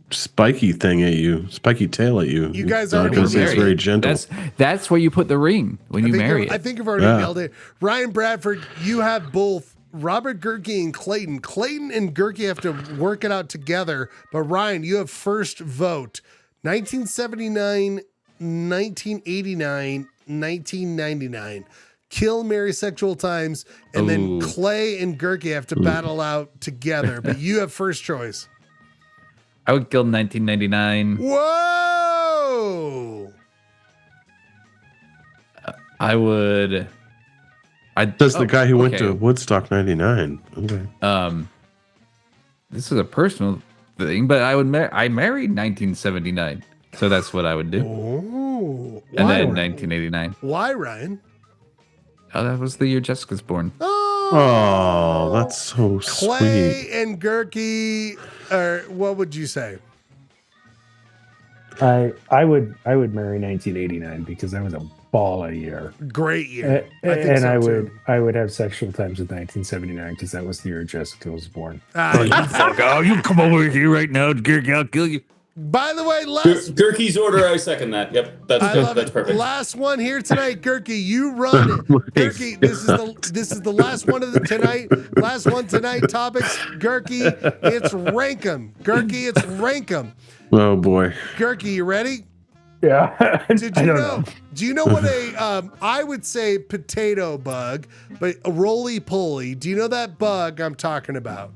thing at you, spiky tail at you. You guys are already going to say it's very gentle. That's where you put the ring when you marry it. I think you've already nailed it. Ryan Bradford, you have both Robert Gurky and Clayton. Clayton and Gurky have to work it out together, but Ryan, you have first vote. 1979, 1989, 1999. Kill, marry, sexual times, and then Clay and Gurky have to battle out together. But you have first choice. I would kill 1999. Whoa! I would. That's the guy who went to Woodstock '99. Okay. This is a personal thing, but I would. I married 1979, so that's what I would do. Oh, And then 1989. Why, Ryan? Oh, that was the year Jessica's born. Oh, that's so Clay sweet. and Gerke, or what would you say? I would marry 1989 because that was a ball a year. Great year. I would have sexual times with 1979 because that was the year Jessica was born. You come over here right now, Gerke, I'll kill you. By the way, Gerke's order, I second that. Yep, that's perfect. Last one here tonight, Gerke. You run it. Gerke, this is the last one of the tonight. Last one tonight. Topics, Gerke. It's rank 'em. Gerke, it's rank 'em. Oh boy. Gerke, you ready? Yeah. Did you know? Do you know what I would say potato bug, but a roly-poly? Do you know that bug I'm talking about?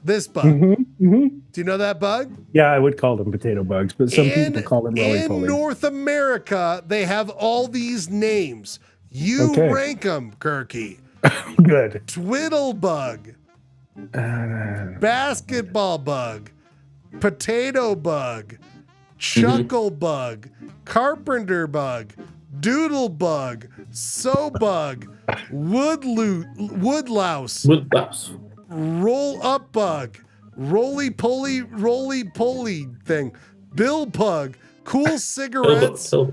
This bug. Do you know that bug? Yeah, I would call them potato bugs, but some people call them In roly-polies. North America, they have all these names. You rank them, Gerke. Good. Twiddle bug. Basketball bug. Potato bug. Chuckle bug. Carpenter bug. Doodle bug. So bug. Woodlouse. Roll up bug, roly poly thing, Bill pug, cool cigarettes. Cool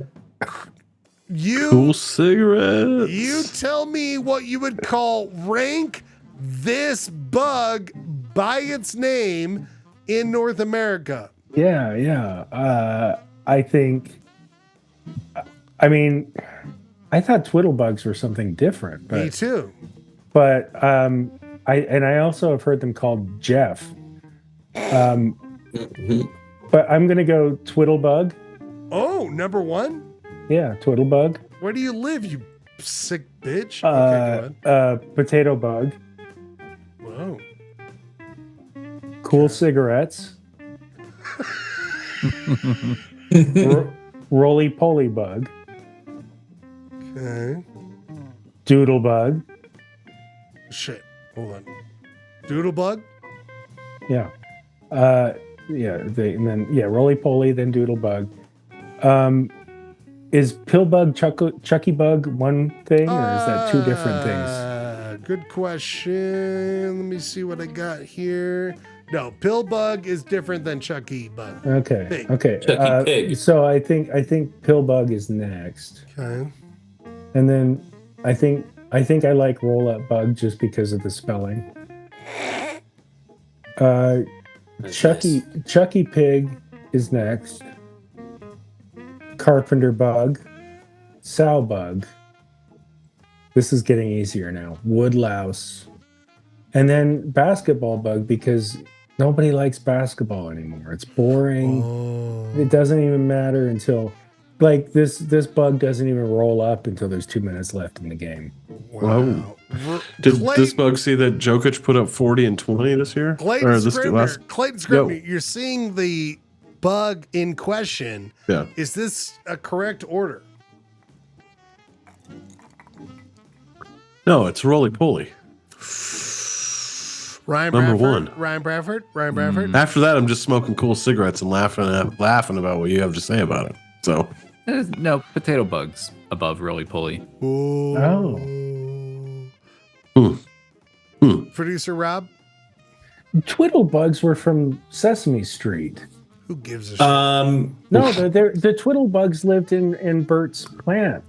cigarettes. You tell me what you would call rank this bug by its name in North America. Yeah. I think. I mean, I thought twiddle bugs were something different. But, Me too. But I also have heard them called Jeff. But I'm gonna go Twiddlebug. Oh, number one? Yeah, Twiddlebug. Where do you live, you sick bitch? Potato bug. Whoa. Cool cigarettes. Roly poly bug. Okay. Doodle bug. Shit. Hold on. Doodlebug? Yeah. Roly poly, then doodlebug. Is pillbug, Chucky bug one thing, or is that two different things? Good question. Let me see what I got here. No, pillbug is different than Chucky bug. Okay. Pig. Okay. Chucky pig. So I think pillbug is next. Okay. And then I think I like roll up bug just because of the spelling. Chucky pig is next. Carpenter bug. Sow bug. This is getting easier now. Woodlouse. And then basketball bug because nobody likes basketball anymore. It's boring. It doesn't even matter until like this bug doesn't even roll up until there's 2 minutes left in the game. Wow. Did this bug see that Jokic put up 40 and 20 this year? Clayton Scribner, you're seeing the bug in question. Yeah. Is this a correct order? No, it's roly poly. Number one. Ryan Bradford. After that, I'm just smoking cool cigarettes and laughing about what you have to say about it. So no, potato bugs above roly poly. Oh. Producer Rob? Twiddle bugs were from Sesame Street. Who gives a shit? No, the Twiddle bugs lived in Bert's plant.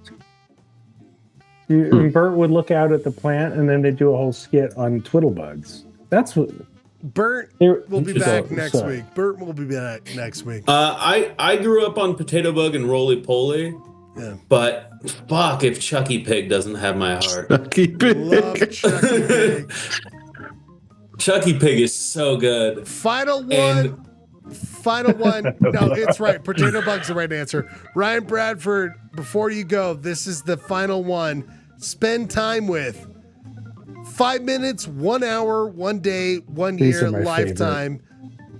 And Bert would look out at the plant and then they'd do a whole skit on Twiddle bugs. That's what Bert will be back next week. Bert will be back next week. I grew up on potato bug and roly poly. Yeah. But fuck if Chucky Pig doesn't have my heart. Chucky Pig. Love Chucky Pig. Chucky Pig is so good. Final one. No, it's right. Potato bug's the right answer. Ryan Bradford, before you go, this is the final one. Spend time with 5 minutes, 1 hour, 1 day, 1 year, lifetime.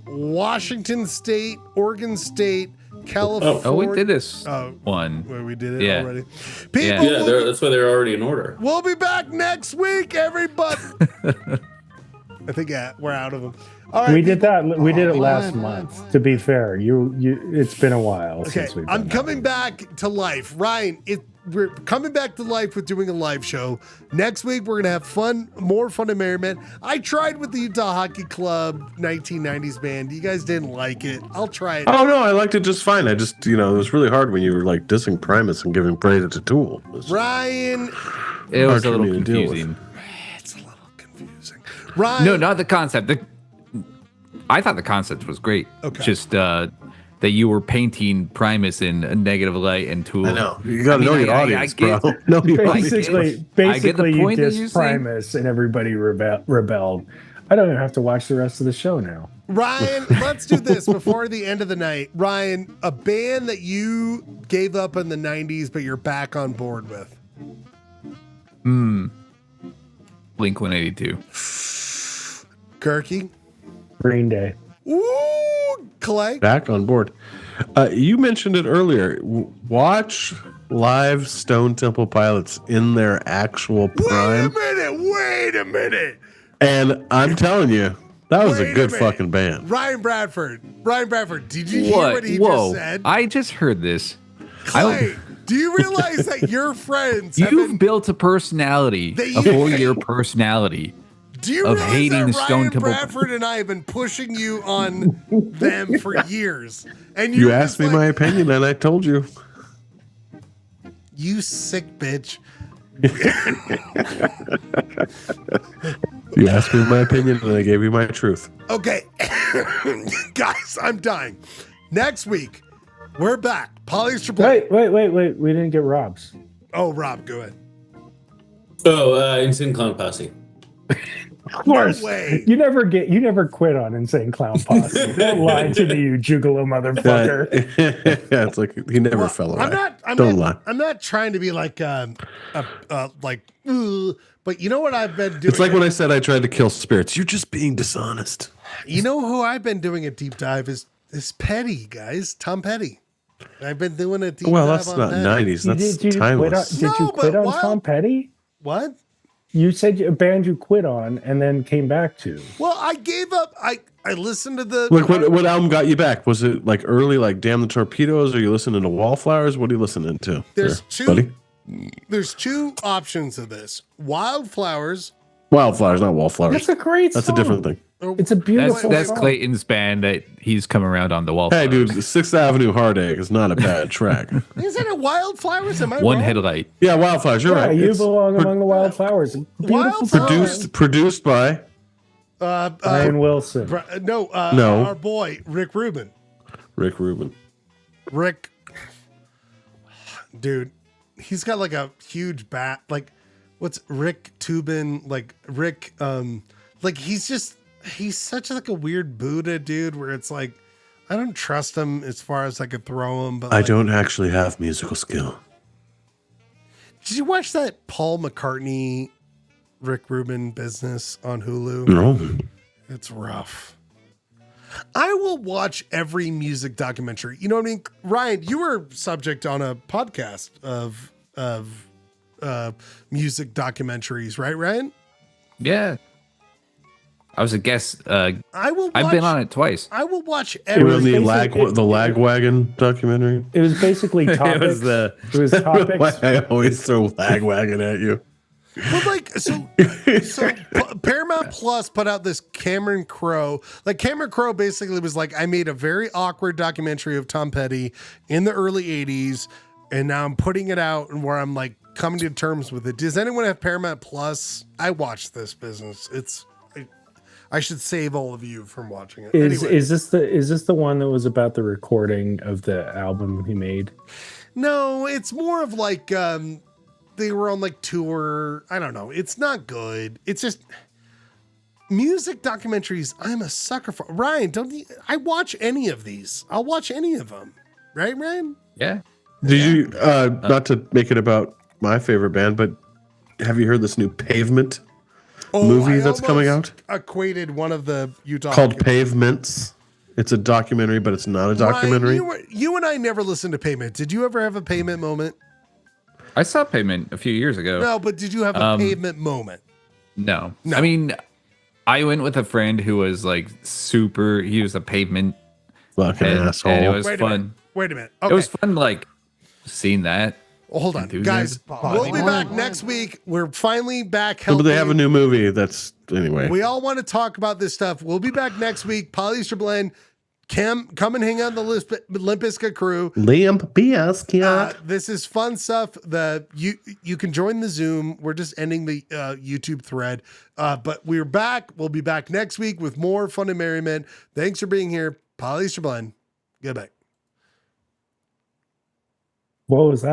Washington State, Oregon State, California. Oh, we did this one. Where we did it already. That's why they're already in order. We'll be back next week, everybody. I think we're out of them. All right, we did that. We did it Bobby last Glenn. month. To be fair, it's been a while Okay, since we've done I'm coming back to life. Ryan, we're coming back to life with doing a live show. Next week, we're going to have fun, more fun and merriment. I tried with the Utah Hockey Club 1990s band. You guys didn't like it. I'll try it. Oh no, I liked it just fine. I just, it was really hard when you were like dissing Primus and giving praise to Tool. Ryan. It was a hard for little me to deal with. confusing. It's a little confusing. Ryan. No, not the concept. I thought the concept was great. Okay. Just that you were painting Primus in a negative light and Tool. I know. You got to know your audience, bro. Know your audience. Basically, you point that dissed you're saying. Primus and everybody rebelled. I don't even have to watch the rest of the show now. Ryan, let's do this before the end of the night. Ryan, a band that you gave up in the 90s, but you're back on board with. Blink 182. Kirky. Green Day. Ooh, Clay. Back on board. You mentioned it earlier. Watch live Stone Temple Pilots in their actual prime. Wait a minute. And I'm telling you, that was a good fucking band. Ryan Bradford, did you hear what he just said? I just heard this. Clay, do you realize that your friends You've built a personality, a 4-year personality. Do you of realize hating that Stone Ryan Temple? Bradford and I have been pushing you on them for years? And You asked me my opinion, and I told you. You sick bitch. You asked me my opinion, and I gave you my truth. Okay. Guys, I'm dying. Next week, we're back. Polyester Blake. Wait. We didn't get Rob's. Oh, Rob, go ahead. Oh, Insane Clown Posse. Of course. No way. You never quit on Insane Clown Posse. Don't lie to me, you juggalo motherfucker. Yeah, it's like he never fell away. Don't lie. I'm not trying to be like, but you know what I've been doing? It's like when I said I tried to kill spirits. You're just being dishonest. You know who I've been doing a deep dive is Petty, guys. Tom Petty. I've been doing a deep dive. Well, that's on not Petty. 90s. That's timeless. Did you quit on Tom Petty? What? You said a band you quit on and then came back to. Well, I gave up. I listened to the. Like what album got you back? Was it like early, like Damn the Torpedoes? Are you listening to Wallflowers? What are you listening to? There's there, buddy? There's two options of this: Wildflowers. Wildflowers, not Wallflowers. That's a great That's song. a different thing. It's a beautiful That's song. Clayton's band that he's come around on the wall. Hey, dude, 6th Avenue Heartache is not a bad track. Isn't it Wildflowers? Am I One wrong? headlight. Yeah, Wildflowers. You're right. You It's belong among the wildflowers. Beautiful song. produced by Brian Wilson. No, No. our boy Rick Rubin. Rick Rubin. Rick, dude, he's got like a huge bat. Like, what's Rick Tubin? Like Rick, like he's such like a weird Buddha dude. Where it's like, I don't trust him as far as I could throw him. But I like, don't actually have musical skill. Did you watch that Paul McCartney, Rick Rubin business on Hulu? No. It's rough. I will watch every music documentary. You know what I mean? Ryan, you were subject on a podcast of music documentaries, right, Ryan? Yeah. I was a guest. I've been on it twice. I will watch It every was the Lagwagon documentary. It was basically topics. It was topics. I always throw Lagwagon at you. Well, like, so Paramount Plus put out this Cameron Crowe. Like, Cameron Crowe basically was like, I made a very awkward documentary of Tom Petty in the early 80s, and now I'm putting it out and where I'm like coming to terms with it. Does anyone have Paramount Plus? I watched this business. I should save all of you from watching it. Anyway. Is this the one that was about the recording of the album he made? No, it's more of like they were on like tour. I don't know. It's not good. It's just music documentaries. I'm a sucker for. Ryan, I watch any of these. I'll watch any of them. Right, Ryan? Yeah. Did you not to make it about my favorite band, but have you heard this new Pavement movie that's coming out? Equated one of the Utah Called Pavements. It's a documentary, but it's not a documentary. Ryan, you and I never listened to Pavement. Did you ever have a Pavement moment? I saw Pavement a few years ago. No, but did you have a Pavement moment? No. I mean, I went with a friend who was like super. He was a pavement fucking asshole. And it was Wait fun. a minute. Okay. It was fun, like seeing that. Well, hold on, guys. We'll be back next week. We're finally back. But they have a new movie. That's anyway. We all want to talk about this stuff. We'll be back next week. Polyester Blend. Come and hang out in the Limpiska crew. This is fun stuff. You can join the Zoom. We're just ending the YouTube thread. But we're back. We'll be back next week with more fun and merriment. Thanks for being here. Polyester Blend. Goodbye. What was that?